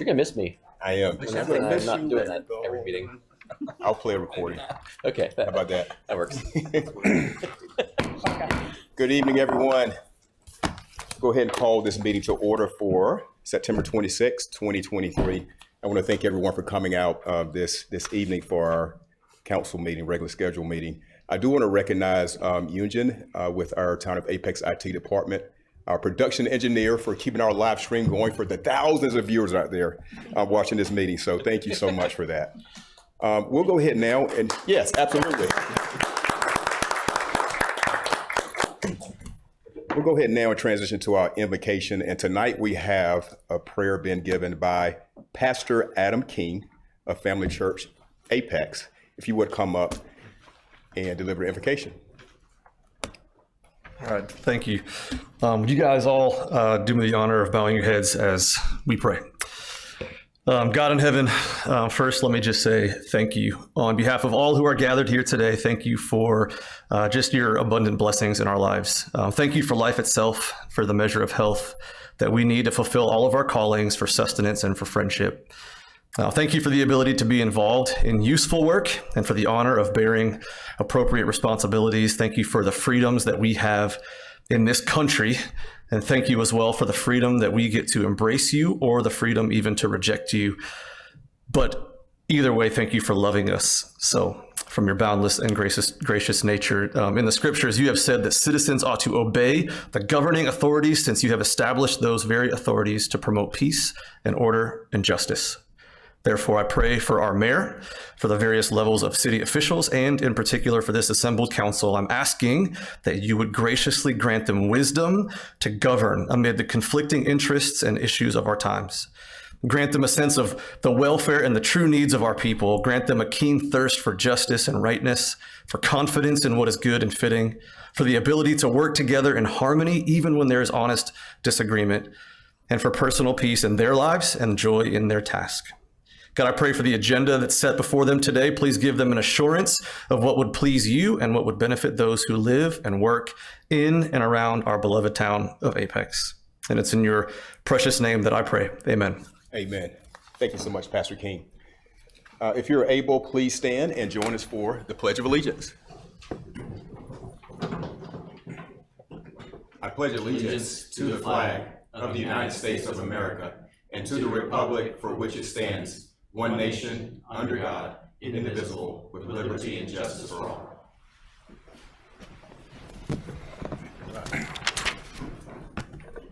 You're gonna miss me. I am. I'm not doing that every meeting. I'll play a recording. Okay. How about that? That works. Good evening, everyone. Go ahead and call this meeting to order for September 26, 2023. I want to thank everyone for coming out this evening for our council meeting, regular schedule meeting. I do want to recognize Yunjin with our Town of Apex IT department, our production engineer for keeping our live stream going for the thousands of viewers out there watching this meeting. So thank you so much for that. We'll go ahead now and yes, absolutely. We'll go ahead now and transition to our invocation. And tonight we have a prayer being given by Pastor Adam King of Family Church Apex. If you would come up and deliver the invocation. All right, thank you. Would you guys all do me the honor of bowing your heads as we pray? God in heaven, first, let me just say thank you. On behalf of all who are gathered here today, thank you for just your abundant blessings in our lives. Thank you for life itself, for the measure of health that we need to fulfill all of our callings, for sustenance and for friendship. Thank you for the ability to be involved in useful work and for the honor of bearing appropriate responsibilities. Thank you for the freedoms that we have in this country. And thank you as well for the freedom that we get to embrace you or the freedom even to reject you. But either way, thank you for loving us. So from your boundless and gracious nature, in the scriptures, you have said that citizens ought to obey the governing authorities since you have established those very authorities to promote peace and order and justice. Therefore, I pray for our mayor, for the various levels of city officials, and in particular for this assembled council. I'm asking that you would graciously grant them wisdom to govern amid the conflicting interests and issues of our times. Grant them a sense of the welfare and the true needs of our people. Grant them a keen thirst for justice and rightness, for confidence in what is good and fitting, for the ability to work together in harmony even when there is honest disagreement, and for personal peace in their lives and joy in their task. God, I pray for the agenda that's set before them today. Please give them an assurance of what would please you and what would benefit those who live and work in and around our beloved town of Apex. And it's in your precious name that I pray. Amen. Amen. Thank you so much, Pastor King. If you're able, please stand and join us for the Pledge of Allegiance. I pledge allegiance to the flag of the United States of America and to the republic for which it stands, one nation, under God, indivisible, with liberty and justice for all.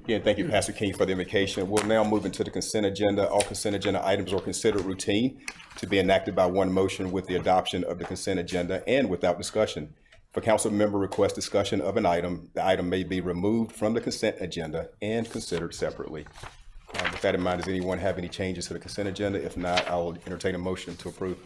Again, thank you, Pastor King, for the invocation. We'll now move into the consent agenda. All consent agenda items are considered routine to be enacted by one motion with the adoption of the consent agenda and without discussion. If a council member requests discussion of an item, the item may be removed from the consent agenda and considered separately. With that in mind, does anyone have any changes to the consent agenda? If not, I'll entertain a motion to approve.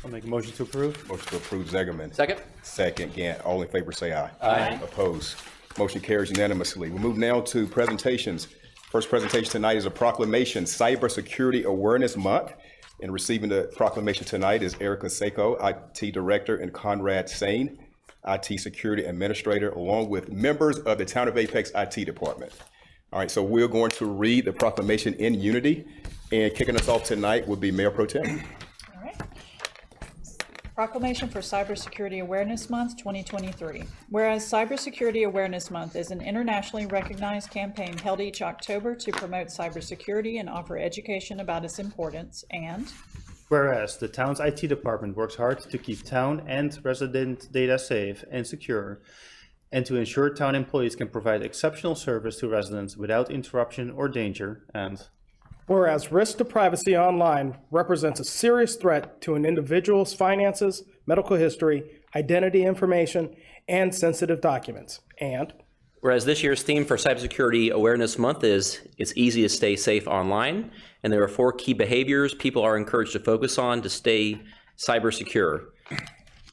I'll make a motion to approve. Motion to approve, Zegerman. Second. Second, Gant. All in favor, say aye. Aye. Opposed? Motion carries unanimously. We'll move now to presentations. First presentation tonight is a proclamation, Cybersecurity Awareness Month. And receiving the proclamation tonight is Erica Seiko, IT Director, and Conrad Sane, IT Security Administrator, along with members of the Town of Apex IT Department. All right, so we're going to read the proclamation in unity, and kicking us off tonight will be Mayor Pro Tem. All right. Proclamation for Cybersecurity Awareness Month 2023. Whereas Cybersecurity Awareness Month is an internationally recognized campaign held each October to promote cybersecurity and offer education about its importance, and whereas the town's IT department works hard to keep town and resident data safe and secure, and to ensure town employees can provide exceptional service to residents without interruption or danger, and whereas risk to privacy online represents a serious threat to an individual's finances, medical history, identity information, and sensitive documents, and Whereas this year's theme for Cybersecurity Awareness Month is It's Easy to Stay Safe Online, and there are 4 key behaviors people are encouraged to focus on to stay cyber secure.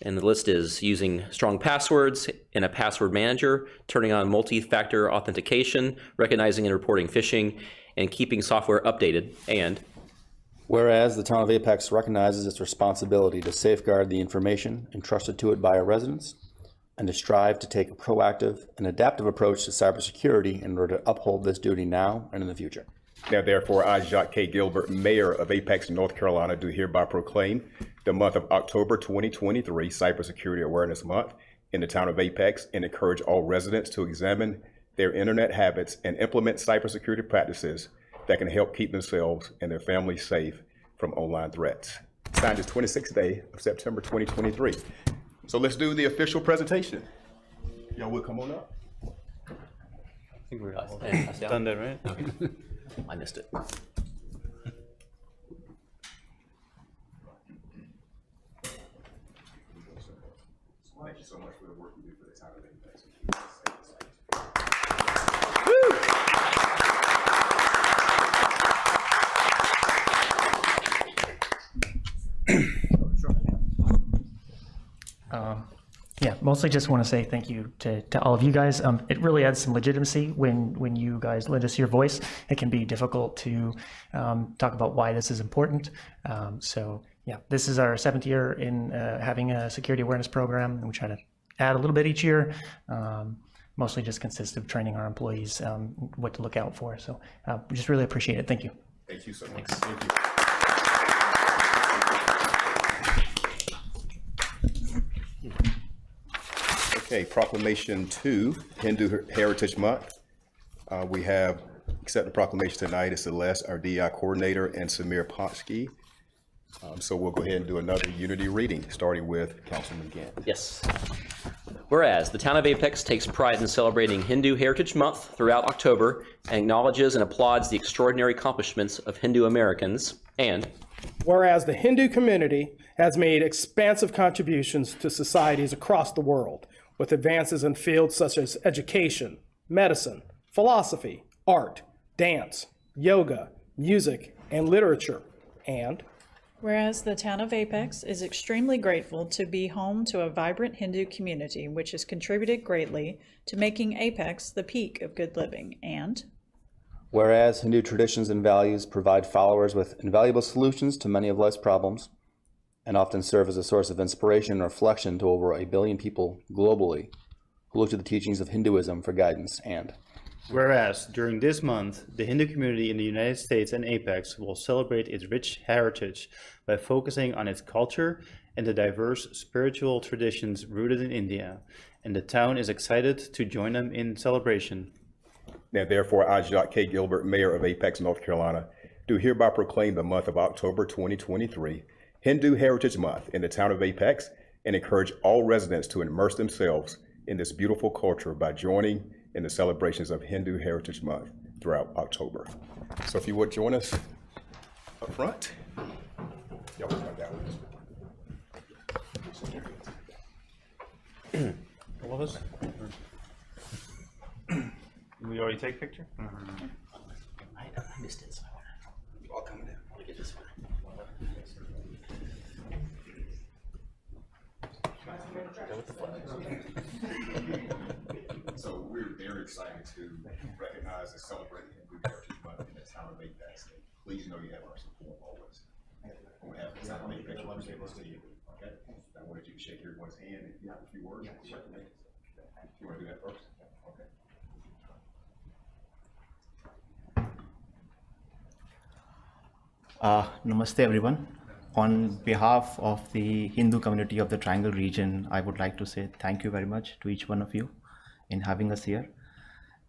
And the list is using strong passwords in a password manager, turning on multi-factor authentication, recognizing and reporting phishing, and keeping software updated. And whereas the Town of Apex recognizes its responsibility to safeguard the information entrusted to it by our residents, and to strive to take a proactive and adaptive approach to cybersecurity in order to uphold this duty now and in the future. Now therefore, I, Jacques K. Gilbert, Mayor of Apex, North Carolina, do hereby proclaim the month of October 2023 Cybersecurity Awareness Month in the town of Apex, and encourage all residents to examine their internet habits and implement cybersecurity practices that can help keep themselves and their families safe from online threats. Signed this 26th day of September 2023. So let's do the official presentation. Y'all will come on up. I think we're all Pass down? done that, right? I missed it. Thank you so much for the work you do for the town of Apex. Yeah, mostly just want to say thank you to all of you guys. It really adds some legitimacy when you guys lend us your voice. It can be difficult to talk about why this is important. So yeah, this is our 7th year in having a security awareness program, and we try to add a little bit each year. Mostly just consists of training our employees what to look out for. So we just really appreciate it. Thank you. Thank you so much. Thank you. Okay, Proclamation 2, Hindu Heritage Month. We have accepted the proclamation tonight. It's Celeste, our DI coordinator, and Samir Ponsky. So we'll go ahead and do another unity reading, starting with Councilman Gant. Yes. Whereas the town of Apex takes pride in celebrating Hindu Heritage Month throughout October and acknowledges and applauds the extraordinary accomplishments of Hindu Americans, and Whereas the Hindu community has made expansive contributions to societies across the world, with advances in fields such as education, medicine, philosophy, art, dance, yoga, music, and literature. And Whereas the town of Apex is extremely grateful to be home to a vibrant Hindu community, which has contributed greatly to making Apex the peak of good living. And Whereas Hindu traditions and values provide followers with invaluable solutions to many of life's problems, and often serve as a source of inspiration and reflection to over 1 billion people globally who look to the teachings of Hinduism for guidance. And Whereas during this month, the Hindu community in the United States and Apex will celebrate its rich heritage by focusing on its culture and the diverse spiritual traditions rooted in India, and the town is excited to join them in celebration. Now therefore, I, Jacques K. Gilbert, Mayor of Apex, North Carolina, do hereby proclaim the month of October 2023 Hindu Heritage Month in the town of Apex, and encourage all residents to immerse themselves in this beautiful culture by joining in the celebrations of Hindu Heritage Month throughout October. So if you would join us up front. Y'all can come down with us. All of us? Did we already take picture? I missed it, so All coming down. I want to get this one. So we're very excited to recognize and celebrate Hindu Heritage Month in the town of Apex. Please know you have our support always. On behalf of the town of Apex, I want to say this to you. Okay? I wanted you to shake everyone's hand and if you have a few words. You want to do that first? Okay. Namaste everyone. On behalf of the Hindu community of the Triangle region, I would like to say thank you very much to each one of you in having us here.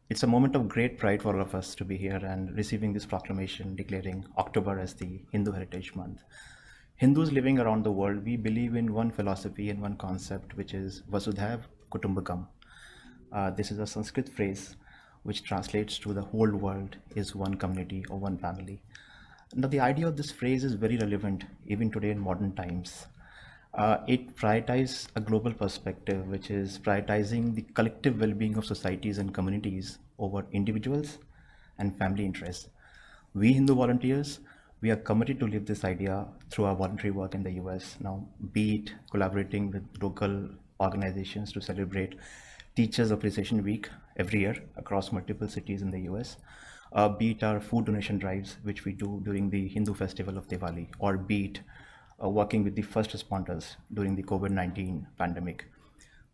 It's a moment of great pride for all of us to be here and receiving this proclamation declaring October as the Hindu Heritage Month. Hindus living around the world, we believe in one philosophy and one concept, which is Vasudhaiv Kutumbakam. This is a Sanskrit phrase which translates to the whole world is one community or one family. Now, the idea of this phrase is very relevant even today in modern times. It prioritizes a global perspective, which is prioritizing the collective well-being of societies and communities over individuals and family interests. We Hindu volunteers, we are committed to live this idea through our voluntary work in the US. Now, be it collaborating with local organizations to celebrate Teachers Appreciation Week every year across multiple cities in the US, be it our food donation drives, which we do during the Hindu festival of Diwali, or be it working with the first responders during the COVID-19 pandemic.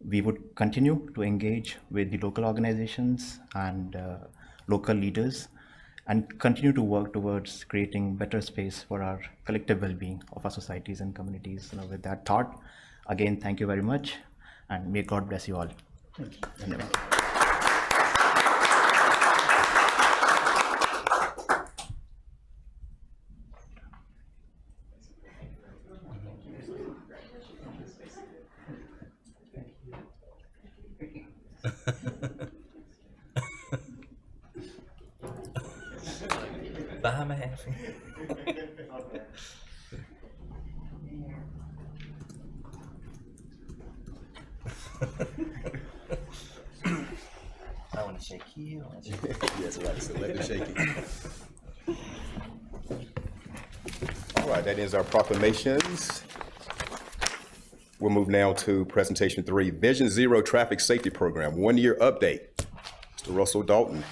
We would continue to engage with the local organizations and local leaders and continue to work towards creating better space for our collective well-being of our societies and communities. With that thought, again, thank you very much, and may God bless you all. Thank you. Behind my hand. I want to shake you. Yes, right. So let me shake it. All right, that ends our proclamations. We'll move now to presentation 3, Vision Zero Traffic Safety Program, 1-year update. Mr. Russell Dalton.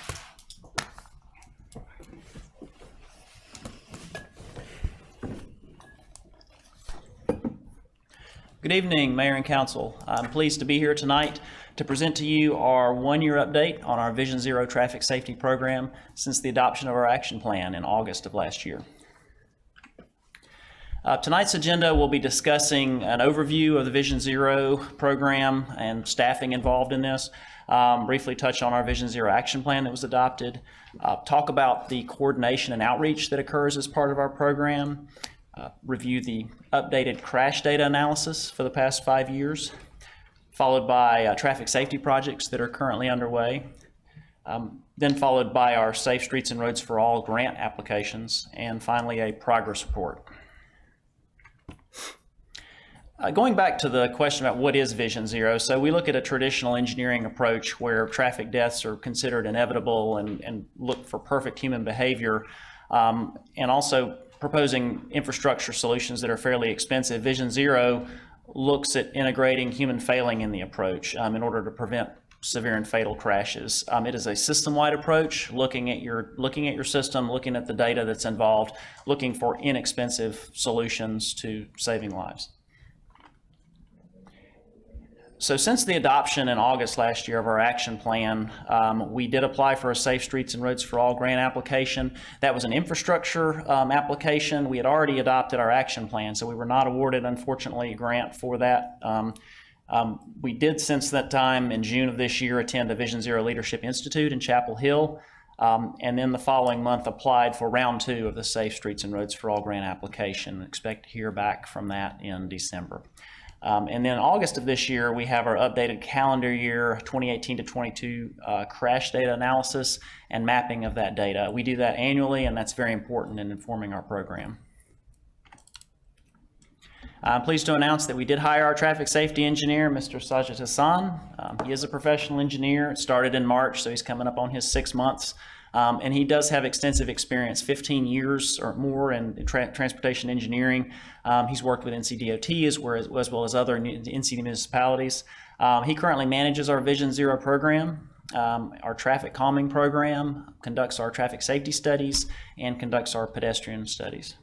Good evening, Mayor and Council. I'm pleased to be here tonight to present to you our 1-year update on our Vision Zero Traffic Safety Program since the adoption of our action plan in August of last year. Tonight's agenda will be discussing an overview of the Vision Zero program and staffing involved in this, briefly touch on our Vision Zero action plan that was adopted, talk about the coordination and outreach that occurs as part of our program, review the updated crash data analysis for the past 5 years, followed by traffic safety projects that are currently underway, then followed by our Safe Streets and Roads for All grant applications, and finally a progress report. Going back to the question about what is Vision Zero, so we look at a traditional engineering approach where traffic deaths are considered inevitable and look for perfect human behavior, and also proposing infrastructure solutions that are fairly expensive. Vision Zero looks at integrating human failing in the approach in order to prevent severe and fatal crashes. It is a system-wide approach, looking at your system, looking at the data that's involved, looking for inexpensive solutions to saving lives. So since the adoption in August last year of our action plan, we did apply for a Safe Streets and Roads for All grant application. That was an infrastructure application. We had already adopted our action plan, so we were not awarded, unfortunately, a grant for that. We did, since that time, in June of this year, attend a Vision Zero Leadership Institute in Chapel Hill, and then the following month applied for round 2 of the Safe Streets and Roads for All grant application. Expect to hear back from that in December. And then August of this year, we have our updated calendar year 2018 to 22 crash data analysis and mapping of that data. We do that annually, and that's very important in informing our program. I'm pleased to announce that we did hire our traffic safety engineer, Mr. Sajid Hassan. He is a professional engineer. It started in March, so he's coming up on his 6 months. And he does have extensive experience, 15 years or more in transportation engineering. He's worked with NCDOT as well as other NC municipalities. He currently manages our Vision Zero program, our traffic calming program, conducts our traffic safety studies, and conducts our pedestrian studies.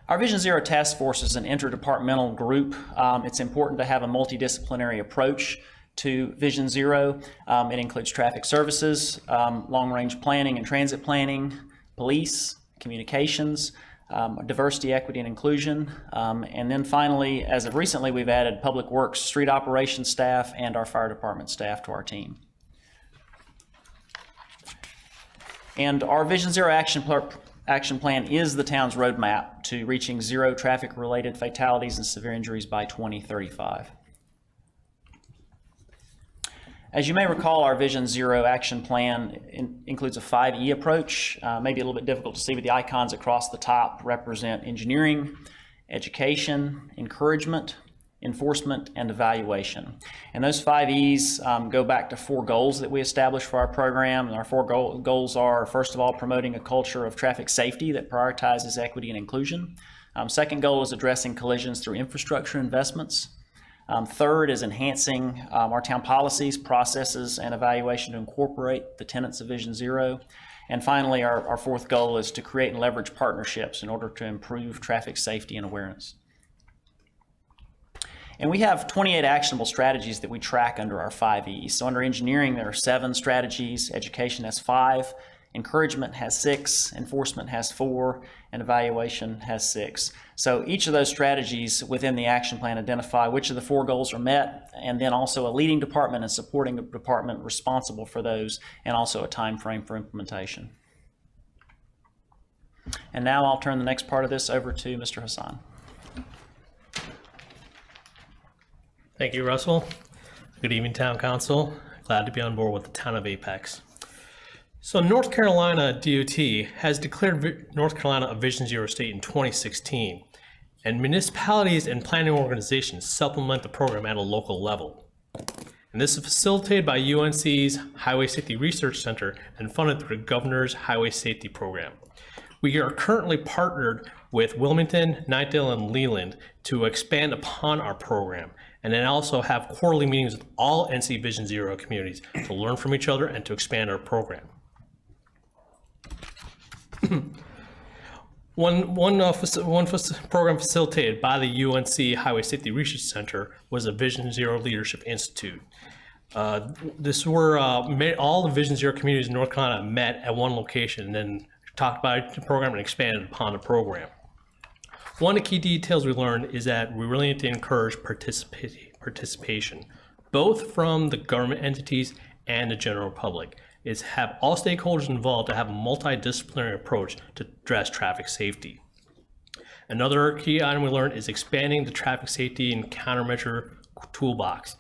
Our Vision Zero Task Force is an interdepartmental group. It's important to have a multidisciplinary approach to Vision Zero. It includes traffic services, long-range planning and transit planning, police, communications, diversity, equity, and inclusion. And then finally, as of recently, we've added public works, street operations staff, and our fire department staff to our team. And our Vision Zero action plan is the town's roadmap to reaching zero traffic-related fatalities and severe injuries by 2035. As you may recall, our Vision Zero action plan includes a 5E approach. Maybe a little bit difficult to see, but the icons across the top represent engineering, education, encouragement, enforcement, and evaluation. And those 5Es go back to 4 goals that we established for our program. And our 4 goals are, first of all, promoting a culture of traffic safety that prioritizes equity and inclusion. Second goal is addressing collisions through infrastructure investments. Third is enhancing our town policies, processes, and evaluation to incorporate the tenets of Vision Zero. And finally, our 4th goal is to create and leverage partnerships in order to improve traffic safety and awareness. And we have 28 actionable strategies that we track under our 5 E's. So under engineering, there are 7 strategies, education has 5, encouragement has 6, enforcement has 4, and evaluation has 6. So each of those strategies within the action plan identify which of the 4 goals are met, and then also a leading department and supporting a department responsible for those, and also a time frame for implementation. And now I'll turn the next part of this over to Mr. Hassan. Thank you, Russell. Good evening, Town Council. Glad to be on board with the Town of Apex. So North Carolina DOT has declared North Carolina a Vision Zero state in 2016, and municipalities and planning organizations supplement the program at a local level. And this is facilitated by UNC's Highway Safety Research Center and funded through the Governor's Highway Safety Program. We are currently partnered with Wilmington, Knightdale, and Leland to expand upon our program, and then also have quarterly meetings with all NC Vision Zero communities to learn from each other and to expand our program. One program facilitated by the UNC Highway Safety Research Center was the Vision Zero Leadership Institute. This is where all the Vision Zero communities in North Carolina met at one location and then talked about the program and expanded upon the program. One of the key details we learned is that we really need to encourage participation, both from the government entities and the general public. Is have all stakeholders involved to have a multidisciplinary approach to address traffic safety. Another key item we learned is expanding the traffic safety and countermeasure toolbox.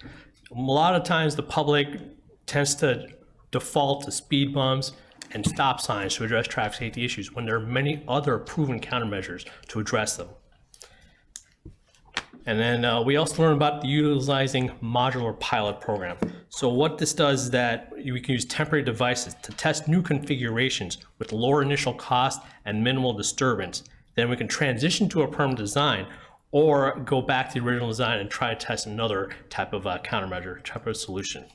A lot of times the public tends to default to speed bumps and stop signs to address traffic safety issues when there are many other proven countermeasures to address them. And then we also learned about utilizing modular pilot program. So what this does is that we can use temporary devices to test new configurations with lower initial cost and minimal disturbance. Then we can transition to a permanent design or go back to the original design and try to test another type of countermeasure, type of solution.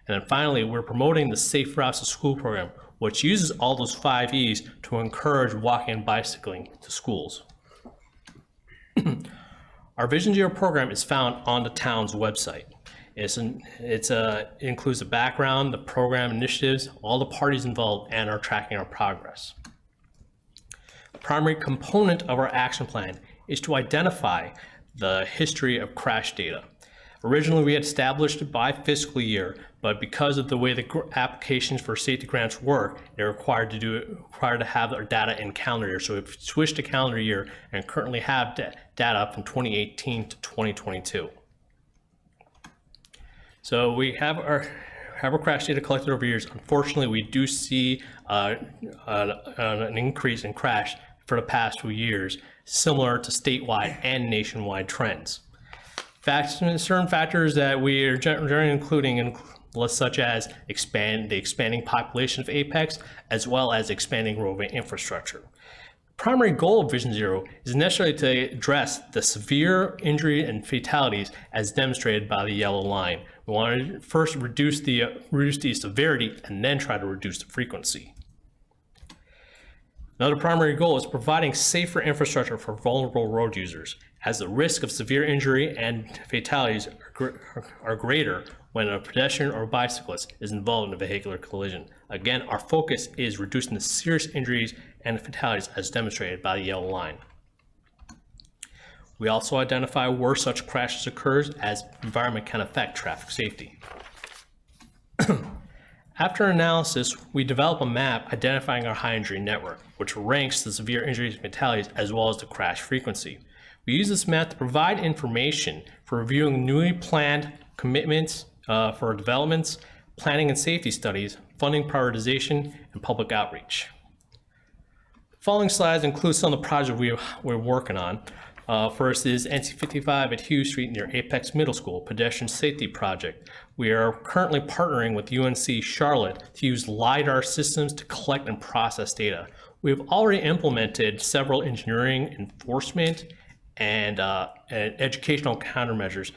And then finally, we're promoting the Safe Routes to School program, which uses all those 5 E's to encourage walking and bicycling to schools. Our Vision Zero program is found on the town's website. It includes the background, the program initiatives, all the parties involved, and are tracking our progress. The primary component of our action plan is to identify the history of crash data. Originally, we had established it by fiscal year, but because of the way the applications for safety grants work, they're required to have our data in calendar year. So we've switched to calendar year and currently have data from 2018 to 2022. So we have our crash data collected over years. Unfortunately, we do see an increase in crash for the past few years, similar to statewide and nationwide trends. Certain factors that we are generally including such as the expanding population of Apex, as well as expanding roadway infrastructure. The primary goal of Vision Zero is necessarily to address the severe injury and fatalities as demonstrated by the yellow line. We want to first reduce the severity and then try to reduce the frequency. Another primary goal is providing safer infrastructure for vulnerable road users, as the risk of severe injury and fatalities are greater when a pedestrian or bicyclist is involved in a vehicular collision. Again, our focus is reducing the serious injuries and fatalities as demonstrated by the yellow line. We also identify where such crashes occurs as environment can affect traffic safety. After analysis, we develop a map identifying our high injury network, which ranks the severe injuries and fatalities as well as the crash frequency. We use this map to provide information for reviewing newly planned commitments for developments, planning and safety studies, funding prioritization, and public outreach. The following slides include some of the projects we're working on. First is NC 55 at Hughes Street near Apex Middle School, pedestrian safety project. We are currently partnering with UNC Charlotte to use LiDAR systems to collect and process data. We've already implemented several engineering, enforcement, and educational countermeasures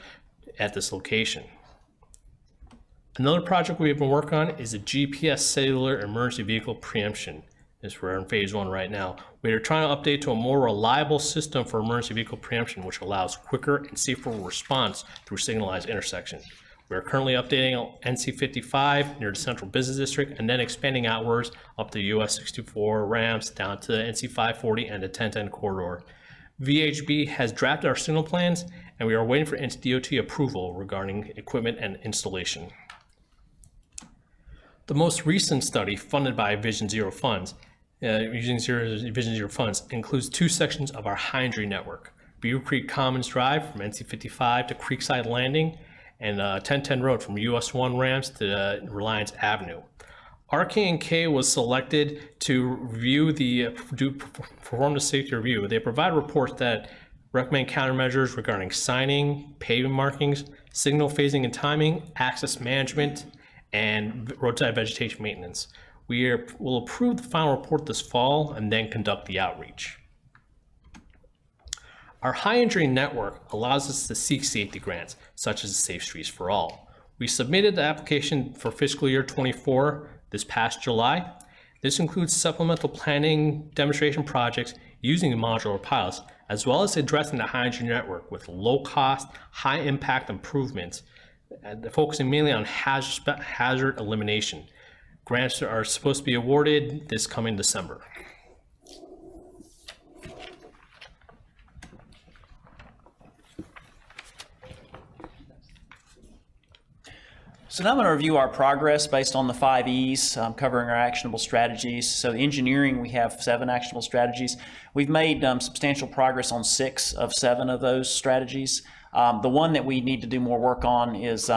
at this location. Another project we have been working on is a GPS cellular emergency vehicle preemption. We're in phase 1 right now. We are trying to update to a more reliable system for emergency vehicle preemption, which allows quicker and safer response through signalized intersections. We are currently updating NC 55 near the Central Business District and then expanding outwards up the US 64 ramps down to the NC 540 and the 1010 corridor. VHB has drafted our signal plans, and we are waiting for NCDOT approval regarding equipment and installation. The most recent study funded by Vision Zero funds, Vision Zero funds, includes 2 sections of our high injury network: Beaver Creek Commons Drive from NC 55 to Creekside Landing, and 1010 Road from US 1 ramps to Reliance Avenue. RK&K was selected to perform the safety review. They provide reports that recommend countermeasures regarding signing, paving markings, signal phasing and timing, access management, and roadside vegetation maintenance. We will approve the final report this fall and then conduct the outreach. Our high injury network allows us to seek safety grants, such as Safe Streets for All. We submitted the application for fiscal year 24 this past July. This includes supplemental planning demonstration projects using the modular pilots, as well as addressing the high injury network with low cost, high impact improvements, focusing mainly on hazard elimination. Grants are supposed to be awarded this coming December. So now I'm going to review our progress based on the 5 E's, covering our actionable strategies. So the engineering, we have 7 actionable strategies. We've made substantial progress on 6 of 7 of those strategies. The one that we need to do more work on is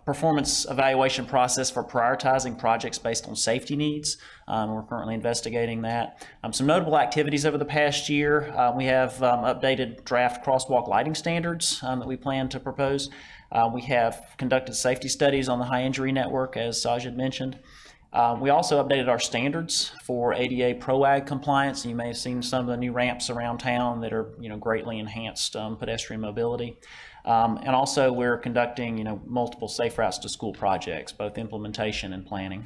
performance evaluation process for prioritizing projects based on safety needs. We're currently investigating that. Some notable activities over the past year, we have updated draft crosswalk lighting standards that we plan to propose. We have conducted safety studies on the high injury network, as Saj had mentioned. We also updated our standards for ADA PROAG compliance. You may have seen some of the new ramps around town that are, greatly enhanced pedestrian mobility. And also we're conducting, multiple safe routes to school projects, both implementation and planning.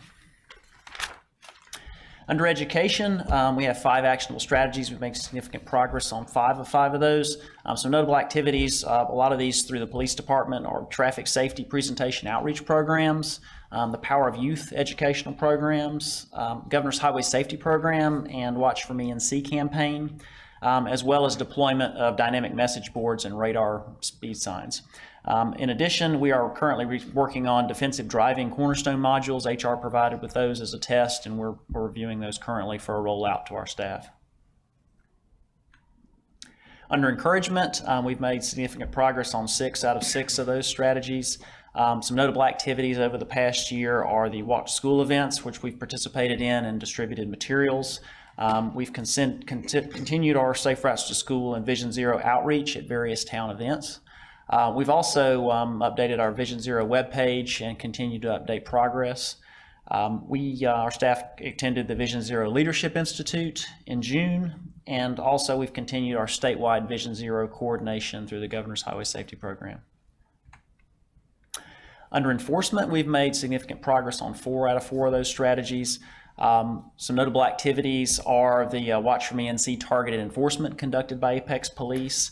Under education, we have 5 actionable strategies. We've made significant progress on 5 of those. Some notable activities, a lot of these through the police department, are traffic safety presentation outreach programs, the Power of Youth educational programs, Governor's Highway Safety Program, and Watch for Me and See campaign, as well as deployment of dynamic message boards and radar speed signs. In addition, we are currently working on defensive driving cornerstone modules. HR provided with those as a test, and we're reviewing those currently for a rollout to our staff. Under encouragement, we've made significant progress on 6 out of 6 of those strategies. Some notable activities over the past year are the Walk to School events, which we've participated in and distributed materials. We've continued our Safe Routes to School and Vision Zero outreach at various town events. We've also updated our Vision Zero webpage and continue to update progress. Our staff attended the Vision Zero Leadership Institute in June, and also we've continued our statewide Vision Zero coordination through the Governor's Highway Safety Program. Under enforcement, we've made significant progress on 4 out of 4 of those strategies. Some notable activities are the Watch for Me and See targeted enforcement conducted by Apex Police.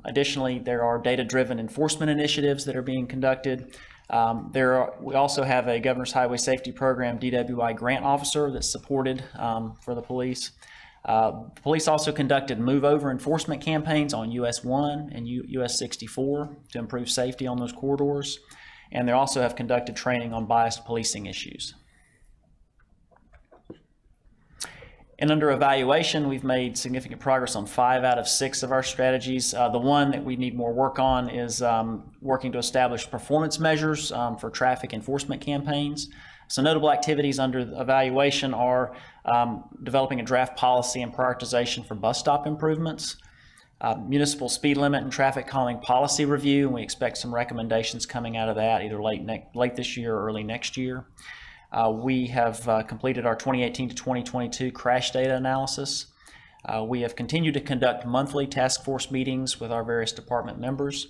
Additionally, there are data-driven enforcement initiatives that are being conducted. We also have a Governor's Highway Safety Program DWI grant officer that's supported for the police. The police also conducted move-over enforcement campaigns on US 1 and US 64 to improve safety on those corridors. And they also have conducted training on biased policing issues. And under evaluation, we've made significant progress on 5 out of 6 of our strategies. The one that we need more work on is working to establish performance measures for traffic enforcement campaigns. So notable activities under evaluation are developing a draft policy and prioritization for bus stop improvements, municipal speed limit and traffic calming policy review, and we expect some recommendations coming out of that either late this year or early next year. We have completed our 2018 to 2022 crash data analysis. We have continued to conduct monthly task force meetings with our various department members,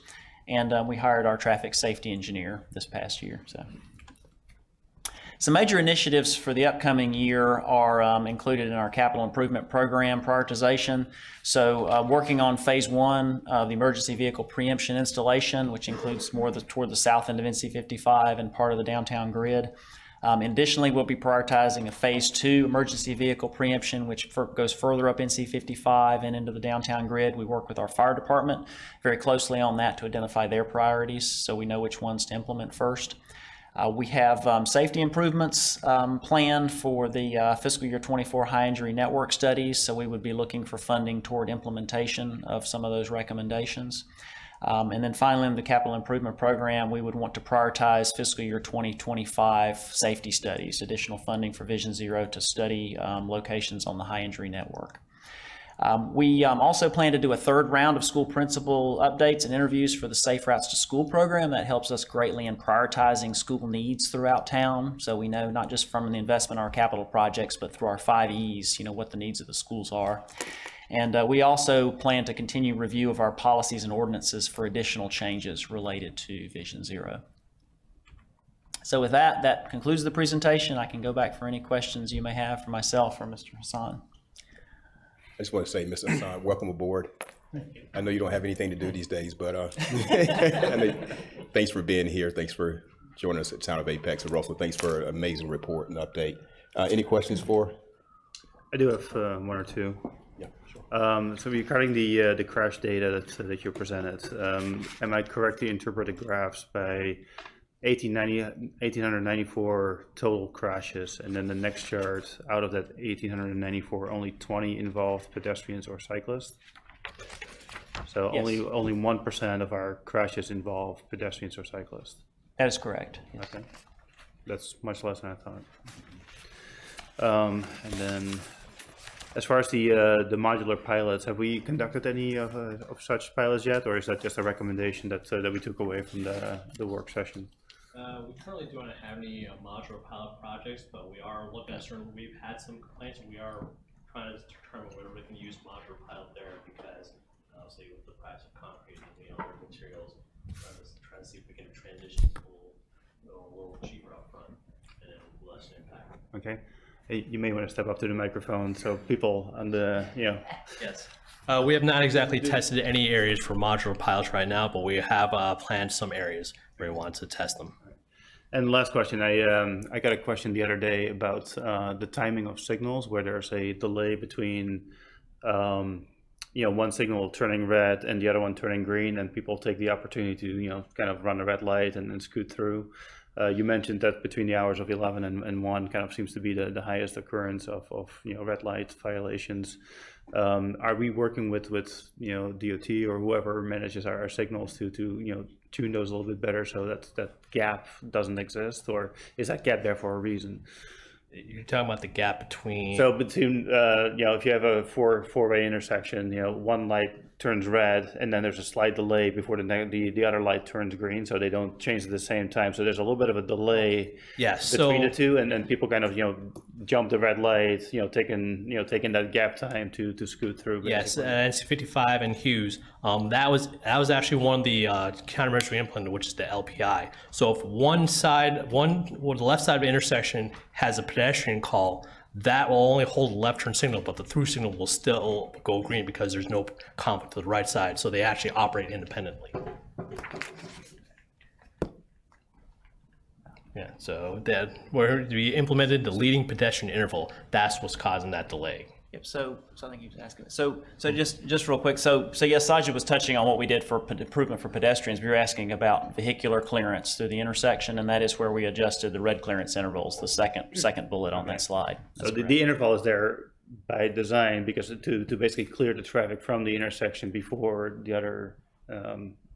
and we hired our traffic safety engineer this past year. Some major initiatives for the upcoming year are included in our capital improvement program prioritization. So working on phase 1 of the emergency vehicle preemption installation, which includes more toward the south end of NC 55 and part of the downtown grid. Additionally, we'll be prioritizing a phase 2 emergency vehicle preemption, which goes further up NC 55 and into the downtown grid. We work with our fire department very closely on that to identify their priorities so we know which ones to implement first. We have safety improvements planned for the fiscal year 24 high injury network studies, so we would be looking for funding toward implementation of some of those recommendations. And then finally, in the capital improvement program, we would want to prioritize fiscal year 2025 safety studies, additional funding for Vision Zero to study locations on the high injury network. We also plan to do a third round of school principal updates and interviews for the Safe Routes to School program. That helps us greatly in prioritizing school needs throughout town. So we know not just from the investment in our capital projects, but through our 5 E's, what the needs of the schools are. And we also plan to continue review of our policies and ordinances for additional changes related to Vision Zero. So with that, that concludes the presentation. I can go back for any questions you may have for myself or Mr. Hassan. I just want to say, Mr. Hassan, welcome aboard. I know you don't have anything to do these days, but thanks for being here. Thanks for joining us at Town of Apex. And Russell, thanks for an amazing report and update. Any questions for? I do have one or two. Yeah, sure. So regarding the crash data that you presented, am I correct to interpret the graphs by 1,894 total crashes, and then the next chart, out of that 1,894, only 20 involved pedestrians or cyclists? So Yes. only 1% of our crashes involve pedestrians or cyclists. That is correct. Okay, that's much less than I thought. And then, as far as the modular pilots, have we conducted any of such pilots yet, or is that just a recommendation that we took away from the work session? We currently don't have any modular pilot projects, but we are looking at certain, we've had some complaints, and we are trying to determine whether we can use modular pilot there, because obviously with the price of concrete and other materials, trying to see if we can transition to a little cheaper upfront and then less impact. Okay, hey, you may want to step up to the microphone so people on the, Yes. We have not exactly tested any areas for modular pilots right now, but we have planned some areas where we want to test them. And last question, I got a question the other day about the timing of signals, where there's a delay between one signal turning red and the other one turning green, and people take the opportunity to kind of run a red light and scoot through. You mentioned that between the hours of 11 and 1 kind of seems to be the highest occurrence of red light violations. Are we working with DOT or whoever manages our signals to tune those a little bit better so that gap doesn't exist, or is that gap there for a reason? You're talking about the gap between... So between, if you have a four-way intersection, one light turns red and then there's a slight delay before the other light turns green, so they don't change at the same time. So there's a little bit of a delay between the two, and then people kind of, jump the red light, taking that gap time to scoot through. Basically. Yes, NC55 and Hughes, that was actually one of the countermeasures we implemented, which is the LPI. So if the left side of the intersection has a pedestrian call, that will only hold the left turn signal, but the through signal will still go green because there's no conflict to the right side. So they actually operate independently. Yeah, so that where we implemented the leading pedestrian interval, that's what's causing that delay. Yep. So I think you was asking. So just real quick. So yes, Sajid was touching on what we did for improvement for pedestrians. We were asking about vehicular clearance through the intersection, and that is where we adjusted the red clearance intervals, the second bullet on that slide. So the interval is there by design because to basically clear the traffic from the intersection before the other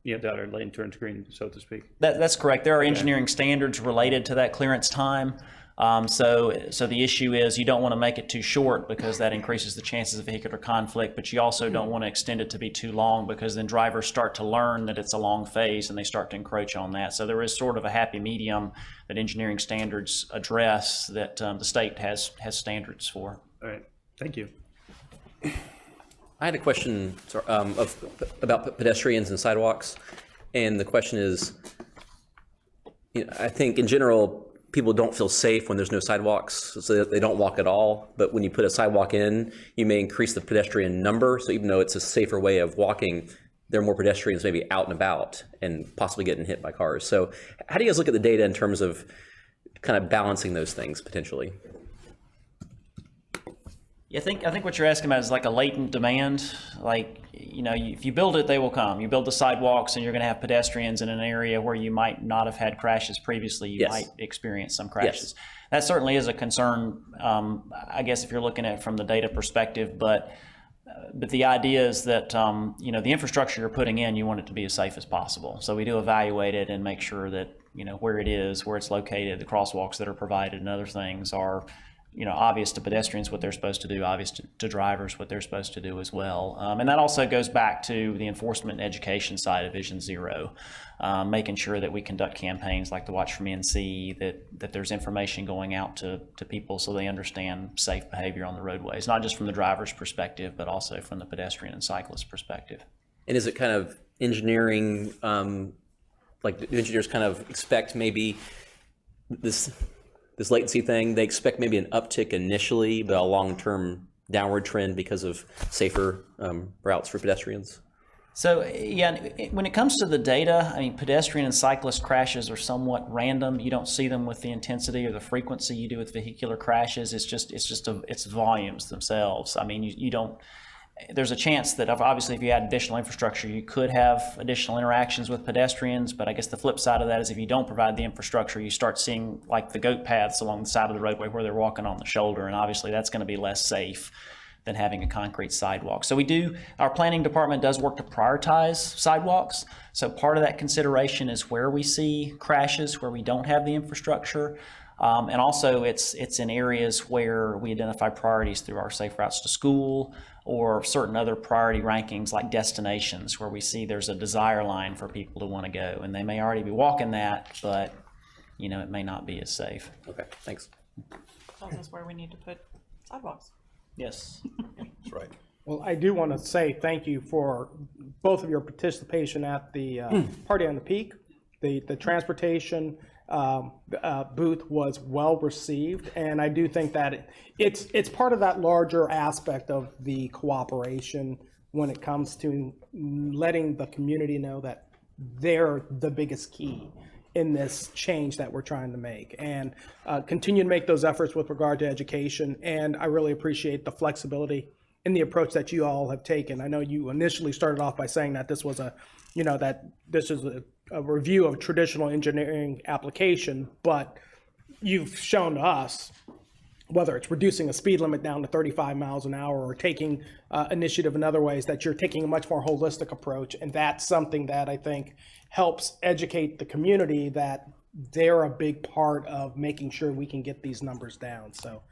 the other lane turns green, so to speak. That's correct. There are engineering standards related to that clearance time. So the issue is you don't want to make it too short because that increases the chances of vehicular conflict, but you also don't want to extend it to be too long because then drivers start to learn that it's a long phase and they start to encroach on that. So there is sort of a happy medium that engineering standards address that the state has standards for. All right, thank you. I had a question about pedestrians and sidewalks, and the question is, I think in general, people don't feel safe when there's no sidewalks, so they don't walk at all. But when you put a sidewalk in, you may increase the pedestrian number. So even though it's a safer way of walking, there are more pedestrians maybe out and about and possibly getting hit by cars. So how do you guys look at the data in terms of kind of balancing those things potentially? Yeah, I think what you're asking about is like a latent demand. Like, you know, if you build it, they will come. You build the sidewalks and you're going to have pedestrians in an area where you might not have had crashes previously. You Yes. might experience some crashes. Yes. That certainly is a concern, I guess, if you're looking at it from the data perspective. But the idea is that, you know, the infrastructure you're putting in, you want it to be as safe as possible. So we do evaluate it and make sure that, you know, where it is, where it's located, the crosswalks that are provided and other things are, you know, obvious to pedestrians what they're supposed to do, obvious to drivers what they're supposed to do as well. And that also goes back to the enforcement and education side of Vision Zero, making sure that we conduct campaigns like the Watch from NC, that there's information going out to people so they understand safe behavior on the roadways, not just from the driver's perspective, but also from the pedestrian and cyclist perspective. And is it kind of engineering, like do engineers kind of expect maybe this latency thing, they expect maybe an uptick initially, but a long-term downward trend because of safer routes for pedestrians? So yeah, when it comes to the data, I mean, pedestrian and cyclist crashes are somewhat random. You don't see them with the intensity or the frequency you do with vehicular crashes. It's volumes themselves. I mean, you don't. There's a chance that obviously if you add additional infrastructure, you could have additional interactions with pedestrians. But I guess the flip side of that is if you don't provide the infrastructure, you start seeing like the goat paths along the side of the roadway where they're walking on the shoulder. And obviously that's going to be less safe than having a concrete sidewalk. So our planning department does work to prioritize sidewalks. So part of that consideration is where we see crashes, where we don't have the infrastructure. And also it's in areas where we identify priorities through our safe routes to school or certain other priority rankings like destinations where we see there's a desire line for people to want to go. And they may already be walking that, but you know, it may not be as safe. Okay, thanks. Tells us where we need to put sidewalks. Yes. That's right. Well, I do want to say thank you for both of your participation at the Party on the Peak. The transportation booth was well received, and I do think that it's part of that larger aspect of the cooperation when it comes to letting the community know that they're the biggest key in this change that we're trying to make, and continue to make those efforts with regard to education. And I really appreciate the flexibility in the approach that you all have taken. I know you initially started off by saying that this was a review of traditional engineering application, but you've shown to us, whether it's reducing a speed limit down to 35 miles an hour or taking initiative in other ways, that you're taking a much more holistic approach. And that's something that I think helps educate the community that they're a big part of making sure we can get these numbers down. So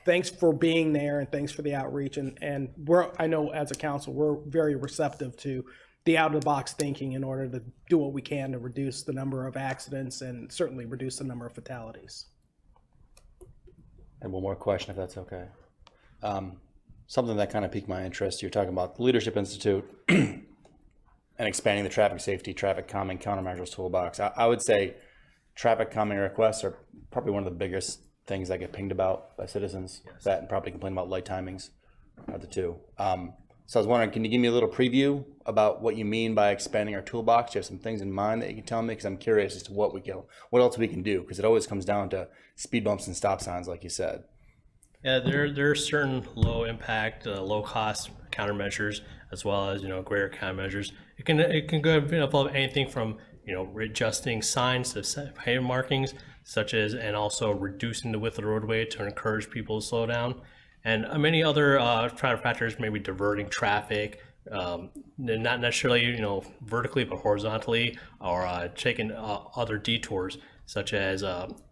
thanks for being there and thanks for the outreach. And I know as a council, we're very receptive to the out-of-the-box thinking in order to do what we can to reduce the number of accidents and certainly reduce the number of fatalities. And one more question, if that's okay. Something that kind of piqued my interest. You're talking about the Leadership Institute and expanding the traffic safety, traffic calming countermeasures toolbox. I would say traffic calming requests are probably one of the biggest things that get pinged about by citizens. Yes. That and probably complain about light timings are the two. So I was wondering, can you give me a little preview about what you mean by expanding our toolbox? Do you have some things in mind that you can tell me? Because I'm curious as to what else we can do, because it always comes down to speed bumps and stop signs, like you said. Yeah, there are certain low impact, low cost countermeasures, as well as greater countermeasures. It can go involve anything from adjusting signs to pavement markings, and also reducing the width of the roadway to encourage people to slow down. And many other factors, maybe diverting traffic, not necessarily vertically but horizontally, or taking other detours, such as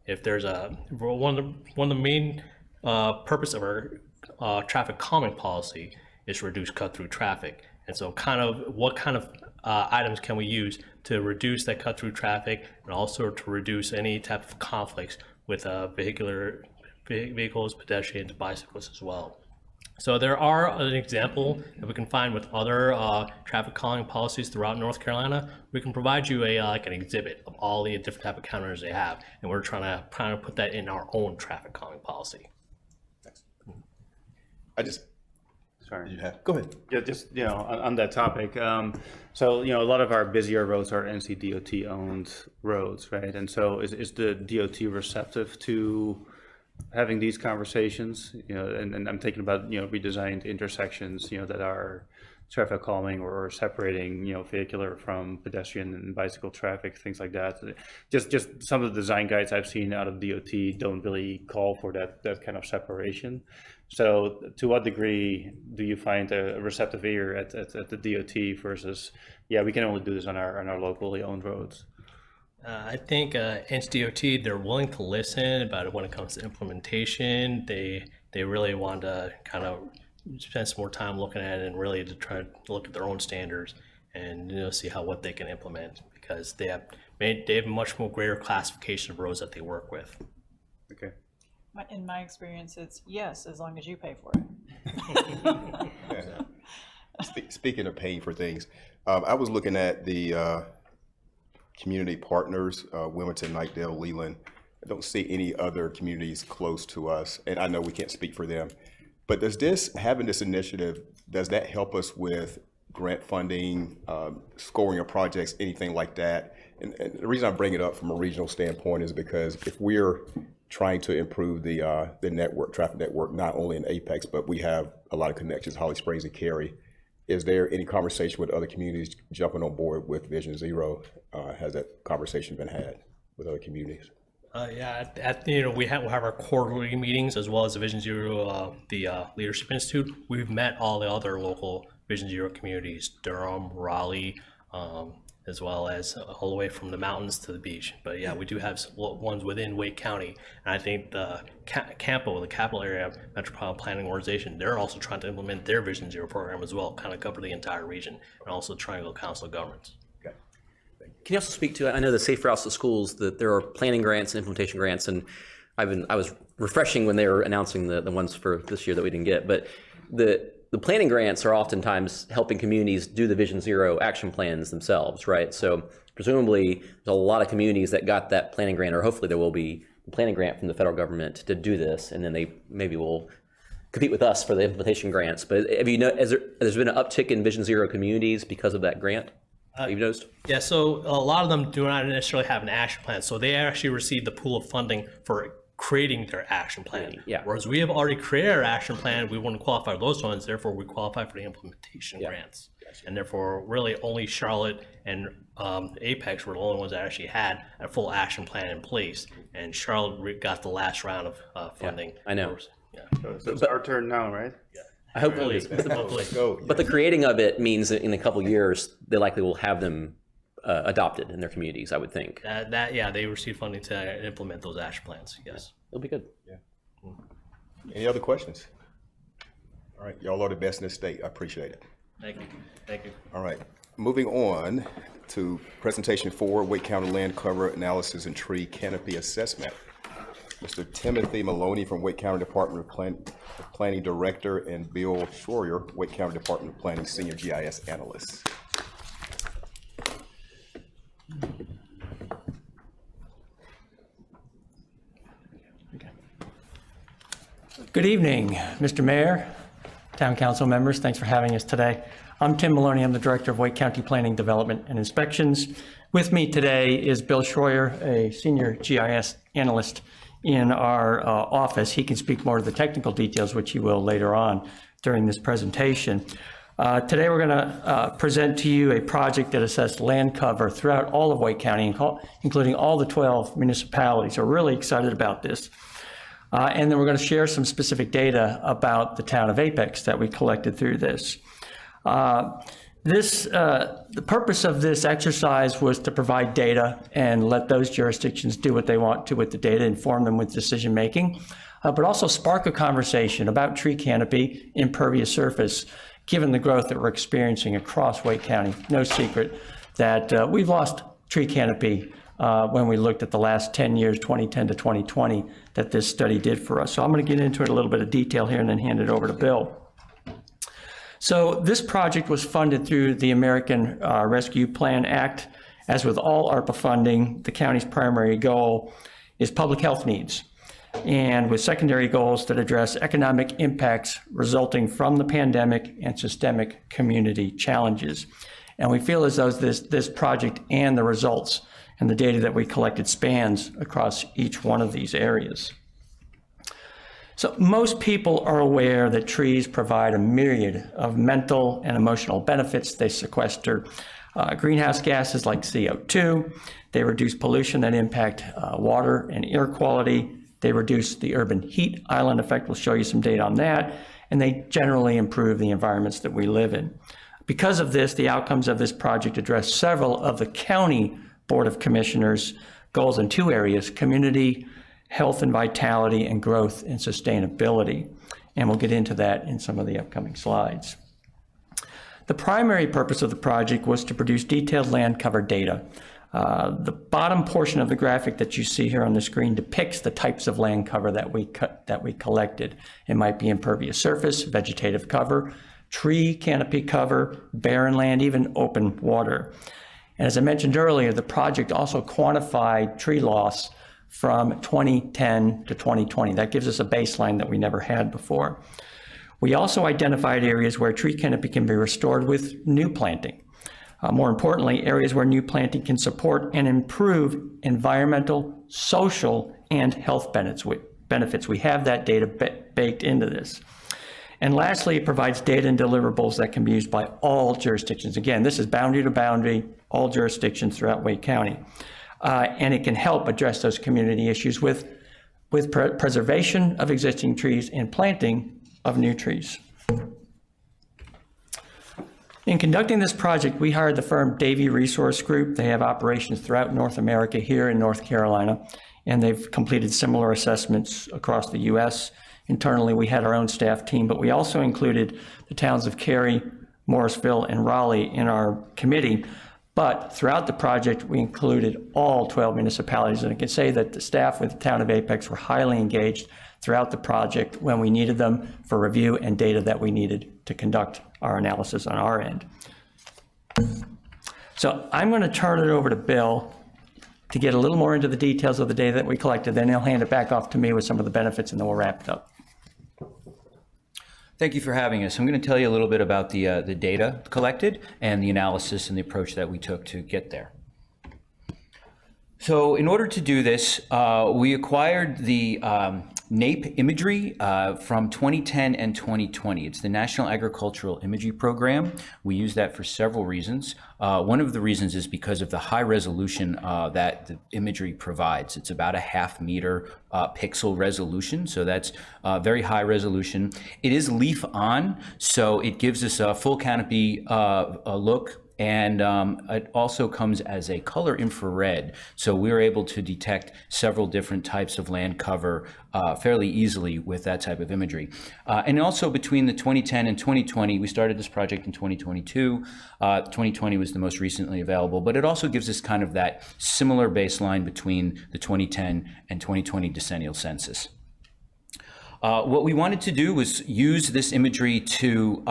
if there's one of the main purpose of our traffic calming policy is to reduce cut through traffic. And so what kind of items can we use to reduce that cut through traffic and also to reduce any type of conflicts with vehicles, pedestrians, bicyclists as well. So there are an example that we can find with other traffic calming policies throughout North Carolina. We can provide you a like an exhibit of all the different type of counters they have, and we're trying to put that in our own traffic calming policy. Sorry. Go ahead. Yeah, just, on that topic, so, a lot of our busier roads are NCDOT owned roads, right? And so is the DOT receptive to having these conversations? And I'm thinking about, redesigned intersections, that are traffic calming or separating, vehicular from pedestrian and bicycle traffic, things like that. Just some of the design guides I've seen out of DOT don't really call for that kind of separation. So to what degree do you find a receptive ear at the DOT versus, we can only do this on our locally owned roads? I think NCDOT, they're willing to listen, but when it comes to implementation, they really want to kind of spend some more time looking at it and really to try to look at their own standards and see what they can implement, because they have a much more greater classification of roads that they work with. Okay. In my experience, it's yes, as long as you pay for it. Speaking of paying for things, I was looking at the community partners, Wilmington, Knightdale, Leland. I don't see any other communities close to us, and I know we can't speak for them. But having this initiative, does that help us with grant funding, scoring of projects, anything like that? And the reason I bring it up from a regional standpoint is because if we're trying to improve the traffic network, not only in Apex, but we have a lot of connections, Holly Springs and Cary. Is there any conversation with other communities jumping on board with Vision Zero? Has that conversation been had with other communities? We have our quarterly meetings as well as the Vision Zero, the Leadership Institute. We've met all the other local Vision Zero communities, Durham, Raleigh, as well as all the way from the mountains to the beach. But we do have ones within Wake County. And I think the CAMPO, the Capital Area Metropolitan Planning Organization, they're also trying to implement their Vision Zero program as well, kind of cover the entire region, and also Triangle Council of Governments. Can you also speak to, I know the Safe Routes to Schools, that there are planning grants and implementation grants, and I was refreshing when they were announcing the ones for this year that we didn't get, but the planning grants are oftentimes helping communities do the Vision Zero action plans themselves, right? So presumably there's a lot of communities that got that planning grant, or hopefully there will be a planning grant from the federal government to do this, and then they maybe will compete with us for the implementation grants. But have there's been an uptick in Vision Zero communities because of that grant? You've noticed? Yeah, so a lot of them do not necessarily have an action plan. So they actually receive the pool of funding for creating their action plan. Yeah. Whereas we have already created our action plan, we wouldn't qualify for those funds, therefore we qualify for the implementation grants. And therefore, really only Charlotte and Apex were the only ones that actually had a full action plan in place. And Charlotte got the last round of funding. I know. So it's our turn now, right? Hopefully. Hopefully. But the creating of it means that in a couple of years, they likely will have them adopted in their communities, I would think. They receive funding to implement those action plans, yes. It'll be good. Yeah. Any other questions? All right, y'all are the best in the state. I appreciate it. Thank you. All right, moving on to presentation 4, Wake County Land Cover Analysis and Tree Canopy Assessment. Mr. Timothy Maloney from Wake County Department of Planning Director, and Bill Schroyer, Wake County Department of Planning Senior GIS Analyst. Good evening, Mr. Mayor, Town Council members. Thanks for having us today. I'm Tim Maloney. I'm the Director of Wake County Planning Development and Inspections. With me today is Bill Schroyer, a Senior GIS Analyst in our office. He can speak more to the technical details, which he will later on during this presentation. Today we're going to present to you a project that assessed land cover throughout all of Wake County, including all the 12 municipalities. We're really excited about this. And then we're going to share some specific data about the town of Apex that we collected through this. The purpose of this exercise was to provide data and let those jurisdictions do what they want to with the data, inform them with decision making, but also spark a conversation about tree canopy, impervious surface, given the growth that we're experiencing across Wake County. No secret that we've lost tree canopy when we looked at the last 10 years, 2010 to 2020, that this study did for us. So I'm going to get into it a little bit of detail here and then hand it over to Bill. So this project was funded through the American Rescue Plan Act. As with all ARPA funding, the county's primary goal is public health needs, and with secondary goals that address economic impacts resulting from the pandemic and systemic community challenges. And we feel as though this project and the results and the data that we collected spans across each one of these areas. So most people are aware that trees provide a myriad of mental and emotional benefits. They sequester greenhouse gases like CO2. They reduce pollution that impact water and air quality. They reduce the urban heat island effect. We'll show you some data on that. And they generally improve the environments that we live in. Because of this, the outcomes of this project address several of the county Board of Commissioners' goals in two areas: community health and vitality, and growth and sustainability. And we'll get into that in some of the upcoming slides. The primary purpose of the project was to produce detailed land cover data. The bottom portion of the graphic that you see here on the screen depicts the types of land cover that we collected. It might be impervious surface, vegetative cover, tree canopy cover, barren land, even open water. And as I mentioned earlier, the project also quantified tree loss from 2010 to 2020. That gives us a baseline that we never had before. We also identified areas where tree canopy can be restored with new planting. More importantly, areas where new planting can support and improve environmental, social, and health benefits. We have that data baked into this. And lastly, it provides data and deliverables that can be used by all jurisdictions. Again, this is boundary to boundary, all jurisdictions throughout Wake County. And it can help address those community issues with preservation of existing trees and planting of new trees. In conducting this project, we hired the firm Davey Resource Group. They have operations throughout North America, here in North Carolina, and they've completed similar assessments across the U.S. Internally, we had our own staff team, but we also included the towns of Cary, Morrisville, and Raleigh in our committee. But throughout the project, we included all 12 municipalities, and I can say that the staff with the town of Apex were highly engaged throughout the project when we needed them for review and data that we needed to conduct our analysis on our end. So I'm going to turn it over to Bill to get a little more into the details of the data that we collected, then he'll hand it back off to me with some of the benefits, and then we'll wrap it up. Thank you for having us. I'm going to tell you a little bit about the data collected and the analysis and the approach that we took to get there. So in order to do this, we acquired the NAPE imagery from 2010 and 2020. It's the National Agricultural Imagery Program. We use that for several reasons. One of the reasons is because of the high resolution that the imagery provides. It's about a 0.5 meter pixel resolution, so that's very high resolution. It is leaf on, so it gives us a full canopy look. And it also comes as a color infrared. So we were able to detect several different types of land cover fairly easily with that type of imagery. And also between the 2010 and 2020, we started this project in 2022. 2020 was the most recently available, but it also gives us kind of that similar baseline between the 2010 and 2020 decennial census. What we wanted to do was use this imagery to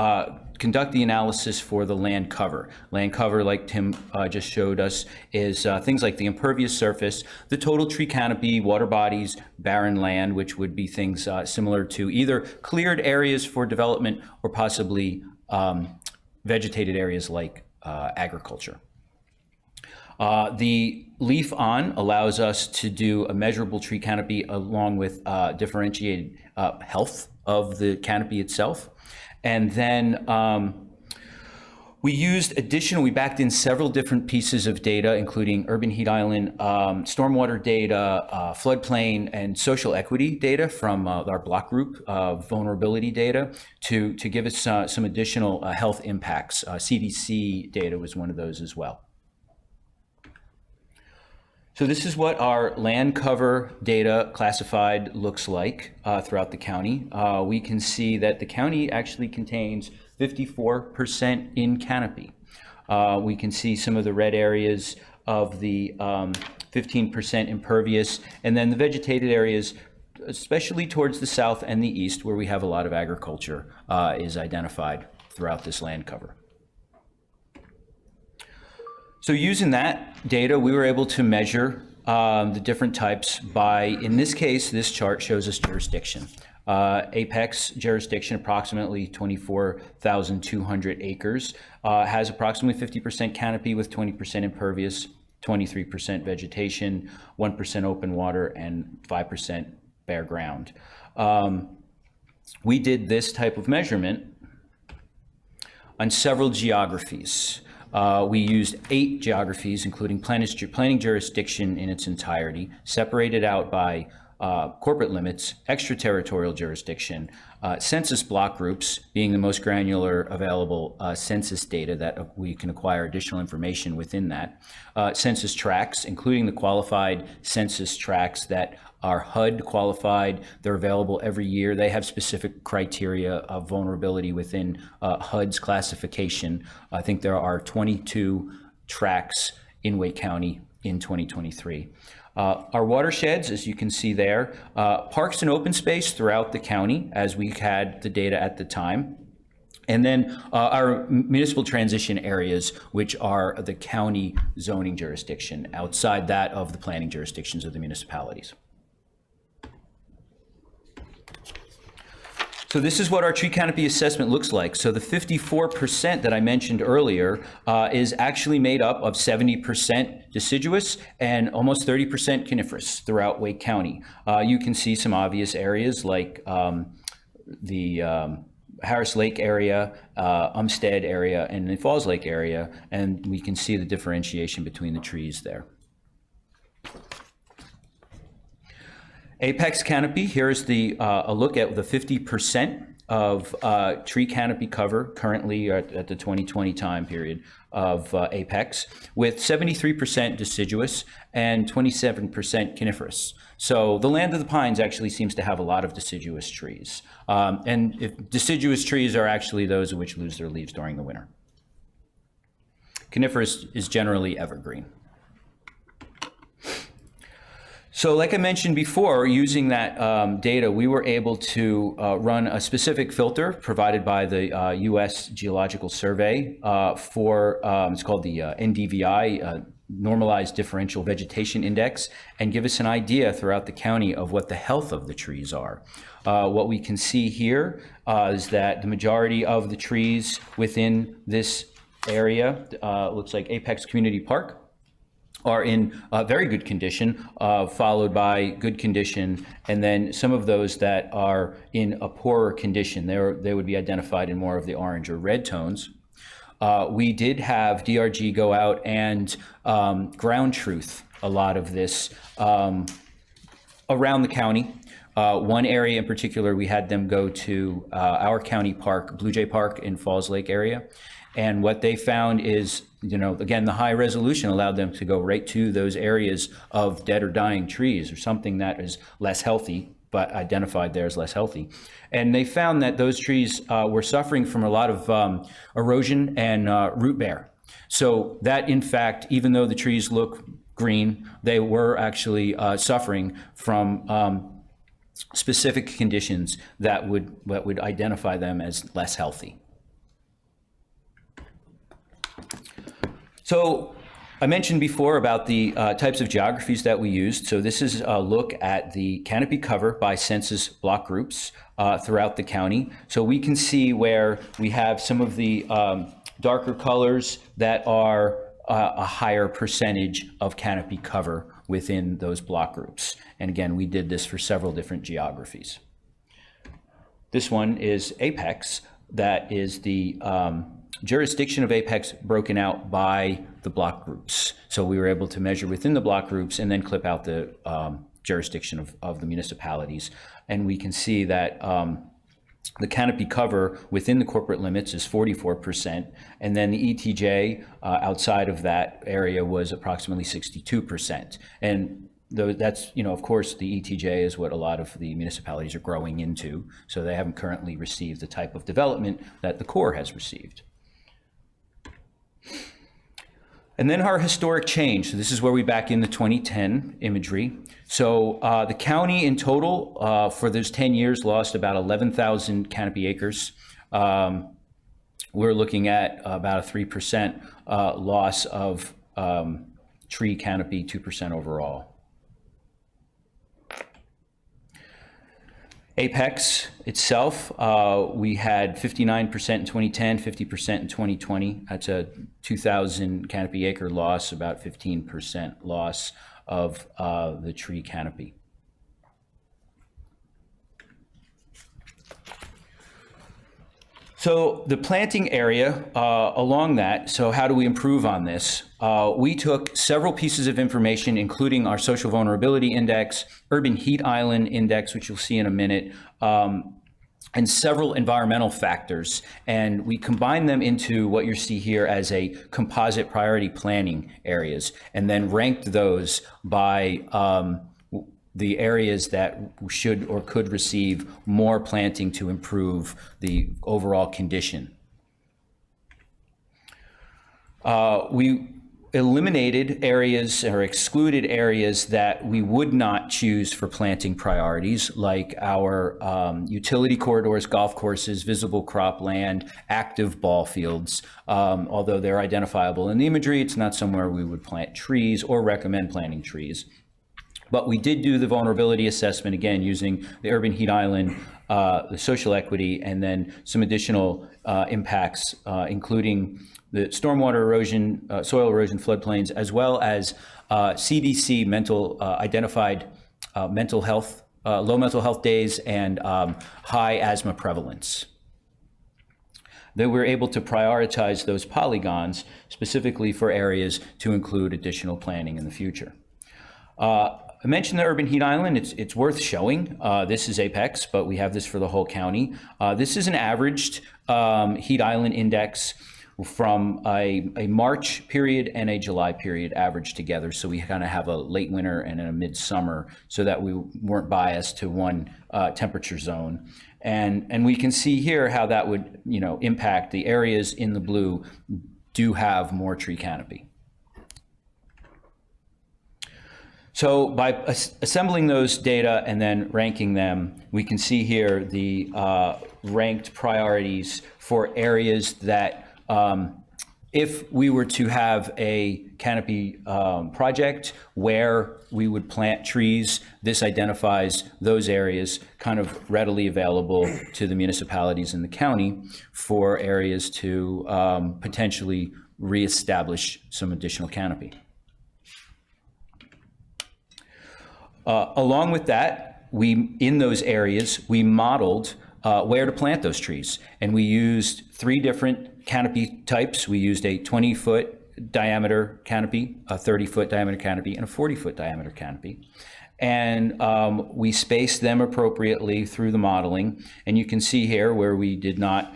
conduct the analysis for the land cover. Land cover, like Tim just showed us, is things like the impervious surface, the total tree canopy, water bodies, barren land, which would be things similar to either cleared areas for development or possibly vegetated areas like agriculture. The leaf on allows us to do a measurable tree canopy along with differentiated health of the canopy itself. And then we backed in several different pieces of data, including urban heat island, stormwater data, floodplain, and social equity data from our block group, vulnerability data, to give us some additional health impacts. CDC data was one of those as well. So this is what our land cover data classified looks like throughout the county. We can see that the county actually contains 54% in canopy. We can see some of the red areas of the 15% impervious, and then the vegetated areas, especially towards the south and the east, where we have a lot of agriculture, is identified throughout this land cover. So using that data, we were able to measure the different types by, in this case, this chart shows us jurisdiction. Apex jurisdiction, approximately 24,200 acres, has approximately 50% canopy with 20% impervious, 23% vegetation, 1% open water, and 5% bare ground. We did this type of measurement on several geographies. We used 8 geographies, including planning jurisdiction in its entirety, separated out by corporate limits, extraterritorial jurisdiction, census block groups being the most granular available census data that we can acquire additional information within that, census tracts, including the qualified census tracts that are HUD qualified. They're available every year. They have specific criteria of vulnerability within HUD's classification. I think there are 22 tracts in Wake County in 2023. Our watersheds, as you can see there, parks and open space throughout the county, as we had the data at the time. And then our municipal transition areas, which are the county zoning jurisdiction, outside that of the planning jurisdictions of the municipalities. So this is what our tree canopy assessment looks like. So the 54% that I mentioned earlier is actually made up of 70% deciduous and almost 30% coniferous throughout Wake County. You can see some obvious areas like the Harris Lake area, Umstead area, and the Falls Lake area, and we can see the differentiation between the trees there. Apex canopy, here's the a look at the 50% of tree canopy cover currently at the 2020 time period of Apex, with 73% deciduous and 27% coniferous. So the land of the pines actually seems to have a lot of deciduous trees. And deciduous trees are actually those which lose their leaves during the winter. Coniferous is generally evergreen. So like I mentioned before, using that data, we were able to run a specific filter provided by the U.S. Geological Survey for, it's called the NDVI, Normalized Differential Vegetation Index, and give us an idea throughout the county of what the health of the trees are. What we can see here is that the majority of the trees within this area, looks like Apex Community Park, are in very good condition, followed by good condition, and then some of those that are in a poorer condition, they would be identified in more of the orange or red tones. We did have DRG go out and ground truth a lot of this around the county. One area in particular, we had them go to our county park, Blue Jay Park in Falls Lake area. And what they found is, again, the high resolution allowed them to go right to those areas of dead or dying trees or something that is less healthy, but identified there as less healthy. And they found that those trees were suffering from a lot of erosion and root bear. So that, in fact, even though the trees look green, they were actually suffering from specific conditions that would identify them as less healthy. So I mentioned before about the types of geographies that we used. So this is a look at the canopy cover by census block groups throughout the county. So we can see where we have some of the darker colors that are a higher percentage of canopy cover within those block groups. And again, we did this for several different geographies. This one is Apex. That is the jurisdiction of Apex broken out by the block groups. So we were able to measure within the block groups and then clip out the jurisdiction of the municipalities. And we can see that the canopy cover within the corporate limits is 44%. And then the ETJ outside of that area was approximately 62%. And that's, of course, the ETJ is what a lot of the municipalities are growing into. So they haven't currently received the type of development that the Corps has received. And then our historic change. So this is where we back in the 2010 imagery. So the county in total for those 10 years lost about 11,000 canopy acres. we're looking at about a 3% loss of tree canopy, 2% overall. Apex itself, we had 59% in 2010, 50% in 2020. That's a 2,000 canopy acre loss, about 15% loss of the tree canopy. So the planting area along that, so how do we improve on this? We took several pieces of information, including our social vulnerability index, urban heat island index, which you'll see in a minute, and several environmental factors, and we combined them into what you see here as a composite priority planning areas, and then ranked those by the areas that should or could receive more planting to improve the overall condition. We eliminated areas or excluded areas that we would not choose for planting priorities, like our utility corridors, golf courses, visible cropland, active ball fields. Although they're identifiable in the imagery, it's not somewhere we would plant trees or recommend planting trees. But we did do the vulnerability assessment, again, using the urban heat island, the social equity, and then some additional impacts, including the stormwater erosion, soil erosion floodplains, as well as CDC identified mental health, low mental health days, and high asthma prevalence. Then we're able to prioritize those polygons specifically for areas to include additional planning in the future. I mentioned the urban heat island. It's worth showing. This is Apex, but we have this for the whole county. This is an averaged heat island index from a March period and a July period averaged together. So we kind of have a late winter and a midsummer, so that we weren't biased to one temperature zone. And we can see here how that would, impact the areas in the blue do have more tree canopy. So by assembling those data and then ranking them, we can see here the ranked priorities for areas that if we were to have a canopy project where we would plant trees, this identifies those areas kind of readily available to the municipalities in the county for areas to potentially reestablish some additional canopy. Along with that, in those areas, we modeled where to plant those trees. And we used 3 different canopy types. We used a 20-foot diameter canopy, a 30-foot diameter canopy, and a 40-foot diameter canopy. And we spaced them appropriately through the modeling. And you can see here where we did not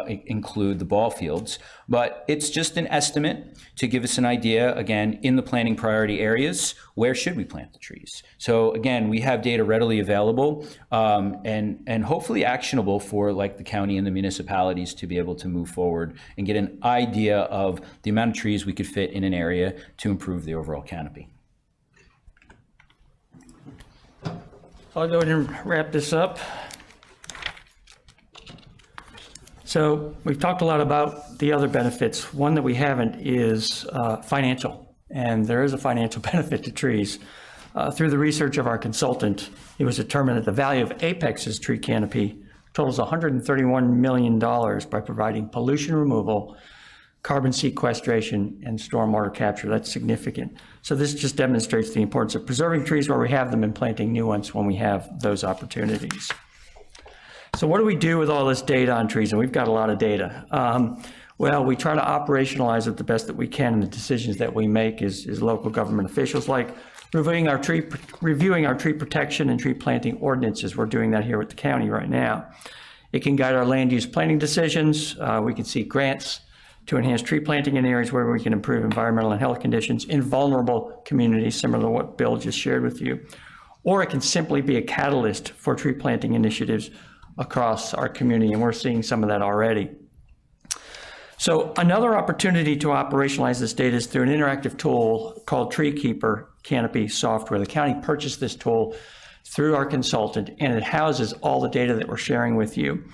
include the ball fields, but it's just an estimate to give us an idea, again, in the planning priority areas, where should we plant the trees? So again, we have data readily available and hopefully actionable for like the county and the municipalities to be able to move forward and get an idea of the amount of trees we could fit in an area to improve the overall canopy. I'll go ahead and wrap this up. So we've talked a lot about the other benefits. One that we haven't is financial, and there is a financial benefit to trees. Through the research of our consultant, it was determined that the value of Apex's tree canopy totals $131 million by providing pollution removal, carbon sequestration, and stormwater capture. That's significant. So this just demonstrates the importance of preserving trees where we have them and planting new ones when we have those opportunities. So what do we do with all this data on trees? And we've got a lot of data. Well, we try to operationalize it the best that we can in the decisions that we make as local government officials, like reviewing our tree protection and tree planting ordinances. We're doing that here with the county right now. It can guide our land use planning decisions. We can seek grants to enhance tree planting in areas where we can improve environmental and health conditions in vulnerable communities, similar to what Bill just shared with you. Or it can simply be a catalyst for tree planting initiatives across our community, and we're seeing some of that already. So another opportunity to operationalize this data is through an interactive tool called Tree Keeper Canopy software. The county purchased this tool through our consultant, and it houses all the data that we're sharing with you.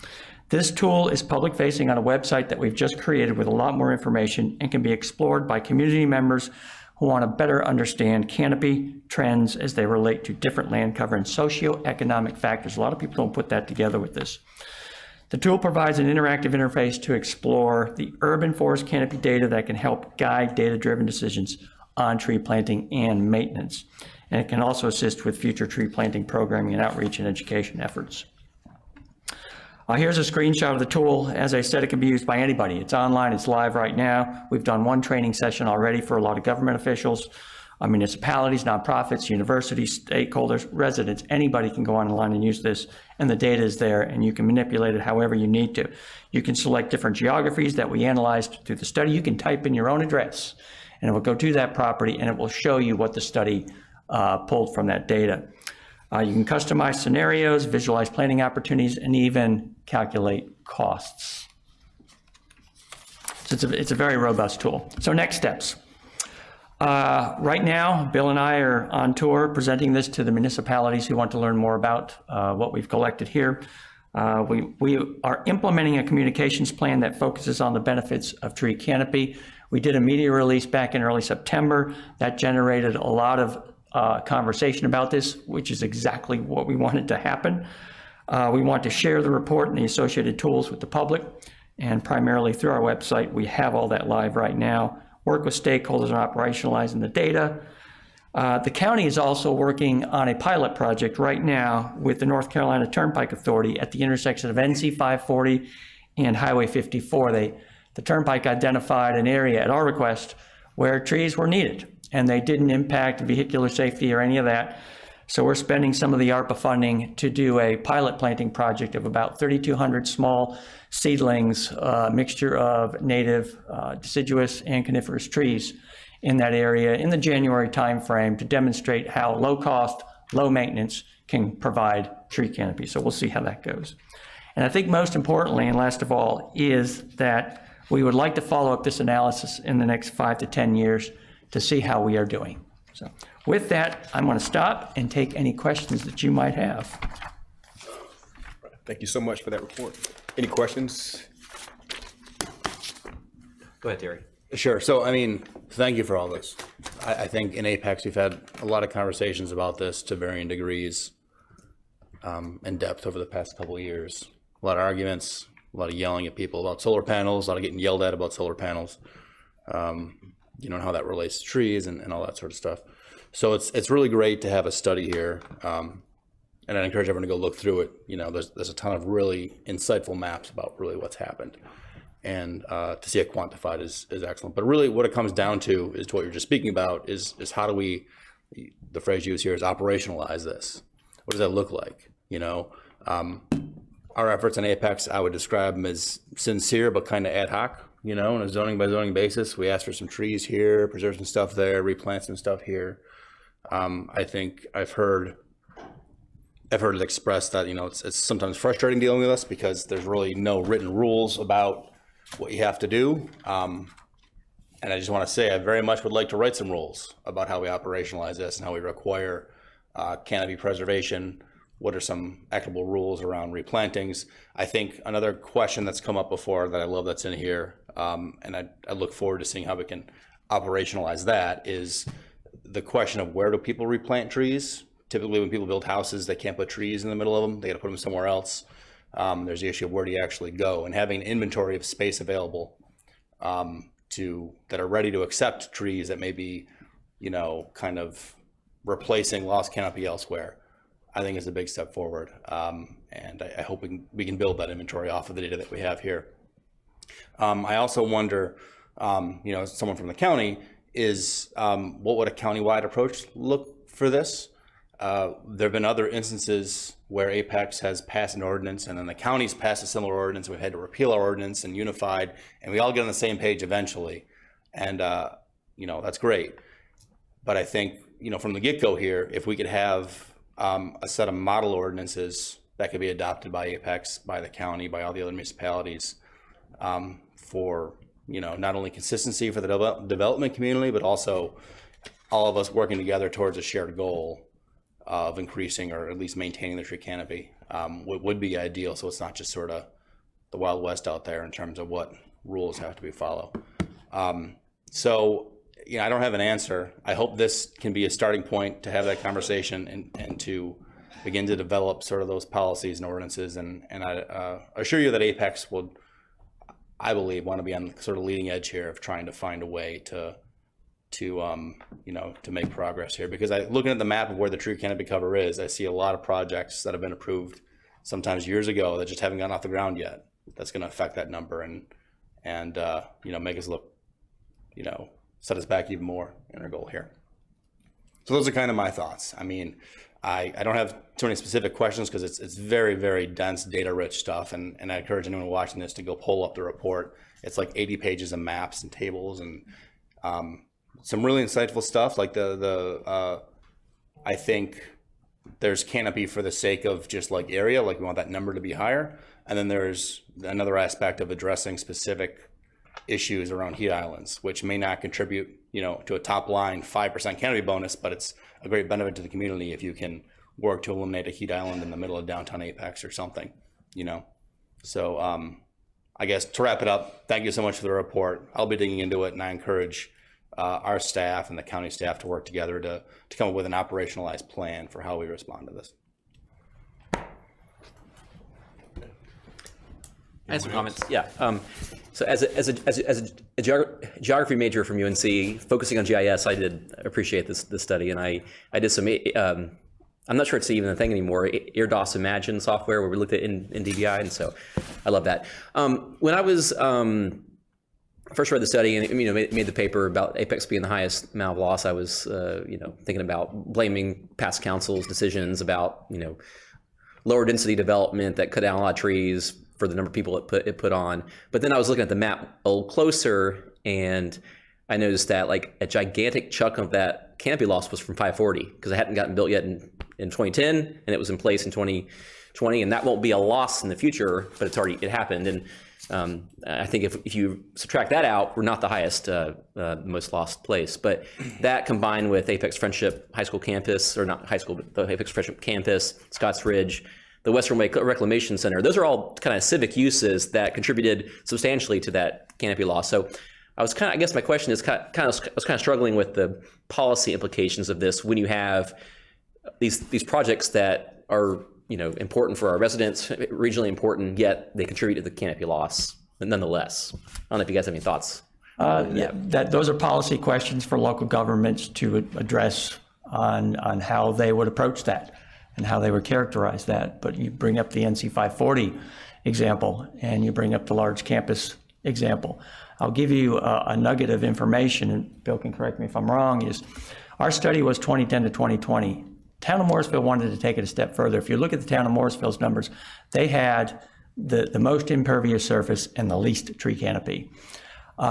This tool is public facing on a website that we've just created with a lot more information and can be explored by community members who want to better understand canopy trends as they relate to different land cover and socioeconomic factors. A lot of people don't put that together with this. The tool provides an interactive interface to explore the urban forest canopy data that can help guide data-driven decisions on tree planting and maintenance. And it can also assist with future tree planting programming and outreach and education efforts. Here's a screenshot of the tool. As I said, it can be used by anybody. It's online, it's live right now. We've done one training session already for a lot of government officials, municipalities, nonprofits, universities, stakeholders, residents. Anybody can go online and use this, and the data is there, and you can manipulate it however you need to. You can select different geographies that we analyzed through the study. You can type in your own address, and it will go to that property, and it will show you what the study pulled from that data. You can customize scenarios, visualize planning opportunities, and even calculate costs. So it's a very robust tool. So next steps. Right now, Bill and I are on tour presenting this to the municipalities who want to learn more about what we've collected here. We are implementing a communications plan that focuses on the benefits of tree canopy. We did a media release back in early September that generated a lot of conversation about this, which is exactly what we wanted to happen. We want to share the report and the associated tools with the public, and primarily through our website. We have all that live right now. Work with stakeholders on operationalizing the data. The county is also working on a pilot project right now with the North Carolina Turnpike Authority at the intersection of NC 540 and Highway 54. The Turnpike identified an area at our request where trees were needed, and they didn't impact vehicular safety or any of that. So we're spending some of the ARPA funding to do a pilot planting project of about 3,200 small seedlings, mixture of native, deciduous, and coniferous trees in that area in the January timeframe to demonstrate how low cost, low maintenance can provide tree canopy. So we'll see how that goes. And I think most importantly, and last of all, is that we would like to follow up this analysis in the next 5 to 10 years to see how we are doing. So with that, I'm going to stop and take any questions that you might have. Thank you so much for that report. Any questions? Go ahead, Terry. Sure. So, thank you for all this. I think in Apex, we've had a lot of conversations about this to varying degrees in depth over the past couple of years. A lot of arguments, a lot of yelling at people about solar panels, a lot of getting yelled at about solar panels, and how that relates to trees and all that sort of stuff. So it's really great to have a study here. And I encourage everyone to go look through it. There's a ton of really insightful maps about really what's happened. And to see it quantified is excellent. But really what it comes down to is to what you're just speaking about is how do we, the phrase used here is operationalize this. What does that look like? Our efforts in Apex, I would describe them as sincere, but kind of ad hoc, on a zoning by zoning basis. We asked for some trees here, preserve some stuff there, replant some stuff here. I think I've heard it expressed that, it's sometimes frustrating dealing with us because there's really no written rules about what you have to do. And I just want to say, I very much would like to write some rules about how we operationalize this and how we require canopy preservation. What are some equitable rules around replantings? I think another question that's come up before that I love that's in here, and I look forward to seeing how we can operationalize that, is the question of where do people replant trees? Typically when people build houses, they can't put trees in the middle of them. They got to put them somewhere else. There's the issue of where do you actually go, and having an inventory of space available that are ready to accept trees that may be, kind of replacing lost canopy elsewhere, I think is a big step forward. And I hope we can build that inventory off of the data that we have here. I also wonder, someone from the county is, what would a countywide approach look for this? There have been other instances where Apex has passed an ordinance and then the county's passed a similar ordinance. We've had to repeal our ordinance and unified, and we all get on the same page eventually. And, that's great. But I think, from the get-go here, if we could have a set of model ordinances that could be adopted by Apex, by the county, by all the other municipalities, for, not only consistency for the development community, but also all of us working together towards a shared goal of increasing or at least maintaining the tree canopy, would be ideal. So it's not just sort of the Wild West out there in terms of what rules have to be followed. So, you know, I don't have an answer. I hope this can be a starting point to have that conversation and to begin to develop sort of those policies and ordinances. And I assure you that Apex would, I believe, want to be on the sort of leading edge here of trying to find a way to you know, to make progress here. Because looking at the map of where the tree canopy cover is, I see a lot of projects that have been approved sometimes years ago that just haven't gotten off the ground yet. That's going to affect that number and you know, make us look, you know, set us back even more in our goal here. So those are kind of my thoughts. I mean, I don't have too many specific questions because it's very, very dense, data-rich stuff, and I encourage anyone watching this to go pull up the report. It's like 80 pages of maps and tables and some really insightful stuff. Like I think there's canopy for the sake of just like area, like we want that number to be higher, and then there's another aspect of addressing specific issues around heat islands, which may not contribute, you know, to a top line 5% canopy bonus, but it's a great benefit to the community if you can work to eliminate a heat island in the middle of downtown Apex or something, you know. So I guess to wrap it up, thank you so much for the report. I'll be digging into it, and I encourage our staff and the county staff to work together to come up with an operationalized plan for how we respond to this. I have some comments. Yeah. So as a geography major from UNC, focusing on GIS, I did appreciate this study, and I did some. I'm not sure it's even a thing anymore. IRDOS Imagine software, where we looked at in DBI, and so I love that. When I was first read the study and made the paper about Apex being the highest amount of loss, I was thinking about blaming past council's decisions about lower density development that cut down a lot of trees for the number of people it put on. But then I was looking at the map a little closer, and I noticed that like a gigantic chunk of that canopy loss was from 540 because it hadn't gotten built yet in 2010, and it was in place in 2020, and that won't be a loss in the future, but it happened. And I think if you subtract that out, we're not the highest, most lost place. But that combined with Apex Friendship High School campus, or not high school, but the Apex Friendship campus, Scotts Ridge, the Western Way Reclamation Center, those are all kind of civic uses that contributed substantially to that canopy loss. So I guess my question is I was kind of struggling with the policy implications of this when you have these projects that are important for our residents, regionally important, yet they contribute to the canopy loss nonetheless. I don't know if you guys have any thoughts. Those are policy questions for local governments to address on how they would approach that and how they would characterize that. But you bring up the NC 540 example, and you bring up the large campus example. I'll give you a nugget of information, and Bill can correct me if I'm wrong, is our study was 2010 to 2020. Town of Morrisville wanted to take it a step further. If you look at the town of Morrisville's numbers, they had the most impervious surface and the least tree canopy.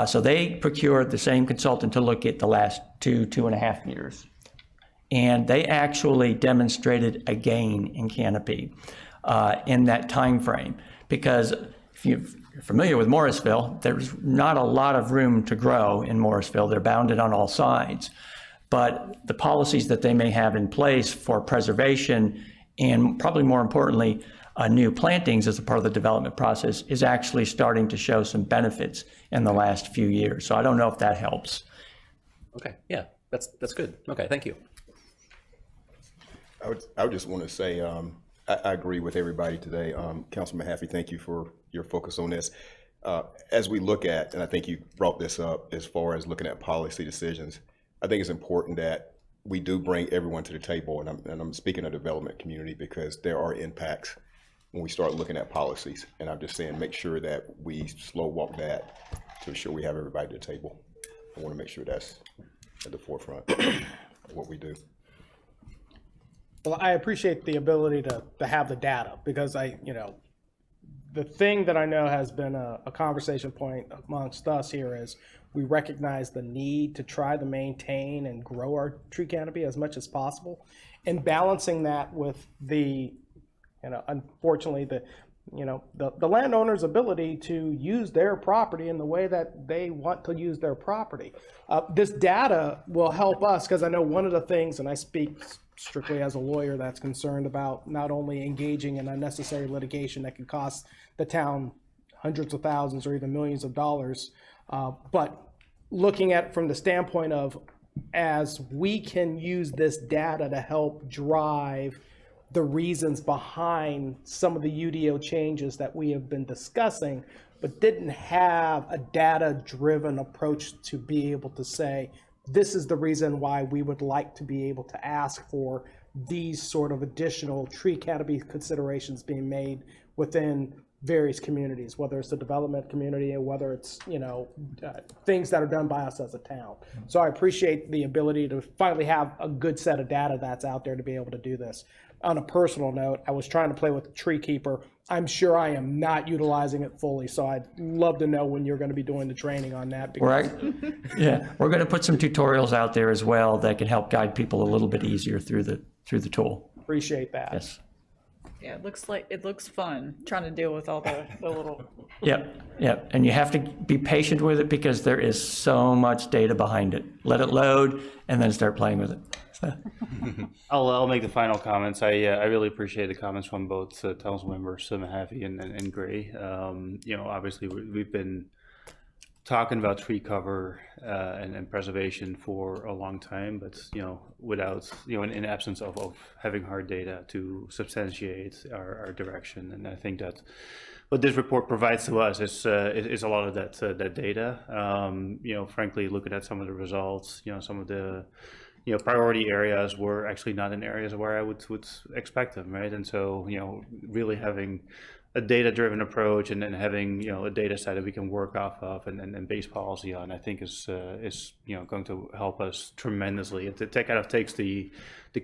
So they procured the same consultant to look at the last 2.5 years. And they actually demonstrated a gain in canopy in that time frame. Because if you're familiar with Morrisville, there's not a lot of room to grow in Morrisville. They're bounded on all sides. But the policies that they may have in place for preservation and probably more importantly, new plantings as a part of the development process is actually starting to show some benefits in the last few years. So I don't know if that helps. Okay, yeah, that's good. Okay, thank you. I would just want to say I agree with everybody today. Councilman Mahaffey, thank you for your focus on this. As we look at, and I think you brought this up as far as looking at policy decisions, I think it's important that we do bring everyone to the table, and I'm speaking of the development community because there are impacts when we start looking at policies. And I'm just saying, make sure that we slow walk that to ensure we have everybody at the table. I want to make sure that's at the forefront of what we do. Well, I appreciate the ability to have the data because the thing that I know has been a conversation point amongst us here is we recognize the need to try to maintain and grow our tree canopy as much as possible, and balancing that with the, unfortunately, the landowner's ability to use their property in the way that they want to use their property. This data will help us because I know one of the things, and I speak strictly as a lawyer that's concerned about not only engaging in unnecessary litigation that could cost the town hundreds of thousands or even millions of dollars. But looking at it from the standpoint of, as we can use this data to help drive the reasons behind some of the UDO changes that we have been discussing, but didn't have a data-driven approach to be able to say, this is the reason why we would like to be able to ask for these sort of additional tree canopy considerations being made within various communities, whether it's the development community or whether it's, things that are done by us as a town. So I appreciate the ability to finally have a good set of data that's out there to be able to do this. On a personal note, I was trying to play with Tree Keeper. I'm sure I am not utilizing it fully, so I'd love to know when you're going to be doing the training on that. Right. Yeah, we're going to put some tutorials out there as well that can help guide people a little bit easier through the tool. Appreciate that. Yes. Yeah, it looks fun trying to deal with all the little. Yep. And you have to be patient with it because there is so much data behind it. Let it load and then start playing with it. So. I'll make the final comments. I really appreciate the comments from both council members Mahaffey and Gray. Obviously we've been talking about tree cover and preservation for a long time, but without in absence of having hard data to substantiate our direction. And I think that what this report provides to us is a lot of that data. Frankly, looking at some of the results, some of the priority areas were actually not in areas where I would expect them, right? And so really having a data-driven approach and then having a data set that we can work off of and base policy on, I think is going to help us tremendously. It kind of takes the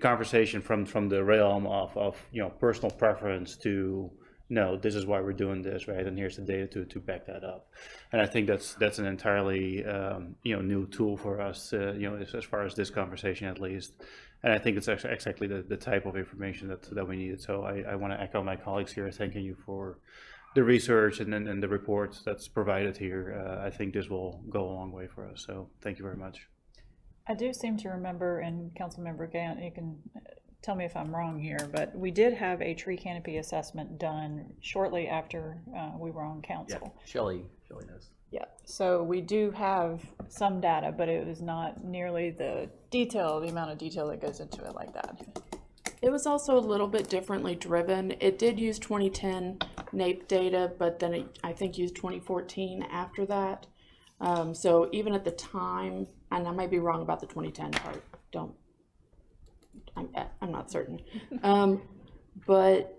conversation from the realm of personal preference to no, this is why we're doing this, right? And here's the data to back that up. And I think that's an entirely new tool for us, as far as this conversation at least. And I think it's actually exactly the type of information that we needed. So I want to echo my colleagues here, thanking you for the research and the reports that's provided here. I think this will go a long way for us. So thank you very much. I do seem to remember, and Councilmember Gant, you can tell me if I'm wrong here, but we did have a tree canopy assessment done shortly after we were on council. Yeah, Shelley knows. Yeah, so we do have some data, but it was not nearly the amount of detail that goes into it like that. It was also a little bit differently driven. It did use 2010 NAEP data, but then it, I think, used 2014 after that. So even at the time, and I might be wrong about the 2010 part, I'm not certain. But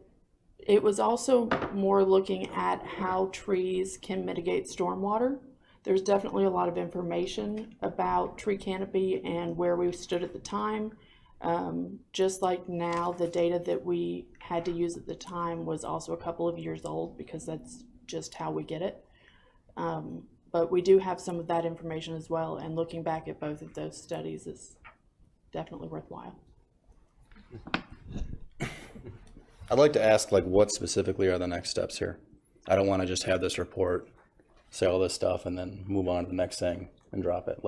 it was also more looking at how trees can mitigate stormwater. There's definitely a lot of information about tree canopy and where we stood at the time. Just like now, the data that we had to use at the time was also a couple of years old because that's just how we get it. But we do have some of that information as well, and looking back at both of those studies is definitely worthwhile. I'd like to ask, what specifically are the next steps here? I don't want to just have this report, say all this stuff, and then move on to the next thing and drop it.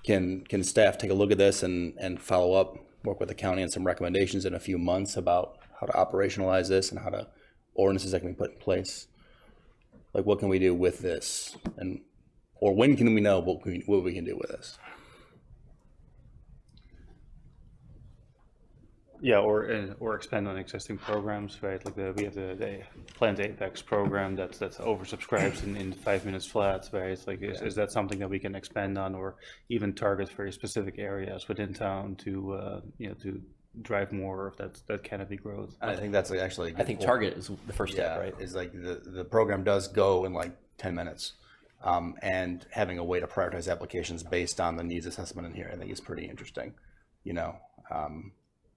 Can staff take a look at this and follow up, work with the county on some recommendations in a few months about how to operationalize this and how to ordinances that can be put in place? What can we do with this, or when can we know what we can do with this? Yeah, or expand on existing programs, right? We have the Plant Apex program that's oversubscribed in 5 minutes flat, right? Is that something that we can expand on, or even target very specific areas within town to drive more of that canopy growth? I think that's actually. I think target is the first step, right? Is the program does go in 10 minutes, and having a way to prioritize applications based on the needs assessment in here, I think is pretty interesting.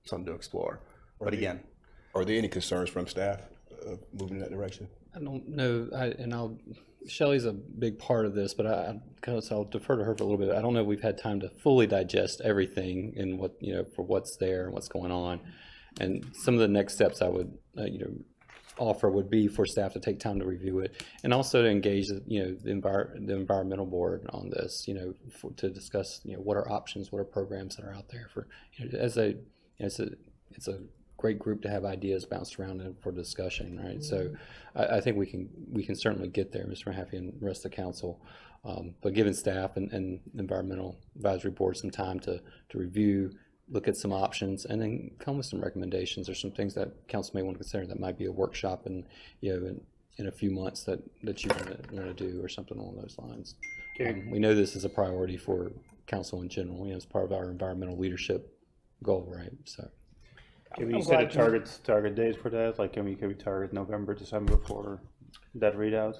Something to explore. But again, are there any concerns from staff moving in that direction? I don't know, Shelley's a big part of this, but I'll defer to her for a little bit. I don't know if we've had time to fully digest everything and for what's there and what's going on. And some of the next steps I would offer would be for staff to take time to review it, and also to engage the environmental board on this, to discuss what are options, what are programs that are out there for it's a great group to have ideas bounced around and for discussion, right? So I think we can certainly get there, Mr. Mahaffey and the rest of the council. But giving staff and environmental advisory board some time to review, look at some options, and then come with some recommendations or some things that council may want to consider. That might be a workshop and in a few months that you want to do, or something along those lines. We know this is a priority for council in general. It's part of our environmental leadership goal, right? So. Can we set a target date for that? Like, can we target November, December for that readout?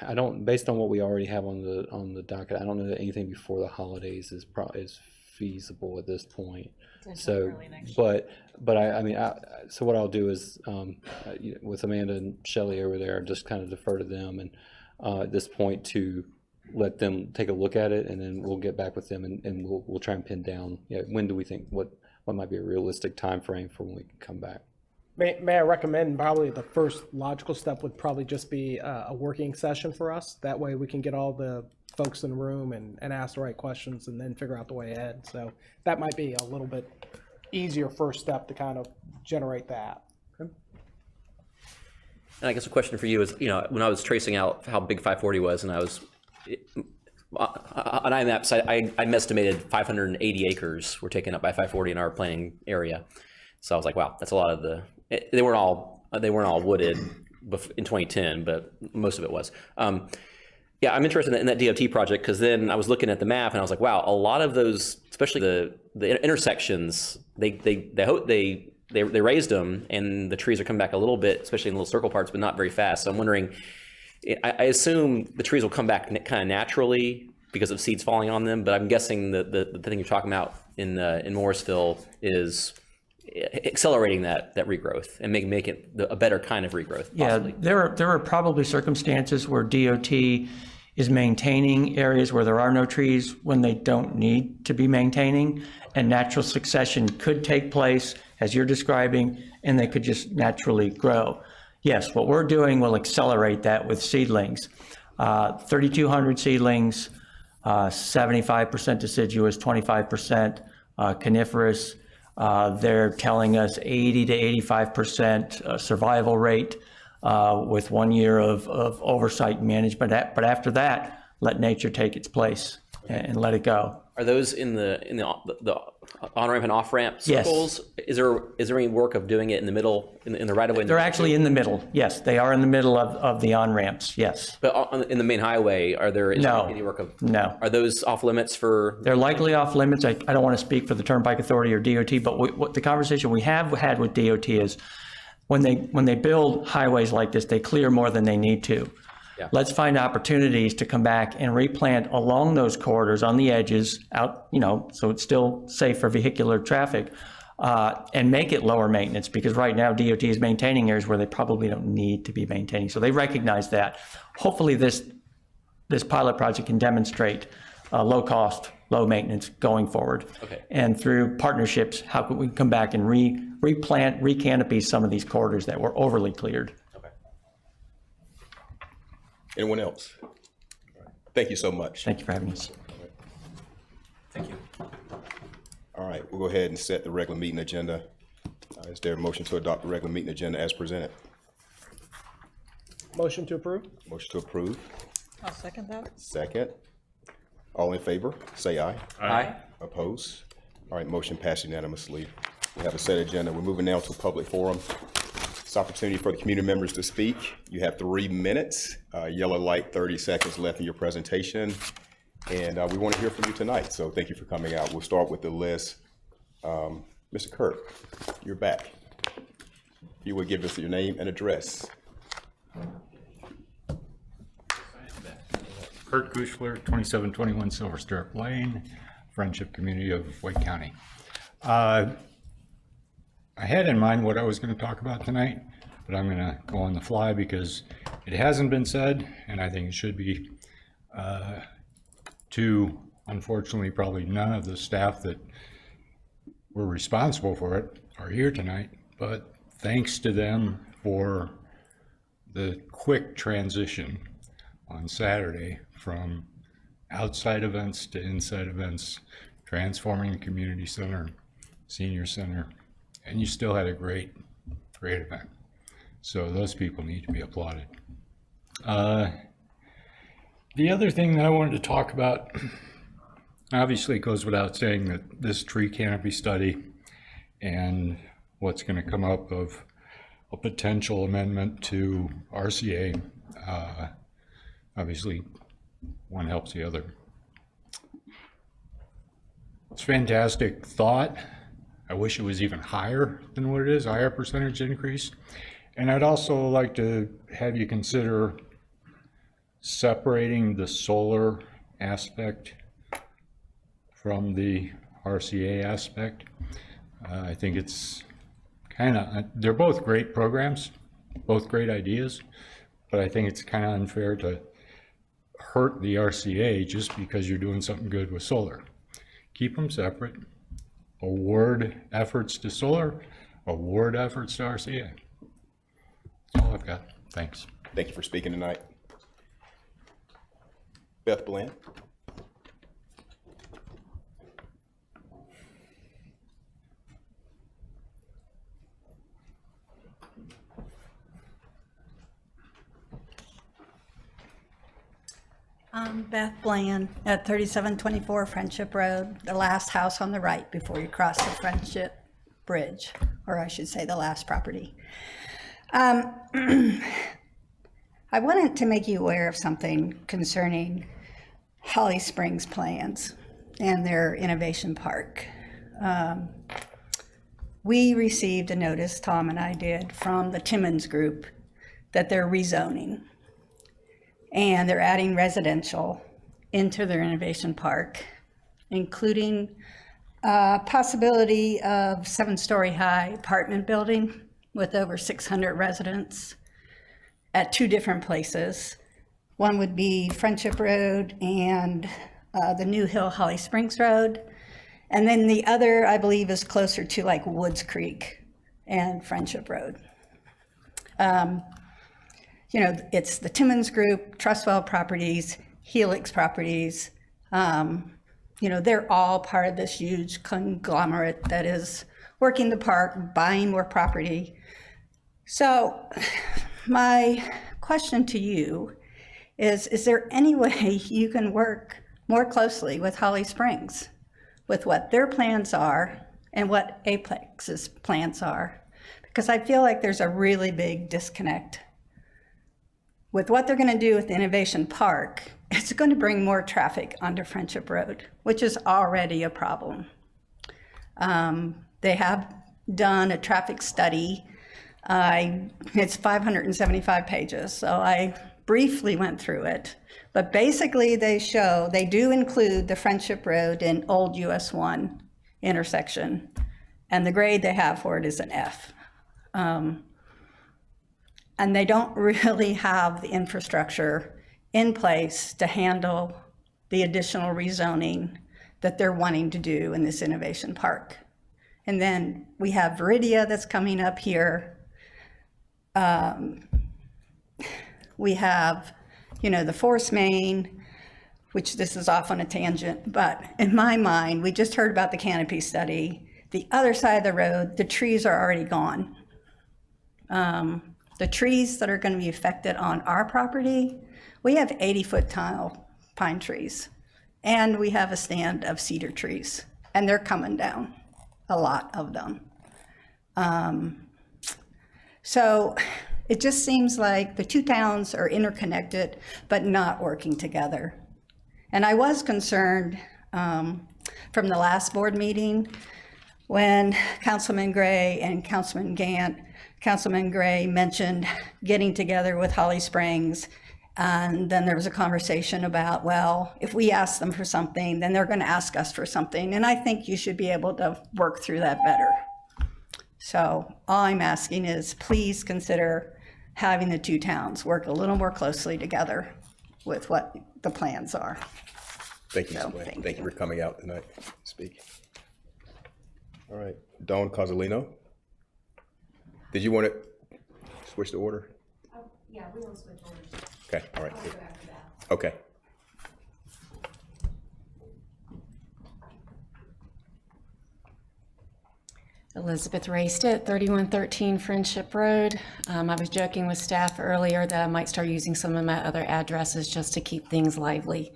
I don't, based on what we already have on the docket, I don't know that anything before the holidays is feasible at this point. So, but so what I'll do is, with Amanda and Shelley over there, just kind of defer to them, and at this point to let them take a look at it, and then we'll get back with them, and we'll try and pin down, when do we think, what might be a realistic time frame for when we can come back. May I recommend probably the first logical step would probably just be a working session for us. That way we can get all the folks in the room and ask the right questions and then figure out the way ahead. So that might be a little bit easier first step to kind of generate that. And I guess a question for you is, when I was tracing out how big 540 was, and on IMAPs, I estimated 580 acres were taken up by 540 in our planning area. So I was like, wow, that's a lot of they weren't all wooded in 2010, but most of it was. Yeah, I'm interested in that DOT project, because then I was looking at the map and I was like, wow, a lot of those, especially the intersections, they raised them, and the trees are coming back a little bit, especially in little circle parts, but not very fast. So I'm wondering, I assume the trees will come back kind of naturally because of seeds falling on them, but I'm guessing the thing you're talking about in Morrisville is accelerating that regrowth and make it a better kind of regrowth. Possibly. Yeah, there are probably circumstances where DOT is maintaining areas where there are no trees when they don't need to be maintaining, and natural succession could take place as you're describing, and they could just naturally grow. Yes, what we're doing will accelerate that with seedlings. 3,200 seedlings, 75% deciduous, 25% coniferous. They're telling us 80 to 85% survival rate with 1 year of oversight and management. But after that, let nature take its place and let it go. Are those in the on-ramp and off-ramp circles? Yes. Is there any work of doing it in the middle, in the right-of-way? They're actually in the middle. Yes, they are in the middle of the on-ramps. Yes. But in the main highway, is there any work of? No. Are those off limits for? They're likely off limits. I don't want to speak for the Turnpike Authority or DOT, but what the conversation we have had with DOT is when they build highways like this, they clear more than they need to. Yeah. Let's find opportunities to come back and replant along those corridors on the edges out, so it's still safe for vehicular traffic, and make it lower maintenance, because right now DOT is maintaining areas where they probably don't need to be maintaining. So they recognize that. Hopefully this pilot project can demonstrate low cost, low maintenance going forward. Okay. And through partnerships, how can we come back and replant, recanopy some of these corridors that were overly cleared. Anyone else? Thank you so much. Thank you for having us. Thank you. All right, we'll go ahead and set the regular meeting agenda. Is there a motion to adopt the regular meeting agenda as presented? Motion to approve? Motion to approve. I'll second that. Second. All in favor, say aye. Aye. Opposed? All right, motion passed unanimously. We have a set agenda. We're moving now to public forum. It's an opportunity for the community members to speak. You have 3 minutes, yellow light, 30 seconds left in your presentation. And we want to hear from you tonight, so thank you for coming out. We'll start with the list. Mr. Kirk, you're back. You will give us your name and address. Kurt Gushler, 2721 Silver Stirrup Lane, Friendship Community of Wake County. I had in mind what I was going to talk about tonight, but I'm going to go on the fly because it hasn't been said, and I think it should be. To, unfortunately, probably none of the staff that were responsible for it are here tonight, but thanks to them for the quick transition on Saturday from outside events to inside events, transforming the community center senior center, and you still had a great event. So those people need to be applauded. The other thing that I wanted to talk about, obviously it goes without saying that this tree canopy study and what's going to come up of a potential amendment to RCA, obviously one helps the other. It's fantastic thought. I wish it was even higher than what it is, higher percentage increase. And I'd also like to have you consider separating the solar aspect from the RCA aspect. I think it's they're both great programs, both great ideas, but I think it's kind of unfair to hurt the RCA just because you're doing something good with solar. Keep them separate. Award efforts to solar, award efforts to RCA. That's all I've got. Thanks. Thank you for speaking tonight. Beth Bland. I'm Beth Bland at 3724 Friendship Road, the last house on the right before you cross the Friendship Bridge, or I should say the last property. I wanted to make you aware of something concerning Holly Springs plans and their innovation park. We received a notice, Tom and I did, from the Timmons Group that they're rezoning. And they're adding residential into their innovation park, including possibility of 7-story high apartment building with over 600 residents at 2 different places. One would be Friendship Road and the New Hill Holly Springs Road. And then the other, I believe, is closer to like Woods Creek and Friendship Road. You know, it's the Timmons Group, Trustwell Properties, Helix Properties. You know, they're all part of this huge conglomerate that is working the park, buying more property. So my question to you is there any way you can work more closely with Holly Springs with what their plans are and what Apex's plans are? Because I feel like there's a really big disconnect. With what they're going to do with the Innovation Park, it's going to bring more traffic onto Friendship Road, which is already a problem. They have done a traffic study. It's 575 pages, so I briefly went through it. But basically they do include the Friendship Road and Old US 1 intersection, and the grade they have for it is an F. And they don't really have the infrastructure in place to handle the additional rezoning that they're wanting to do in this innovation park. And then we have Viridia that's coming up here. We have, you know, the Force Main, which this is off on a tangent, but in my mind, we just heard about the canopy study. The other side of the road, the trees are already gone. The trees that are going to be affected on our property, we have 80-foot tall pine trees, and we have a stand of cedar trees, and they're coming down, a lot of them. So it just seems like the 2 towns are interconnected, but not working together. And I was concerned from the last board meeting when Councilman Gray and Councilman Gant, Councilman Gray mentioned getting together with Holly Springs, and then there was a conversation about, well, if we ask them for something, then they're going to ask us for something, and I think you should be able to work through that better. So all I'm asking is please consider having the 2 towns work a little more closely together with what the plans are. Thank you, Ms. Bland. Thank you for coming out tonight to speak. All right, Dawn Cozzolino. Did you want to switch the order? Yeah, we will switch orders. Okay, all right. I'll go after that. Okay. Elizabeth Raisted, 3113 Friendship Road. I was joking with staff earlier that I might start using some of my other addresses just to keep things lively.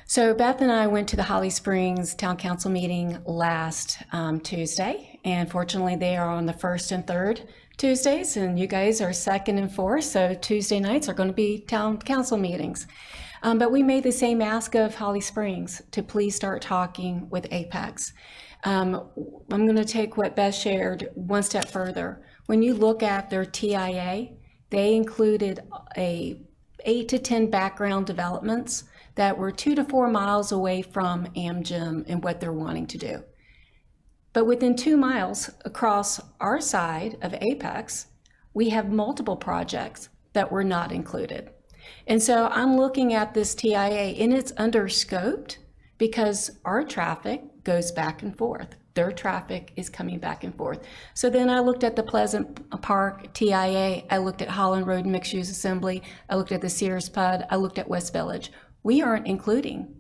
So Beth and I went to the Holly Springs Town Council meeting last Tuesday, and fortunately they are on the first and third Tuesdays, and you guys are second and fourth, so Tuesday nights are going to be Town Council meetings. But we made the same ask of Holly Springs to please start talking with Apex. I'm going to take what Beth shared one step further. When you look at their TIA, they included 8 to 10 background developments that were 2 to 4 miles away from Amgym and what they're wanting to do. But within 2 miles across our side of Apex, we have multiple projects that were not included. And so I'm looking at this TIA and it's under-scoped because our traffic goes back and forth. Their traffic is coming back and forth. So then I looked at the Pleasant Park TIA, I looked at Holland Road Mixed Use Assembly, I looked at the Sears PUD, I looked at West Village. We aren't including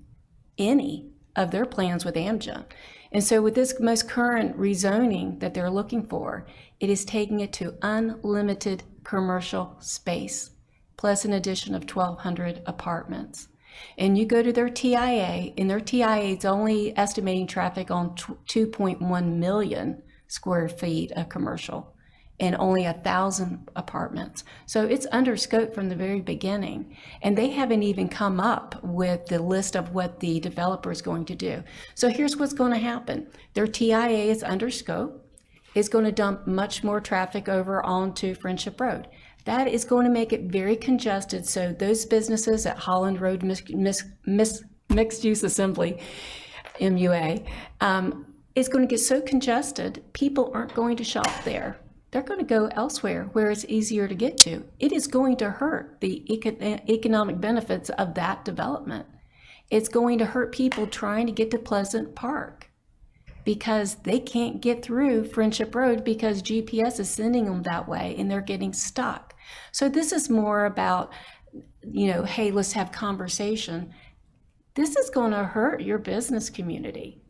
any of their plans with Amgen. And so with this most current rezoning that they're looking for, it is taking it to unlimited commercial space, plus an addition of 1,200 apartments. And you go to their TIA, and their TIA is only estimating traffic on 2.1 million square feet of commercial and only 1,000 apartments. So it's under scope from the very beginning. And they haven't even come up with the list of what the developer is going to do. So here's what's going to happen. Their TIA is under scope. It's going to dump much more traffic over onto Friendship Road. That is going to make it very congested, so those businesses at Holland Road Mixed Use Assembly, MUA, is going to get so congested, people aren't going to shop there. They're going to go elsewhere where it's easier to get to. It is going to hurt the economic benefits of that development. It's going to hurt people trying to get to Pleasant Park because they can't get through Friendship Road because GPS is sending them that way and they're getting stuck. So this is more about, hey, let's have conversation. This is going to hurt your business community.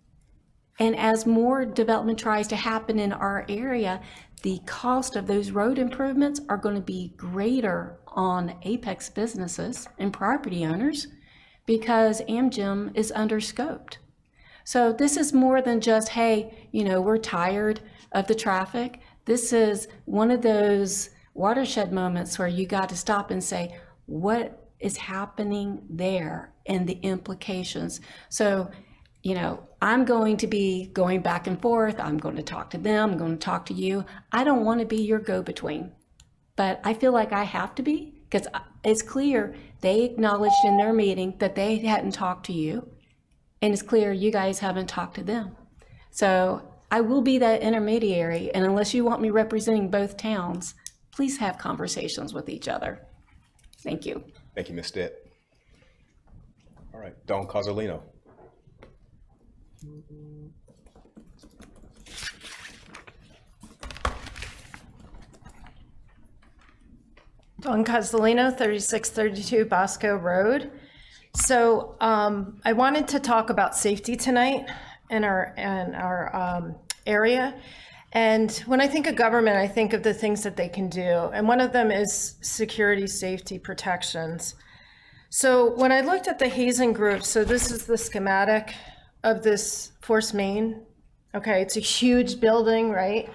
And as more development tries to happen in our area, the cost of those road improvements are going to be greater on Apex businesses and property owners because Amgym is under-scoped. So this is more than just, hey, we're tired of the traffic. This is one of those watershed moments where you got to stop and say, what is happening there and the implications. So, I'm going to be going back and forth. I'm going to talk to them. I'm going to talk to you. I don't want to be your go-between, but I feel like I have to be because it's clear they acknowledged in their meeting that they hadn't talked to you. And it's clear you guys haven't talked to them. So I will be that intermediary. And unless you want me representing both towns, please have conversations with each other. Thank you. Thank you, Ms. Stitt. All right, Dawn Cozzolino. Dawn Cozzolino, 3632 Bosco Road. So I wanted to talk about safety tonight in our area. And when I think of government, I think of the things that they can do. And one of them is security, safety, protections. So when I looked at the hazing group, so this is the schematic of this force main. Okay, it's a huge building, right?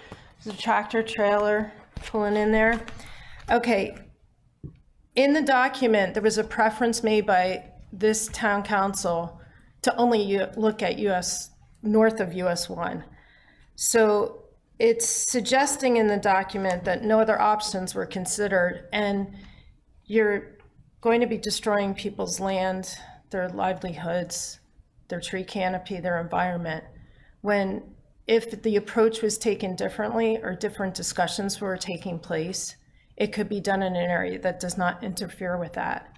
There's a tractor trailer pulling in there. Okay, in the document, there was a preference made by this town council to only look at north of US 1. So it's suggesting in the document that no other options were considered, and you're going to be destroying people's land, their livelihoods, their tree canopy, their environment. When if the approach was taken differently or different discussions were taking place, it could be done in an area that does not interfere with that.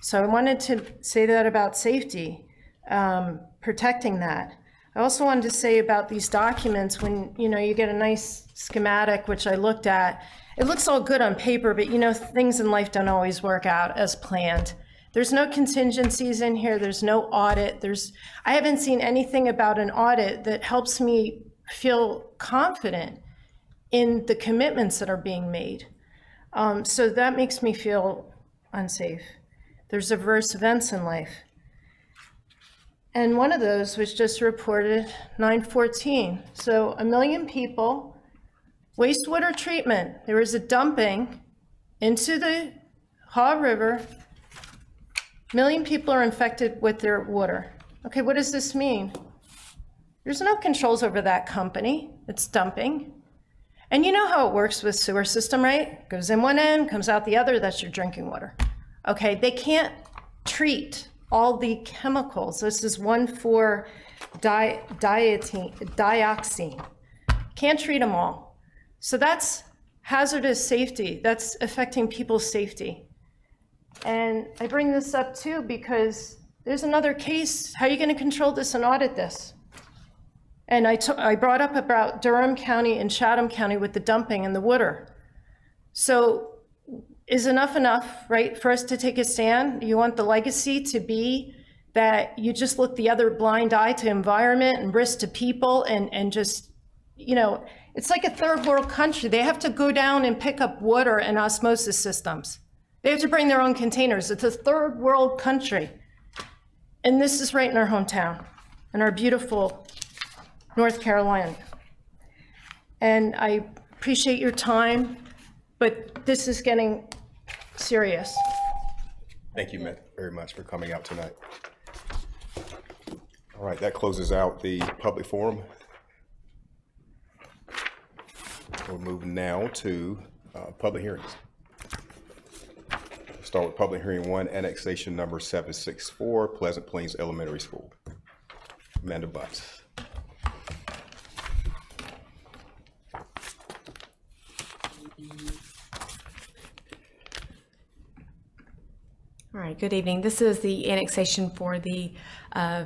So I wanted to say that about safety, protecting that. I also wanted to say about these documents, when you get a nice schematic, which I looked at, it looks all good on paper, but things in life don't always work out as planned. There's no contingencies in here, there's no audit, I haven't seen anything about an audit that helps me feel confident in the commitments that are being made. So that makes me feel unsafe. There's adverse events in life. And one of those was just reported 9/14. So 1 million people, wastewater treatment. There was a dumping into the Haw River. 1 million people are infected with their water. Okay, what does this mean? There's no controls over that company that's dumping. And you know how it works with sewer system, right? Goes in one end, comes out the other, that's your drinking water. Okay, they can't treat all the chemicals. This is 1,4-dioxine. Can't treat them all. So that's hazardous safety. That's affecting people's safety. And I bring this up too because there's another case. How are you going to control this and audit this? And I brought up about Durham County and Chatham County with the dumping and the water. So is enough, right, for us to take a stand? You want the legacy to be that you just look the other blind eye to environment and risk to people and just, you know, it's like a third world country. They have to go down and pick up water and osmosis systems. They have to bring their own containers. It's a third world country. And this is right in our hometown, in our beautiful North Carolina. And I appreciate your time, but this is getting serious. Thank you very much for coming out tonight. All right, that closes out the public forum. We'll move now to public hearings. Start with public hearing 1, annexation number 764, Pleasant Plains Elementary School. Amanda Butts. All right, good evening. This is the annexation for the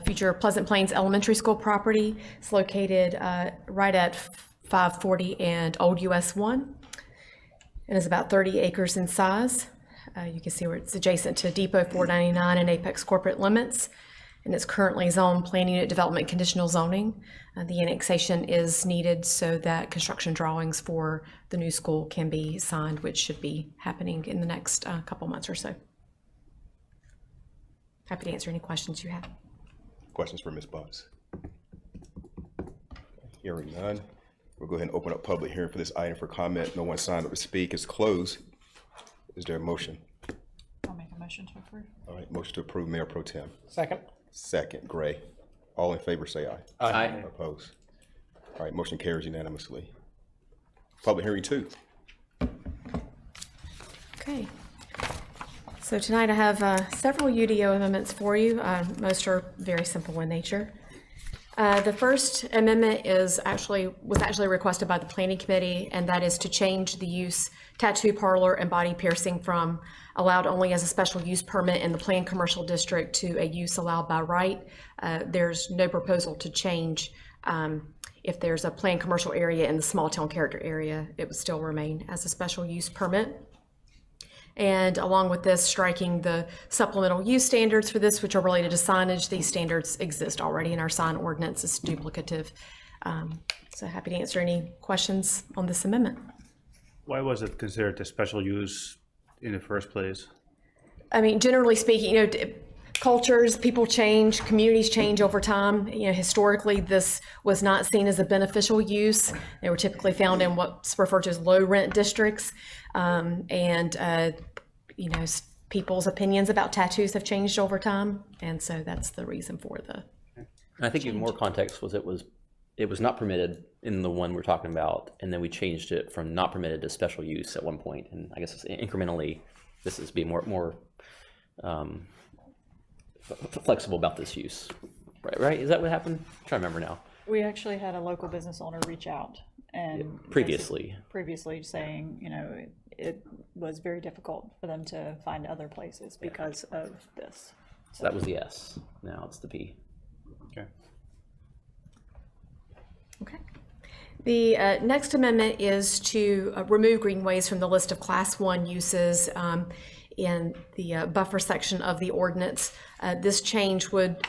future Pleasant Plains Elementary School property. It's located right at 540 and Old US 1, and is about 30 acres in size. You can see where it's adjacent to Depot 499 and Apex corporate limits, and it's currently zoned Plan Unit Development Conditional Zoning. The annexation is needed so that construction drawings for the new school can be signed, which should be happening in the next couple months or so. Happy to answer any questions you have. Questions for Ms. Butts? Hearing none, we'll go ahead and open up public hearing for this item for comment. No one signed up to speak. It's closed. Is there a motion? I'll make a motion to approve. All right, motion to approve, Mayor Pro Tem. Second. Second, Gray. All in favor, say aye. Aye. Opposed? All right, motion carries unanimously. Public hearing 2. Okay. So tonight I have several UDO amendments for you. Most are very simple in nature. The first amendment was actually requested by the Planning Committee, and that is to change the use tattoo parlor and body piercing from allowed only as a special use permit in the planned commercial district to a use allowed by right. There's no proposal to change if there's a planned commercial area in the small town character area, it would still remain as a special use permit. And along with this, striking the supplemental use standards for this, which are related to signage. These standards exist already in our sign ordinance. It's duplicative. So happy to answer any questions on this amendment. Why was it considered a special use in the first place? I mean, generally speaking, you know, cultures, people change, communities change over time. You know, historically, this was not seen as a beneficial use. They were typically found in what's referred to as low rent districts. You know, people's opinions about tattoos have changed over time. And so that's the reason for the And I think even more context was it was not permitted in the one we're talking about, and then we changed it from not permitted to special use at one point. And I guess incrementally, this is being more flexible about this use. Right? Is that what happened? I'm trying to remember now. We actually had a local business owner reach out and previously saying, you know, it was very difficult for them to find other places because of this. So that was the S. Now it's the P. Okay. Okay. The next amendment is to remove greenways from the list of Class 1 uses in the buffer section of the ordinance. This change would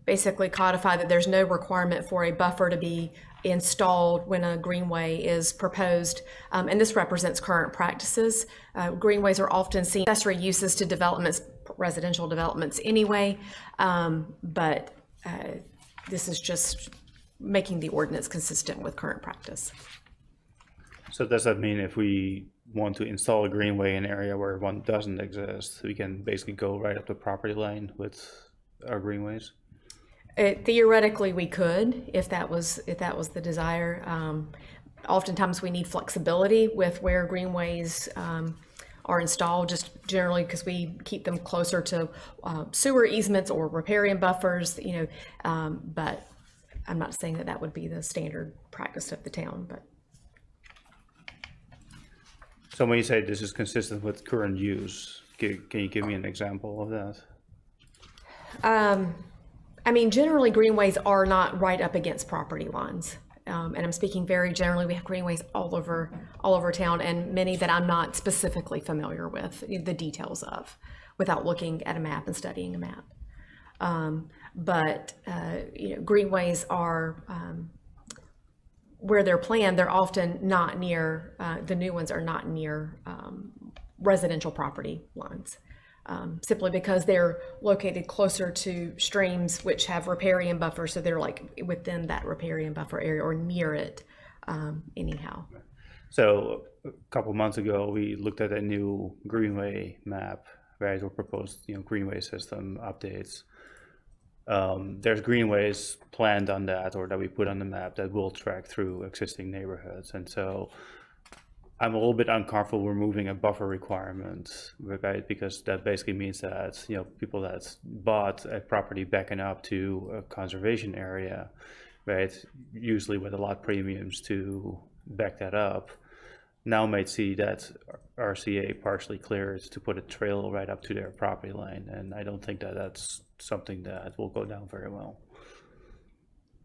basically codify that there's no requirement for a buffer to be installed when a greenway is proposed, and this represents current practices. Greenways are often seen as accessory uses to developments, residential developments anyway, but this is just making the ordinance consistent with current practice. So does that mean if we want to install a greenway in an area where one doesn't exist, we can basically go right up the property line with our greenways? Theoretically, we could, if that was the desire. Oftentimes, we need flexibility with where greenways are installed, just generally because we keep them closer to sewer easements or riparian buffers. But I'm not saying that would be the standard practice of the town. But so when you say this is consistent with current use, can you give me an example of that? I mean, generally, greenways are not right up against property lines. And I'm speaking very generally. We have greenways all over town, and many that I'm not specifically familiar with the details of, without looking at a map and studying a map. But greenways are where they're planned. They're often not near. The new ones are not near residential property lines. Simply because they're located closer to streams which have riparian buffers, so they're like within that riparian buffer area or near it anyhow. So a couple months ago, we looked at a new greenway map, right, or proposed greenway system updates. There's greenways planned on that, or that we put on the map, that will track through existing neighborhoods, and so I'm a little bit uncomfortable removing a buffer requirement, right? Because that basically means that people that bought a property backing up to a conservation area, right, usually with a lot premiums to back that up, now might see that RCA partially clears to put a trail right up to their property line, and I don't think that that's something that will go down very well.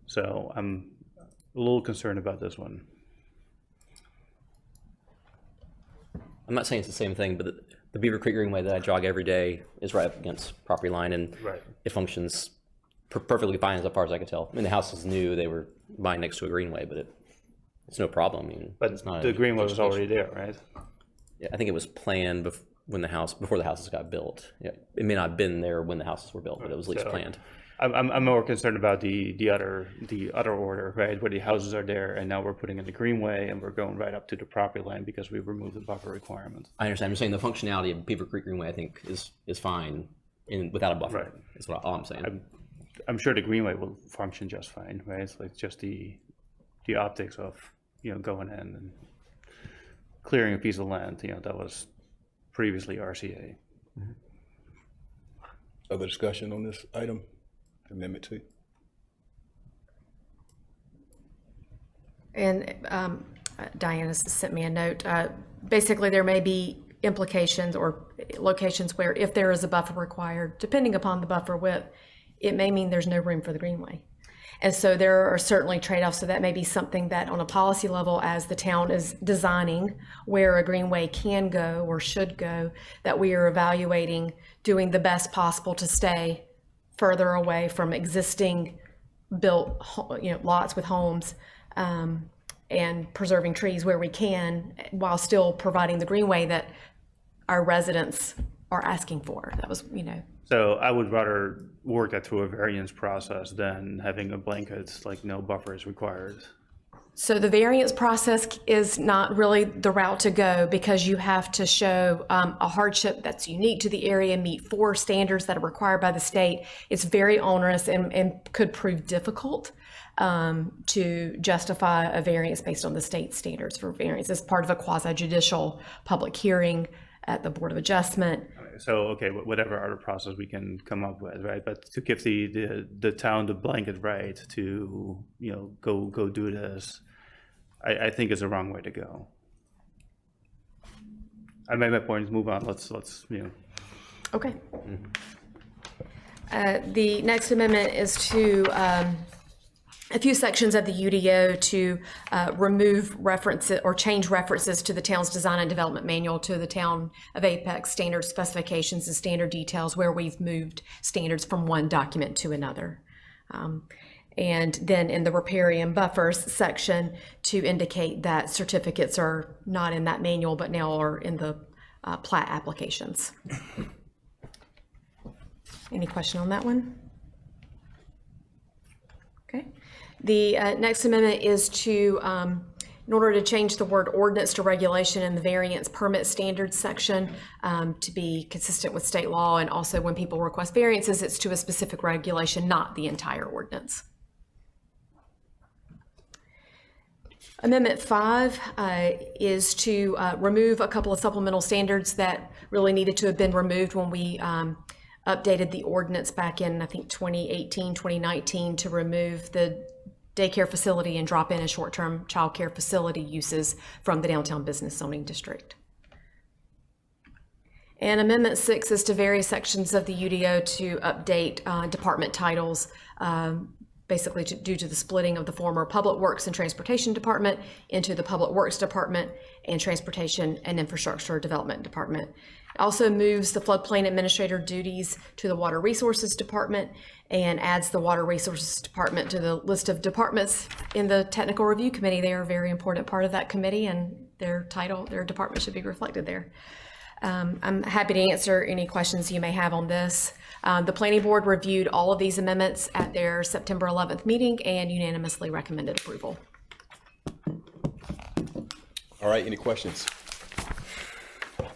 So I'm a little concerned about this one. I'm not saying it's the same thing, but the Beaver Creek Greenway that I jog every day is right up against property line, and it functions perfectly fine as far as I could tell. I mean, the house is new; they were buying next to a greenway, but it's no problem. I mean, but it's not the greenway was already there, right? Yeah, I think it was planned before the houses got built. Yeah, it may not have been there when the houses were built, but it was at least planned. I'm more concerned about the other order, right, where the houses are there, and now we're putting in the greenway, and we're going right up to the property line because we removed the buffer requirement. I understand. I'm saying the functionality of Beaver Creek Greenway, I think, is fine without a buffer. Right. Is all I'm saying. I'm sure the greenway will function just fine, right? It's like just the optics of going in and clearing a piece of land, that was previously RCA. Mm-hmm. Other discussion on this item? Amendment 2. And Diana sent me a note. Basically, there may be implications or locations where if there is a buffer required, depending upon the buffer width, it may mean there's no room for the greenway. And so there are certainly trade-offs. So that may be something that on a policy level, as the town is designing where a greenway can go or should go, that we are evaluating doing the best possible to stay further away from existing built lots with homes, and preserving trees where we can, while still providing the greenway that our residents are asking for. That was, So I would rather work that through a variance process than having a blanket, like no buffer is required. So the variance process is not really the route to go, because you have to show a hardship that's unique to the area, meet 4 standards that are required by the state. It's very onerous and could prove difficult to justify a variance based on the state standards for variance as part of a quasi-judicial public hearing at the Board of Adjustment. So, okay, whatever other process we can come up with, right? But to give the town the blanket right to, go do this, I think is the wrong way to go. I made my point. Move on. Let's. Okay. The next amendment is to a few sections of the UDO to remove references or change references to the town's design and development manual to the town of Apex standard specifications and standard details, where we've moved standards from one document to another. And then in the riparian buffers section to indicate that certificates are not in that manual, but now are in the plat applications. Any question on that one? Okay. The next amendment is to, in order to change the word ordinance to regulation in the variance permit standards section to be consistent with state law, and also when people request variances, it's to a specific regulation, not the entire ordinance. Amendment 5 is to remove a couple of supplemental standards that really needed to have been removed when we updated the ordinance back in, I think, 2018, 2019 to remove the daycare facility and drop in a short-term childcare facility uses from the downtown business zoning district. And Amendment 6 is to various sections of the UDO to update department titles, basically due to the splitting of the former Public Works and Transportation Department into the Public Works Department and Transportation and Infrastructure Development Department. It also moves the floodplain administrator duties to the Water Resources Department and adds the Water Resources Department to the list of departments in the Technical Review Committee. They are a very important part of that committee, and their title, their department should be reflected there. I'm happy to answer any questions you may have on this. The Planning Board reviewed all of these amendments at their September 11th meeting and unanimously recommended approval. All right, any questions? All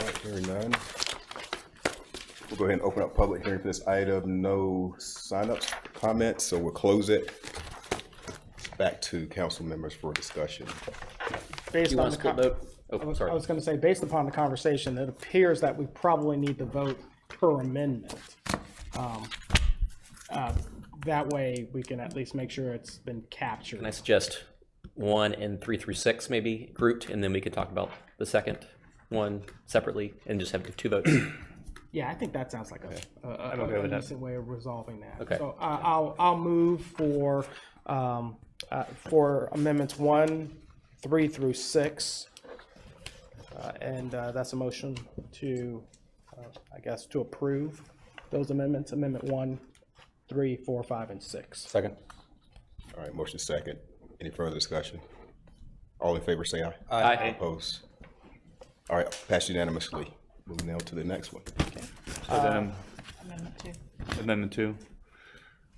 right, hearing none. We'll go ahead and open up public hearing for this item. No signups, comments, so we'll close it. Back to council members for discussion. Based on the vote? I was going to say, based upon the conversation, it appears that we probably need to vote per amendment. That way, we can at least make sure it's been captured. Can I suggest 1 and 3 through 6 maybe grouped, and then we could talk about the second one separately and just have 2 votes? Yeah, I think that sounds like a decent way of resolving that. Okay. So I'll move for amendments 1, 3 through 6. And that's a motion to, I guess, to approve those amendments, Amendment 1, 3, 4, 5, and 6. Second. All right, motion second. Any further discussion? All in favor, say aye. Aye. Opposed? All right, passed unanimously. Moving now to the next one. So then, Amendment 2. Amendment 2.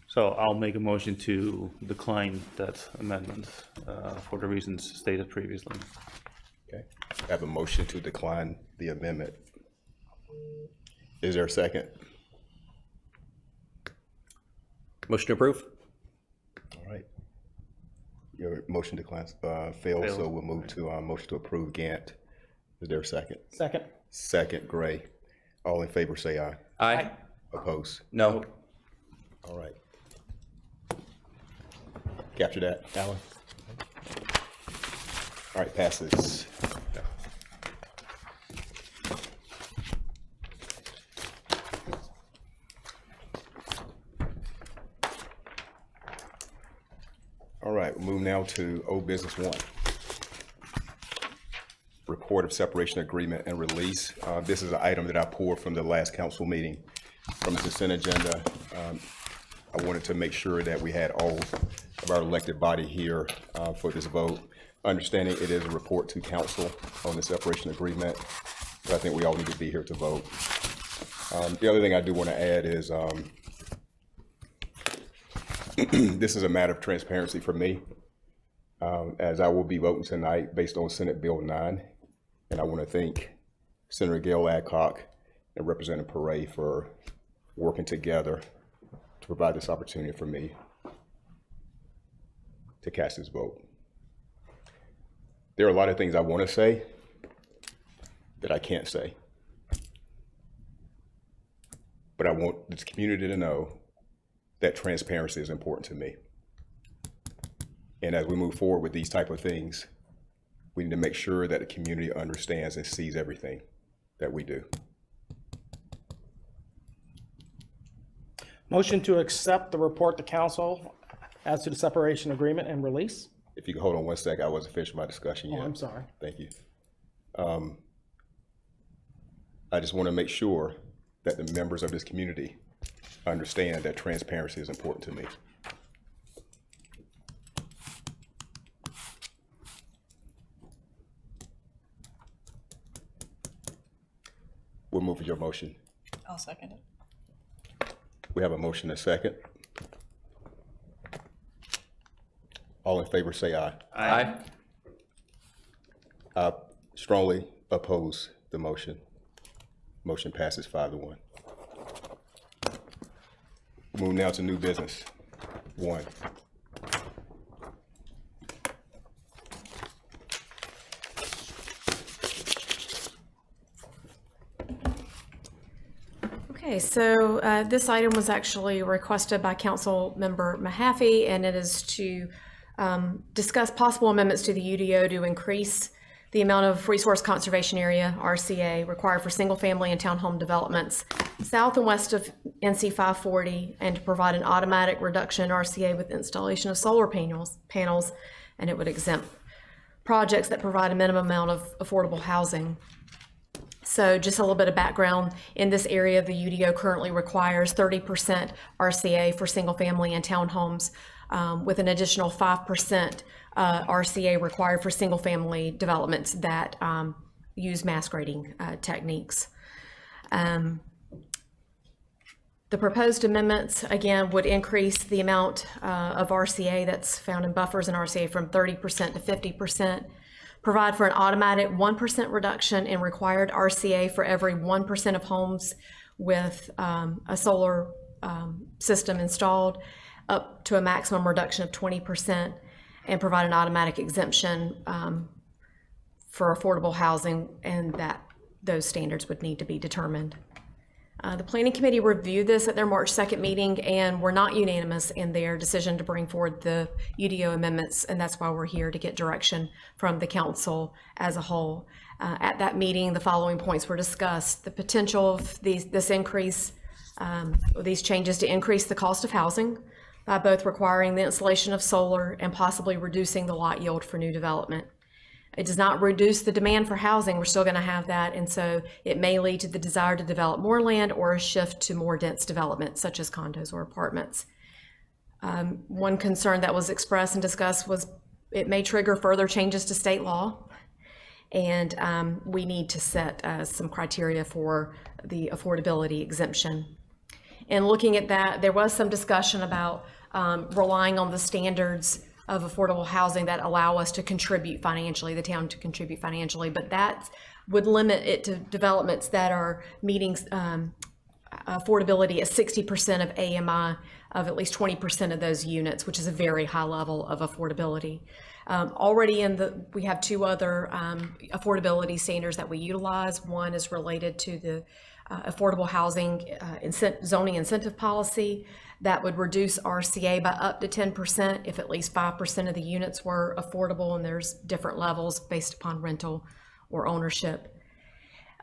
So I'll make a motion to decline that amendment for the reasons stated previously. Okay, I have a motion to decline the amendment. Is there a second? Motion to approve? All right. Your motion declines, fails, so we'll move to motion to approve Gant. Is there a second? Second. Second, Gray. All in favor, say aye. Aye. Opposed? No. All right. Capture that, Alan? All right, passes. All right, we'll move now to old business 1. Report of separation agreement and release. This is an item that I pulled from the last council meeting from the consent agenda. I wanted to make sure that we had all of our elected body here for this vote. Understanding it is a report to council on the separation agreement, but I think we all need to be here to vote. The other thing I do want to add is this is a matter of transparency for me, as I will be voting tonight based on Senate Bill 9. And I want to thank Senator Gail Adcock and Representative Perret for working together to provide this opportunity for me to cast this vote. There are a lot of things I want to say that I can't say. But I want this community to know that transparency is important to me. And as we move forward with these type of things, we need to make sure that the community understands and sees everything that we do. Motion to accept the report to council as to the separation agreement and release. If you could hold on 1 second, I wasn't finished my discussion yet. Oh, I'm sorry. Thank you. I just want to make sure that the members of this community understand that transparency is important to me. We'll move with your motion. I'll second it. We have a motion and a second. All in favor say aye. Aye. I strongly oppose the motion. Motion passes 5-1. Move now to new business. 1. Okay, so this item was actually requested by Council Member Mahaffey, and it is to discuss possible amendments to the UDO to increase the amount of resource conservation area, RCA, required for single-family and townhome developments south and west of NC 540, and to provide an automatic reduction in RCA with installation of solar panels, and it would exempt projects that provide a minimum amount of affordable housing. So just a little bit of background. In this area, the UDO currently requires 30% RCA for single-family and townhomes, with an additional 5% RCA required for single-family developments that use mass grading techniques. The proposed amendments, again, would increase the amount of RCA that's found in buffers and RCA from 30% to 50%, provide for an automatic 1% reduction in required RCA for every 1% of homes with a solar system installed, up to a maximum reduction of 20%, and provide an automatic exemption for affordable housing, and that those standards would need to be determined. The Planning Committee reviewed this at their March 2nd meeting and were not unanimous in their decision to bring forward the UDO amendments, and that's why we're here to get direction from the council as a whole. At that meeting, the following points were discussed: the potential of this increase, these changes to increase the cost of housing by both requiring the installation of solar and possibly reducing the lot yield for new development. It does not reduce the demand for housing. We're still going to have that, and so it may lead to the desire to develop more land or a shift to more dense development, such as condos or apartments. One concern that was expressed and discussed was it may trigger further changes to state law, and we need to set some criteria for the affordability exemption. And looking at that, there was some discussion about relying on the standards of affordable housing that allow us to contribute financially, the town to contribute financially, but that would limit it to developments that are meeting affordability at 60% of AMI of at least 20% of those units, which is a very high level of affordability. Already we have two other affordability standards that we utilize. One is related to the affordable housing zoning incentive policy that would reduce RCA by up to 10% if at least 5% of the units were affordable, and there's different levels based upon rental or ownership.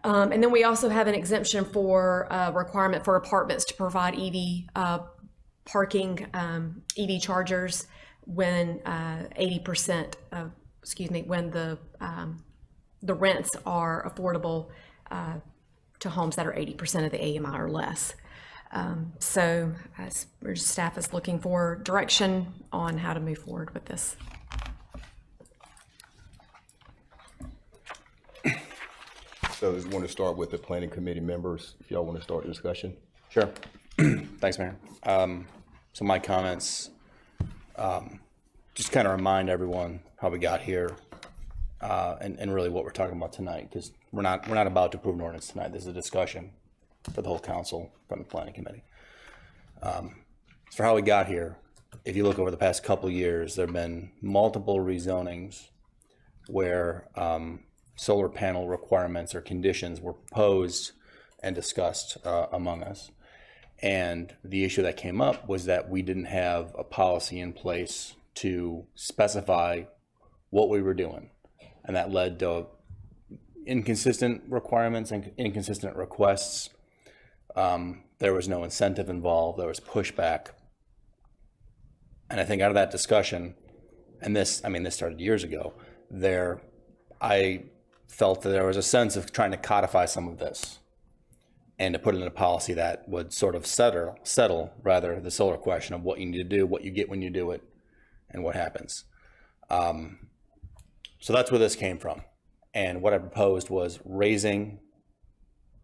And then we also have an exemption for requirement for apartments to provide EV parking, EV chargers when 80% of, when the rents are affordable to homes that are 80% of the AMI or less. So staff is looking for direction on how to move forward with this. So I want to start with the Planning Committee members, if y'all want to start the discussion. Sure. Thanks, Mayor. So my comments, just kind of remind everyone how we got here and really what we're talking about tonight, because we're not about to approve an ordinance tonight. This is a discussion for the whole council from the Planning Committee. For how we got here, if you look over the past couple of years, there have been multiple rezonings where solar panel requirements or conditions were proposed and discussed among us. And the issue that came up was that we didn't have a policy in place to specify what we were doing. And that led to inconsistent requirements and inconsistent requests. There was no incentive involved. There was pushback. And I think out of that discussion, and this started years ago, I felt that there was a sense of trying to codify some of this. and to put it in a policy that would sort of settle rather the solar question of what you need to do, what you get when you do it, and what happens. So that's where this came from. And what I proposed was raising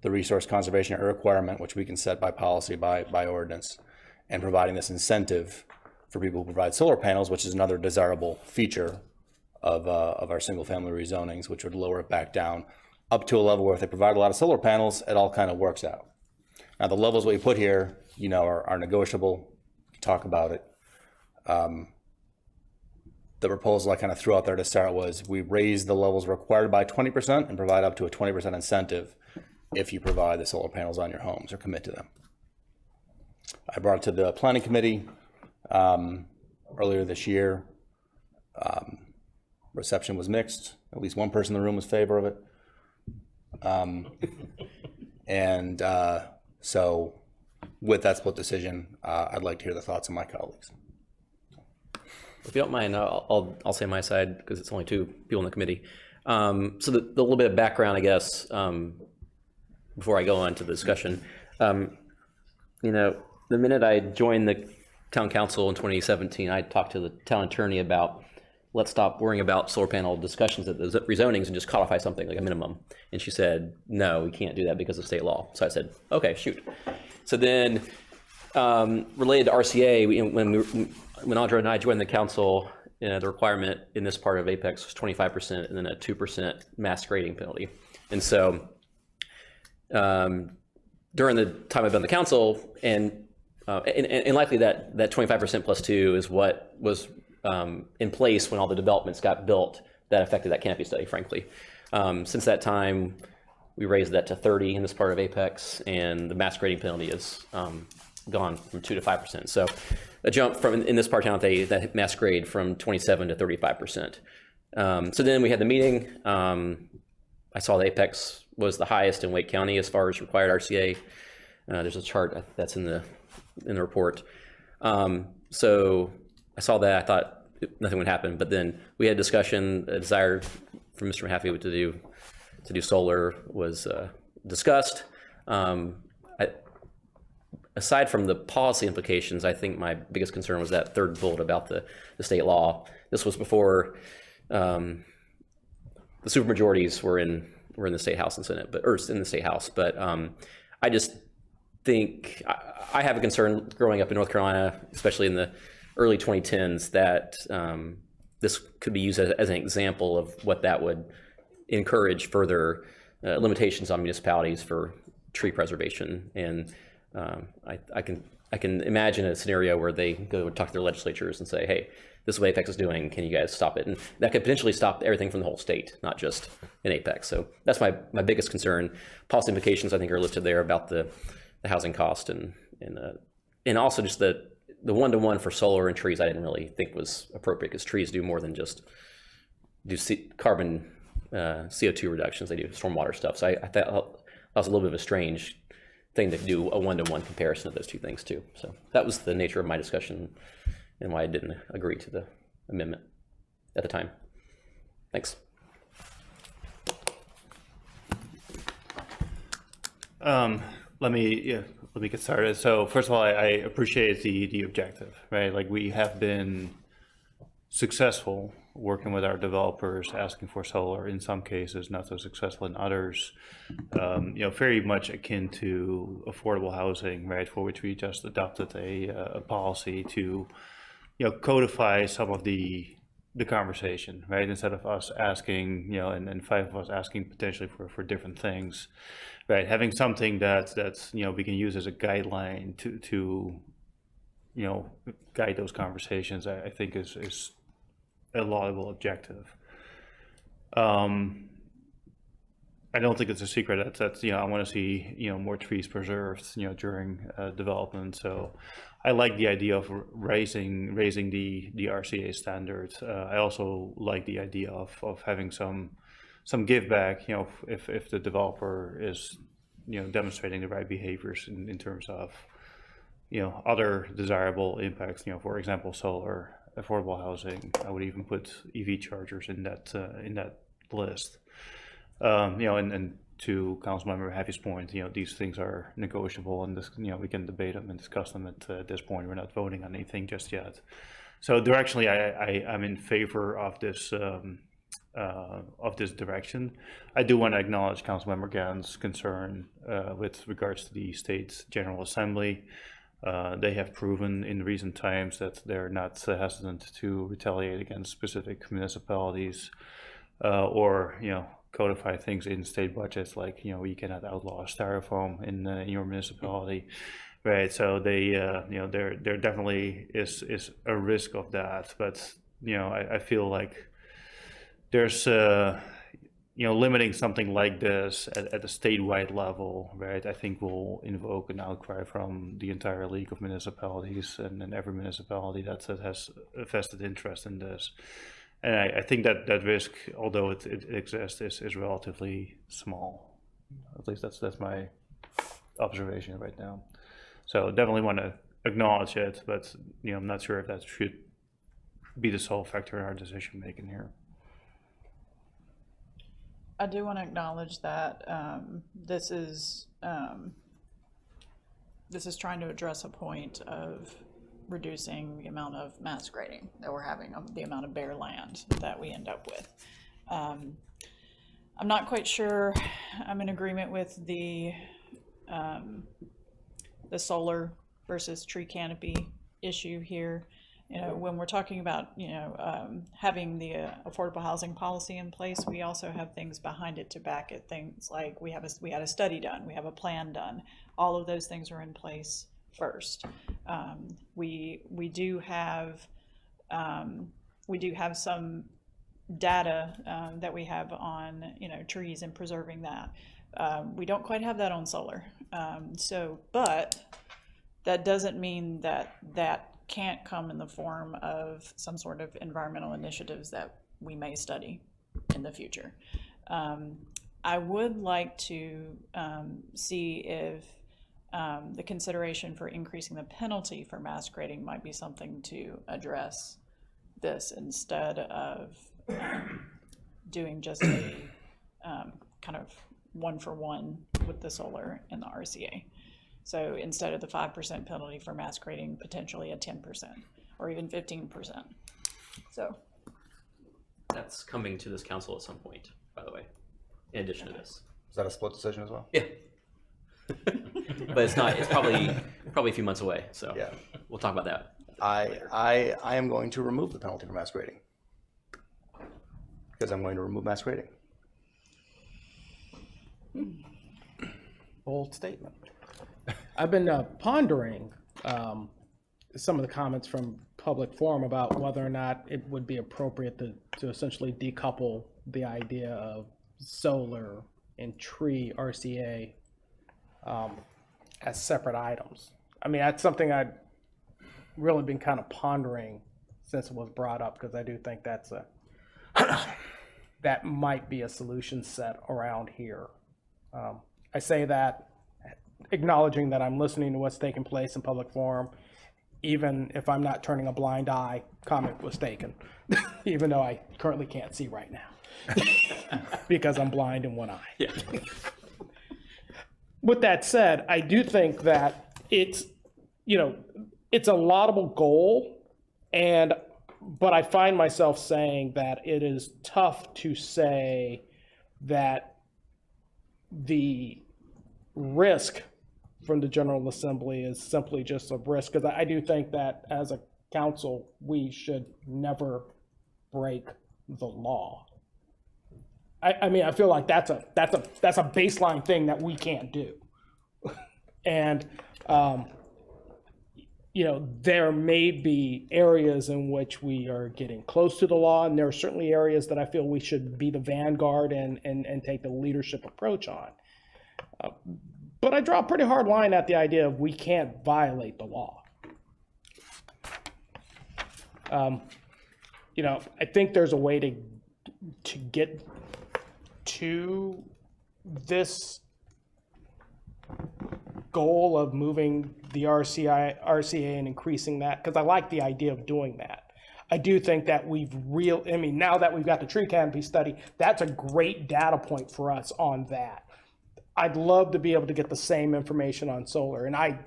the resource conservation area requirement, which we can set by policy, by ordinance, and providing this incentive for people who provide solar panels, which is another desirable feature of our single family rezonings, which would lower it back down up to a level where if they provide a lot of solar panels, it all kind of works out. Now the levels we put here, you know, are negotiable. Talk about it. The proposal I kind of threw out there to start was we raise the levels required by 20% and provide up to a 20% incentive if you provide the solar panels on your homes or commit to them. I brought it to the planning committee earlier this year. Reception was mixed. At least one person in the room was in favor of it. So with that split decision, I'd like to hear the thoughts of my colleagues. If you don't mind, I'll say my side because it's only two people in the committee. So the little bit of background, I guess, before I go on to the discussion. You know, the minute I joined the town council in 2017, I talked to the town attorney about let's stop worrying about solar panel discussions at the rezonings and just codify something like a minimum. And she said, no, we can't do that because of state law. So I said, okay, shoot. So then related to RCA, when Audra and I joined the council, the requirement in this part of Apex was 25% and then a 2% mass grading penalty. And so during the time I've been on the council, and likely that 25% plus 2 is what was in place when all the developments got built that affected that canopy study, frankly. Since that time, we raised that to 30 in this part of Apex, and the mass grading penalty is gone from 2 to 5%. So a jump from in this part of town, that mass grade from 27 to 35%. So then we had the meeting. I saw the Apex was the highest in Wake County as far as required RCA. There's a chart that's in the report. So I saw that. I thought nothing would happen, but then we had a discussion. A desire from Mr. Mahaffey to do solar was discussed. Aside from the policy implications, I think my biggest concern was that third bullet about the state law. This was before the supermajorities were in the state house and Senate, or in the state house. But I just think I have a concern growing up in North Carolina, especially in the early 2010s, that this could be used as an example of what that would encourage further limitations on municipalities for tree preservation. And I can imagine a scenario where they go talk to their legislatures and say, hey, this is what Apex is doing, can you guys stop it? And that could potentially stop everything from the whole state, not just in Apex. So that's my biggest concern. Policy implications, I think, are listed there about the housing cost and also just the one-to-one for solar and trees I didn't really think was appropriate, because trees do more than just do carbon CO2 reductions. They do stormwater stuff. So I thought that was a little bit of a strange thing to do a one-to-one comparison of those two things too. So that was the nature of my discussion and why I didn't agree to the amendment at the time. Thanks. Let me get started. So first of all, I appreciate the objective, right? Like, we have been successful working with our developers, asking for solar in some cases, not so successful in others. Very much akin to affordable housing, right? For which we just adopted a policy to, codify some of the conversation, right? Instead of us asking, and 5 of us asking potentially for different things, right? Having something that's we can use as a guideline to guide those conversations, I think is a laudable objective. I don't think it's a secret that I want to see more trees preserved during development. So I like the idea of raising the RCA standards. I also like the idea of having some give back, if the developer is demonstrating the right behaviors in terms of other desirable impacts. For example, solar, affordable housing. I would even put EV chargers in that list. And to Councilmember Happy's point, these things are negotiable, and this, we can debate them and discuss them at this point. We're not voting on anything just yet. So directionally, I'm in favor of this direction. I do want to acknowledge Councilmember Gann's concern with regards to the state's General Assembly. They have proven in recent times that they're not hesitant to retaliate against specific municipalities or codify things in state budgets, like you cannot outlaw styrofoam in your municipality, right? So they there definitely is a risk of that, but I feel like there's limiting something like this at a statewide level, right? I think will invoke an outcry from the entire league of municipalities and every municipality that has a vested interest in this. And I think that risk, although it exists, is relatively small. At least that's my observation right now. So definitely want to acknowledge it, but I'm not sure if that should be the sole factor in our decision making here. I do want to acknowledge that this is trying to address a point of reducing the amount of mass grading that we're having, the amount of bare land that we end up with. I'm not quite sure I'm in agreement with the solar versus tree canopy issue here. When we're talking about, having the affordable housing policy in place, we also have things behind it to back it. Things like we had a study done, we have a plan done. All of those things are in place first. We do have some data that we have on trees and preserving that. We don't quite have that on solar. But that doesn't mean that can't come in the form of some sort of environmental initiatives that we may study in the future. I would like to see if the consideration for increasing the penalty for mass grading might be something to address this, instead of doing just a kind of one-for-one with the solar and the RCA. So instead of the 5% penalty for mass grading, potentially a 10% or even 15%. So that's coming to this council at some point, by the way, in addition to this. Is that a split decision as well? Yeah. But it's not, it's probably a few months away. So yeah, we'll talk about that. I am going to remove the penalty for mass grading, because I'm going to remove mass grading. Bold statement. I've been pondering some of the comments from public forum about whether or not it would be appropriate to essentially decouple the idea of solar and tree RCA as separate items. I mean, that's something I've really been kind of pondering since it was brought up, because I do think that's that might be a solution set around here. I say that acknowledging that I'm listening to what's taking place in public forum, even if I'm not turning a blind eye. Comment was taken, even though I currently can't see right now because I'm blind in one eye. Yeah. With that said, I do think that it's a laudable goal, but I find myself saying that it is tough to say that the risk from the General Assembly is simply just a risk, because I do think that as a council, we should never break the law. I mean, I feel like that's a baseline thing that we can't do. And there may be areas in which we are getting close to the law, and there are certainly areas that I feel we should be the vanguard and take the leadership approach on. But I draw a pretty hard line at the idea of we can't violate the law. I think there's a way to get to this goal of moving the RCA and increasing that, because I like the idea of doing that. I do think that now that we've got the tree canopy study, that's a great data point for us on that. I'd love to be able to get the same information on solar. And I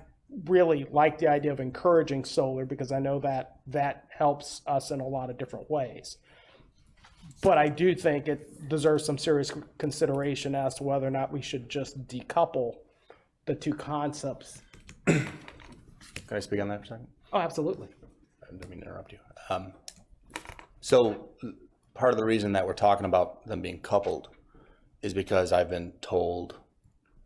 really like the idea of encouraging solar because I know that that helps us in a lot of different ways. But I do think it deserves some serious consideration as to whether or not we should just decouple the two concepts. Can I speak on that for a second? Oh, absolutely. I didn't mean to interrupt you. So part of the reason that we're talking about them being coupled is because I've been told,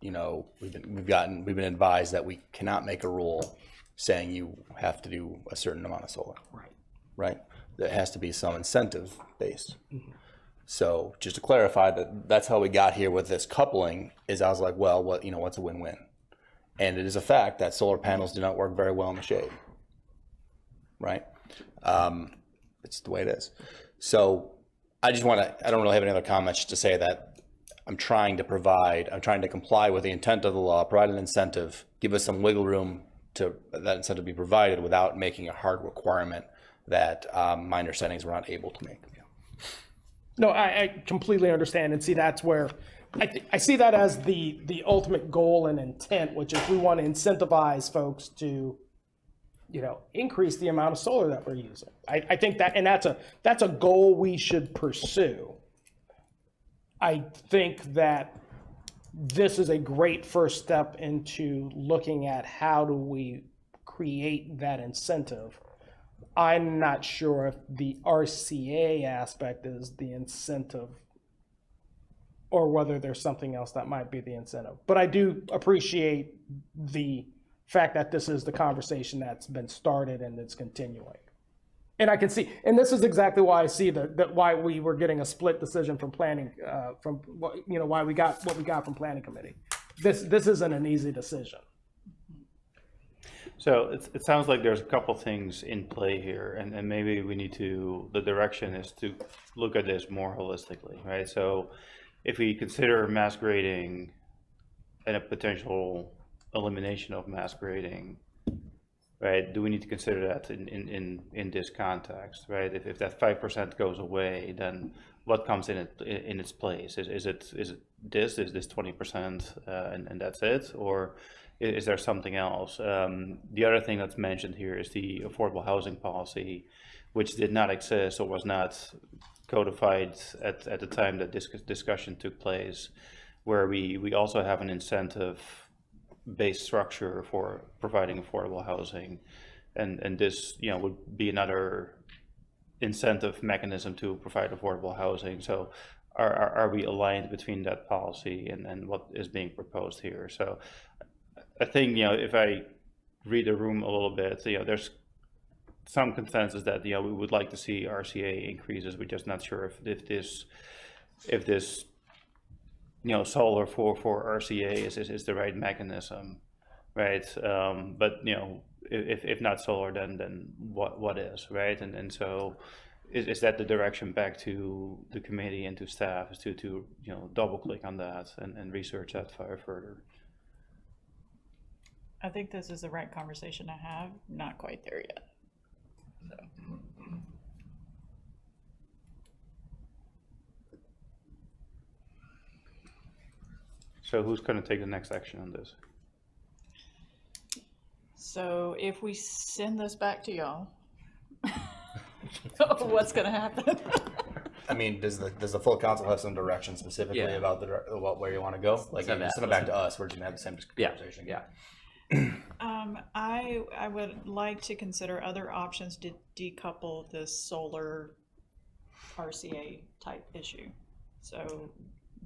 you know, we've been advised that we cannot make a rule saying you have to do a certain amount of solar. Right. Right? There has to be some incentive based. Mm-hmm. So just to clarify that's how we got here with this coupling is I was like, well, what's a win-win? And it is a fact that solar panels do not work very well in the shade. Right? It's the way it is. So I don't really have any other comments to say that I'm trying to comply with the intent of the law, provide an incentive, give us some wiggle room to that incentive be provided without making a hard requirement that my understandings were not able to make. No, I completely understand and see that's where I see that as the ultimate goal and intent, which is we want to incentivize folks to, increase the amount of solar that we're using. I think that, and that's a goal we should pursue. I think that this is a great first step into looking at how do we create that incentive. I'm not sure if the RCA aspect is the incentive or whether there's something else that might be the incentive. But I do appreciate the fact that this is the conversation that's been started and it's continuing. And I can see, and this is exactly why I see that why we were getting a split decision from planning, why we got what we got from planning committee. This isn't an easy decision. So it sounds like there's a couple things in play here, and maybe we need to, the direction is to look at this more holistically, right? So if we consider mass grading and a potential elimination of mass grading, right, do we need to consider that in this context, right? If that 5% goes away, then what comes in its place? Is this 20% and that's it, or is there something else? The other thing that's mentioned here is the affordable housing policy, which did not exist or was not codified at the time that this discussion took place, where we also have an incentive-based structure for providing affordable housing, and this would be another incentive mechanism to provide affordable housing. So are we aligned between that policy and what is being proposed here? So I think, if I read the room a little bit, there's some consensus that, we would like to see RCA increases. We're just not sure if this solar for RCA is the right mechanism, right? But, if not solar, then what is, right? And so is that the direction back to the committee and to staff, is to double click on that and research that further? I think this is the right conversation to have. Not quite there yet. So who's going to take the next action on this? So if we send this back to y'all, what's going to happen? I mean, does the full council have some direction specifically about where you want to go? Like, send it back to us. We're just gonna have the same conversation. Yeah. I would like to consider other options to decouple this solar RCA type issue. So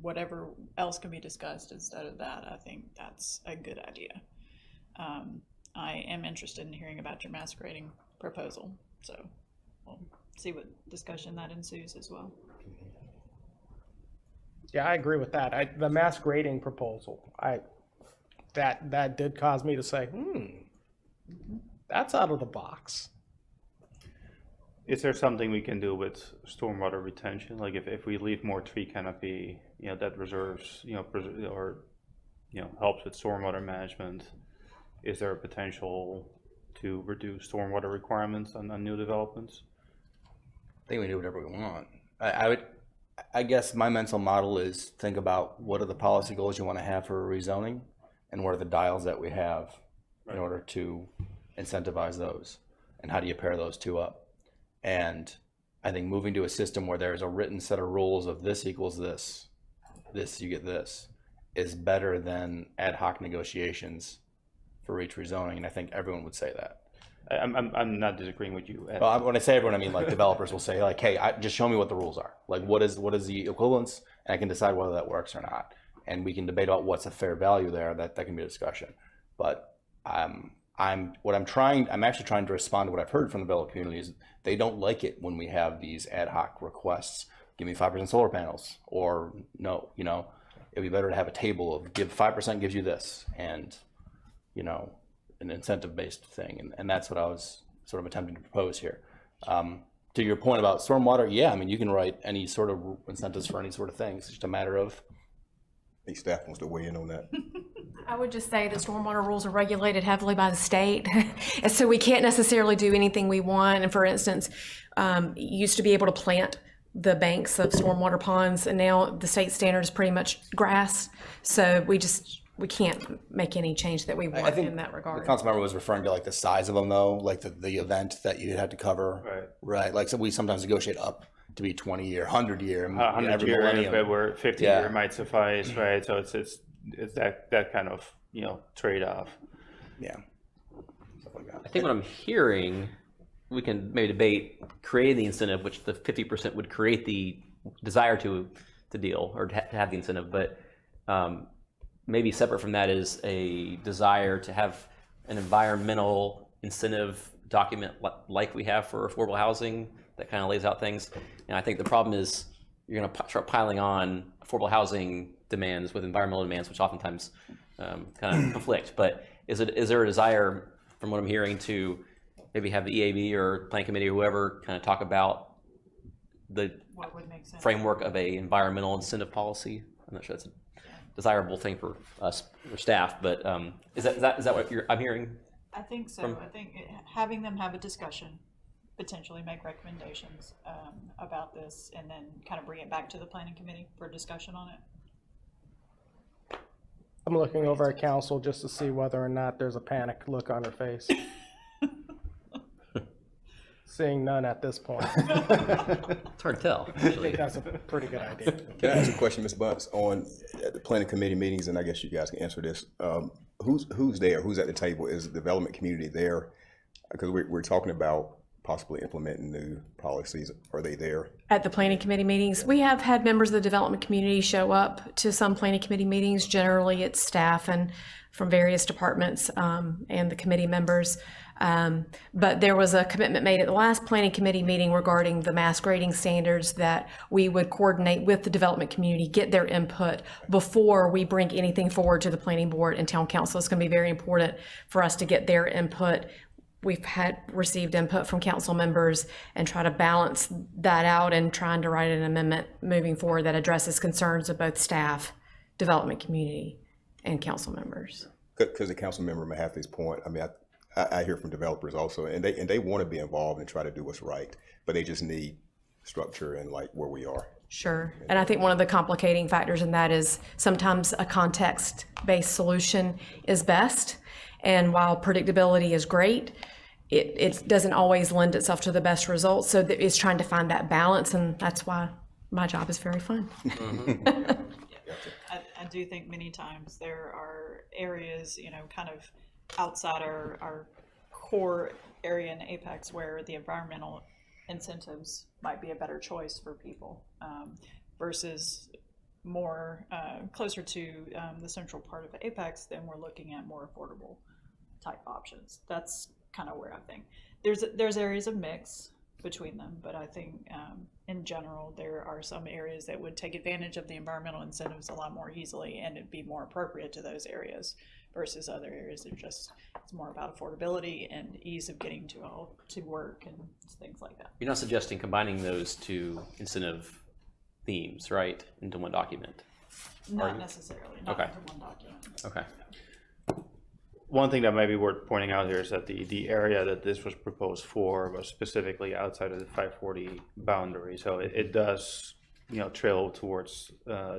whatever else can be discussed instead of that, I think that's a good idea. I am interested in hearing about your mass grading proposal, so we'll see what discussion that ensues as well. Yeah, I agree with that. The mass grading proposal, that did cause me to say, that's out of the box. Is there something we can do with stormwater retention? Like if we leave more tree canopy, that reserves, or helps with stormwater management, is there a potential to reduce stormwater requirements on new developments? I think we do whatever we want. I I guess my mental model is think about what are the policy goals you want to have for rezoning, and what are the dials that we have in order to incentivize those, and how do you pair those two up? And I think moving to a system where there's a written set of rules of this equals this, you get this, is better than ad hoc negotiations for each rezoning, and I think everyone would say that. I'm not disagreeing with you. Well, when I say everyone, I mean like developers will say like, hey, just show me what the rules are. Like what is the equivalence, and I can decide whether that works or not. And we can debate about what's a fair value there. That can be a discussion. But I'm actually trying to respond to what I've heard from the developer community is they don't like it when we have these ad hoc requests. Give me 5% solar panels, or no, it'd be better to have a table of give 5% gives you this, and an incentive-based thing, and that's what I was sort of attempting to propose here. To your point about stormwater, yeah, I mean, you can write any sort of incentives for any sort of thing. It's just a matter of. Any staff wants to weigh in on that? I would just say the stormwater rules are regulated heavily by the state, and so we can't necessarily do anything we want. And for instance, you used to be able to plant the banks of stormwater ponds, and now the state standard is pretty much grass. So we can't make any change that we want in that regard. The council member was referring to like the size of them though, like the event that you had to cover. Right. Like so we sometimes negotiate up to be 20 year, 100 year, 100 year, if it were 50 year might suffice, right? So it's that kind of trade off. Yeah. I think what I'm hearing, we can maybe debate creating the incentive, which the 50% would create the desire to deal or to have the incentive, but maybe separate from that is a desire to have an environmental incentive document like we have for affordable housing that kind of lays out things. And I think the problem is you're going to start piling on affordable housing demands with environmental demands, which oftentimes kind of conflict. But is there a desire, from what I'm hearing, to maybe have the EAB or Plan Committee or whoever kind of talk about the framework of a environmental incentive policy? I'm not sure that's a desirable thing for us or staff, but is that what I'm hearing? I think so. I think having them have a discussion, potentially make recommendations about this, and then kind of bring it back to the planning committee for discussion on it. I'm looking over at council just to see whether or not there's a panic look on her face. Seeing none at this point. It's hard to tell. I think that's a pretty good idea. Can I ask a question, Ms. Bunce, on the planning committee meetings, and I guess you guys can answer this. Who's there? Who's at the table? Is the development community there? Because we're talking about possibly implementing new policies. Are they there? At the planning committee meetings, we have had members of the development community show up to some planning committee meetings. Generally, it's staff and from various departments and the committee members. But there was a commitment made at the last planning committee meeting regarding the mass grading standards that we would coordinate with the development community, get their input before we bring anything forward to the planning board and town council. It's going to be very important for us to get their input. We've received input from council members and try to balance that out and trying to write an amendment moving forward that addresses concerns of both staff, development community, and council members. Because the council member may have this point. I mean, I hear from developers also, and they want to be involved and try to do what's right, but they just need structure and like where we are. Sure. And I think one of the complicating factors in that is sometimes a context-based solution is best. And while predictability is great, it doesn't always lend itself to the best results. So it's trying to find that balance, and that's why my job is very fun. I do think many times there are areas, kind of outside our core area in Apex where the environmental incentives might be a better choice for people versus more closer to the central part of Apex. Then we're looking at more affordable type options. That's kind of where I think there's areas of mix between them, but I think in general there are some areas that would take advantage of the environmental incentives a lot more easily, and it'd be more appropriate to those areas versus other areas that it's more about affordability and ease of getting to work and things like that. You're not suggesting combining those two incentive themes, right, into one document? Not necessarily, not into one document. Okay. One thing that might be worth pointing out here is that the area that this was proposed for was specifically outside of the 540 boundary. So it does trail towards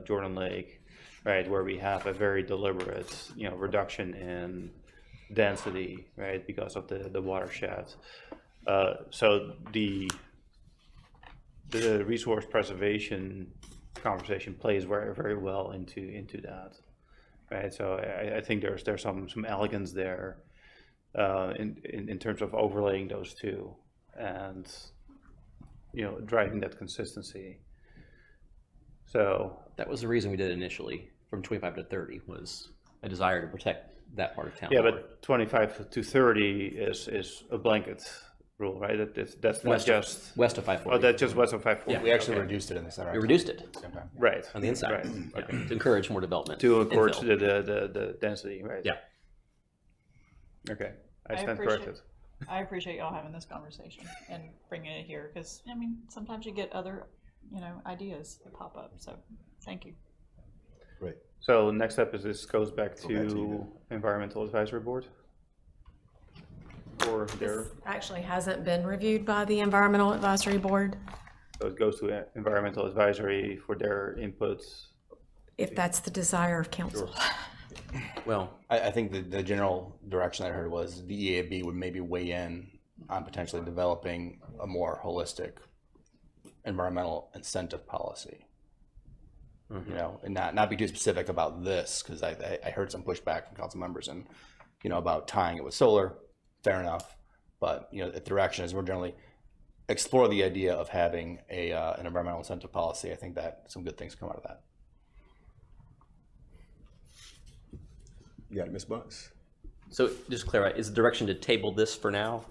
Jordan Lake, right, where we have a very deliberate, reduction in density, right, because of the watershed. So the resource preservation conversation plays very, very well into that, right? So I think there's some elegance there in terms of overlaying those two and driving that consistency. So that was the reason we did it initially from 25 to 30 was a desire to protect that part of town. yeah, but 25 to 30 is a blanket rule, right? That's not just west of 540. Oh, that's just west of 540. We actually reduced it in the center. We reduced it Right. on the inside, Right. Okay. To encourage more development. To encourage infill. the density, right? Yeah. Okay, I stand corrected. I appreciate y'all having this conversation and bringing it here, because, I mean, sometimes you get other, ideas that pop up, so thank you. Great. So next step is this goes back Go back to to you. Environmental Advisory Board? Or their, Actually hasn't been reviewed by the Environmental Advisory Board, so it goes to Environmental Advisory for their inputs? if that's the desire of council. Well, I think the general direction I heard was the EAB would maybe weigh in on potentially developing a more holistic environmental incentive policy. And not be too specific about this, because I heard some pushback from council members and, about tying it with solar. Fair enough, but the direction is we're generally explore the idea of having an environmental incentive policy. I think that some good things come out of that. You got it, Ms. Bunce? so just to clarify, is the direction to table this for now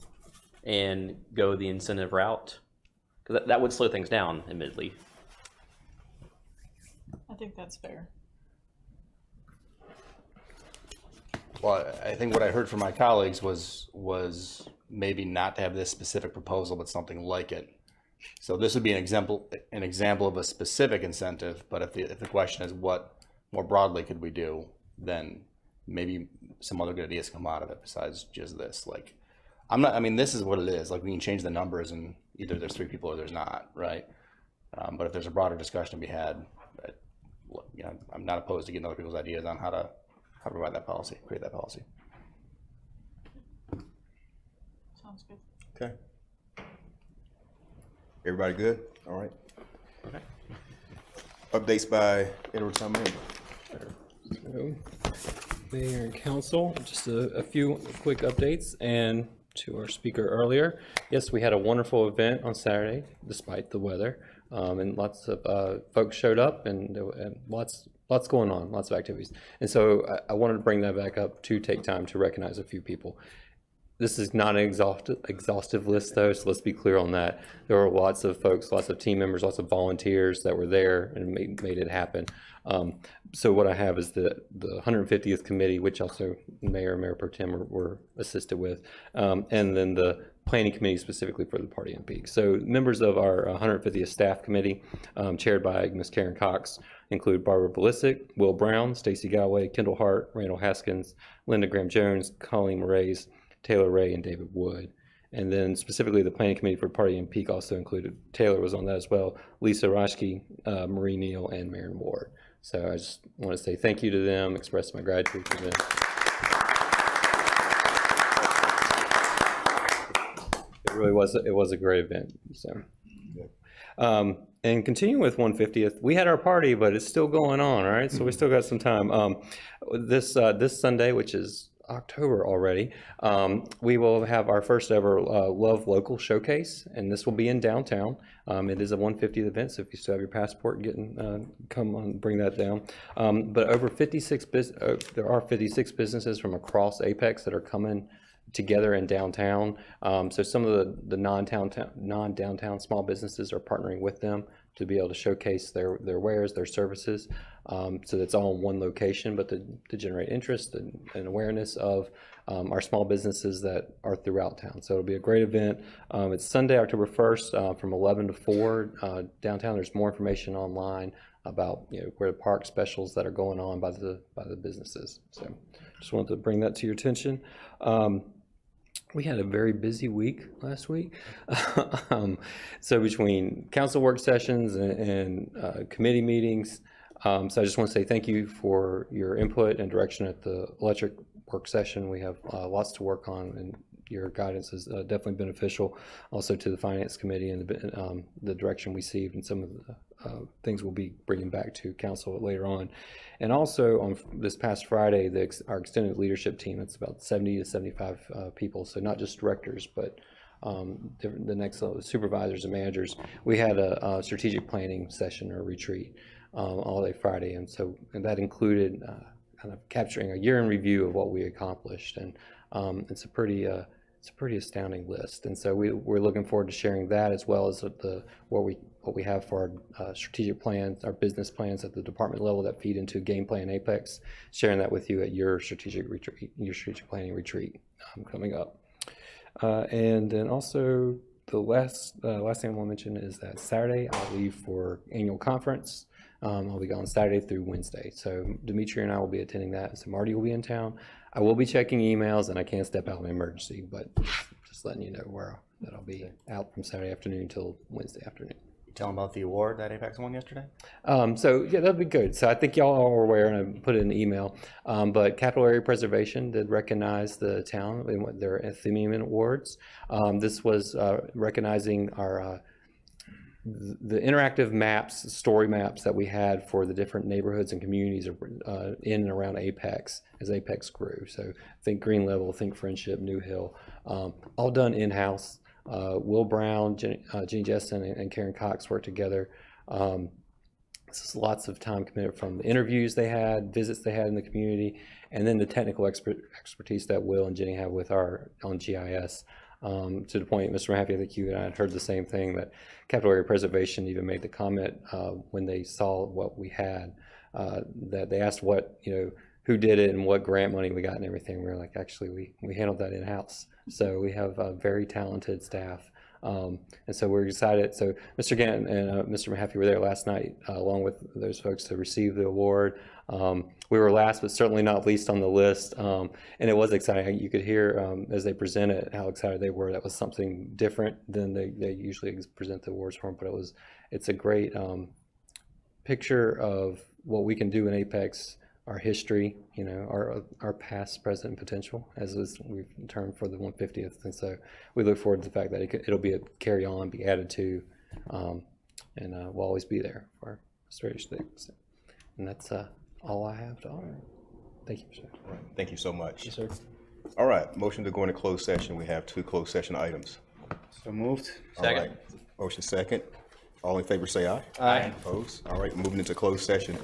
and go the incentive route? Because that would slow things down, admittedly. I think that's fair. Well, I think what I heard from my colleagues was maybe not to have this specific proposal, but something like it. So this would be an example of a specific incentive. But if the question is what more broadly could we do, then maybe some other good ideas come out of it besides just this. Like, this is what it is. Like, we can change the numbers and either there's 3 people or there's not, right? But if there's a broader discussion to be had, I'm not opposed to getting other people's ideas on how to provide that policy, create that policy. Sounds good. Okay. Everybody good? All right. Okay. Updates by interim town manager. So, Mayor and Council, just a few quick updates, and to our speaker earlier, yes, we had a wonderful event on Saturday despite the weather, and lots of folks showed up, and lots going on, lots of activities. And so I wanted to bring that back up to take time to recognize a few people. This is not an exhaustive list, though, so let's be clear on that. There were lots of folks, lots of team members, lots of volunteers that were there and made it happen. So what I have is the 150th committee, which also Mayor and Mayor Pro Tem were assisted with, and then the planning committee specifically for the Party in Peak. So members of our 150th staff committee, chaired by Ms. Karen Cox, include Barbara Balisic, Will Brown, Stacy Galway, Kendall Hart, Randall Haskins, Linda Graham-Jones, Colleen Moraes, Taylor Ray, and David Wood. And then specifically the planning committee for Party in Peak also included, Taylor was on that as well, Lisa Roschke, Marie Neal, and Marion Ward. So I just want to say thank you to them, express my gratitude to them. It really was, it was a great event. So, and continuing with 150th, we had our party, but it's still going on, all right? So we still got some time. This Sunday, which is October already, we will have our first ever Love Local Showcase, and this will be in downtown. It is a 150th event, so if you still have your passport, come on, bring that down. But over 56 there are 56 businesses from across Apex that are coming together in downtown. So some of the non-downtown small businesses are partnering with them to be able to showcase their wares, their services. So that's all in one location, but to generate interest and awareness of our small businesses that are throughout town. So it'll be a great event. It's Sunday, October 1st, from 11 to 4 downtown. There's more information online about where the park specials that are going on by the businesses. So just wanted to bring that to your attention. We had a very busy week last week. So between council work sessions and committee meetings, so I just want to say thank you for your input and direction at the electric work session. We have lots to work on, and your guidance is definitely beneficial. Also to the finance committee and the direction we received and some of the things we'll be bringing back to council later on. And also on this past Friday, our extended leadership team, it's about 70 to 75 people. So not just directors, but the next level, supervisors and managers. We had a strategic planning session or retreat all day Friday. And that included kind of capturing a year in review of what we accomplished. And it's a pretty astounding list. And so we're looking forward to sharing that, as well as what we have for our strategic plans, our business plans at the department level that feed into game plan Apex, sharing that with you at your strategic planning retreat coming up. And then also the last thing I want to mention is that Saturday I'll leave for annual conference. I'll be gone Saturday through Wednesday. So Dimitri and I will be attending that. So Marty will be in town. I will be checking emails, and I can't step out in an emergency, but just letting you know that I'll be out from Saturday afternoon until Wednesday afternoon. You tell them about the award that Apex won yesterday? So yeah, that'll be good. So I think y'all are aware, and I put it in the email, but Capital Area Preservation did recognize the town in their Athenian Awards. This was recognizing our the interactive maps, story maps that we had for the different neighborhoods and communities in and around Apex as Apex grew. So think Green Level, think Friendship, New Hill, all done in-house. Will Brown, Jenny Jessen, and Karen Cox worked together. This is lots of time committed from the interviews they had, visits they had in the community, and then the technical expertise that Will and Jenny have with on GIS. To the point, Mr. Mahaffey, I think you and I had heard the same thing, that Capital Area Preservation even made the comment when they saw what we had, that they asked who did it and what grant money we got and everything. We were like, actually, we handled that in-house. So we have a very talented staff. And so we're excited. So Mr. Gant and Mr. Mahaffey were there last night, along with those folks, to receive the award. We were last, but certainly not least on the list. And it was exciting. You could hear as they presented how excited they were. That was something different than they usually present the awards for. But it's a great picture of what we can do in Apex, our history, our past, present, and potential, as we've termed for the 150th. And so we look forward to the fact that it'll be a carry on, be added to, and we'll always be there for our heritage things. And that's all I have to offer. Thank you, sir. All right. Thank you so much. Yes, sir. All right, motion to go into closed session. We have 2 closed session items. So moved. All right. Motion second. All in favor say aye. Aye. Opposed? All right, moving into closed session.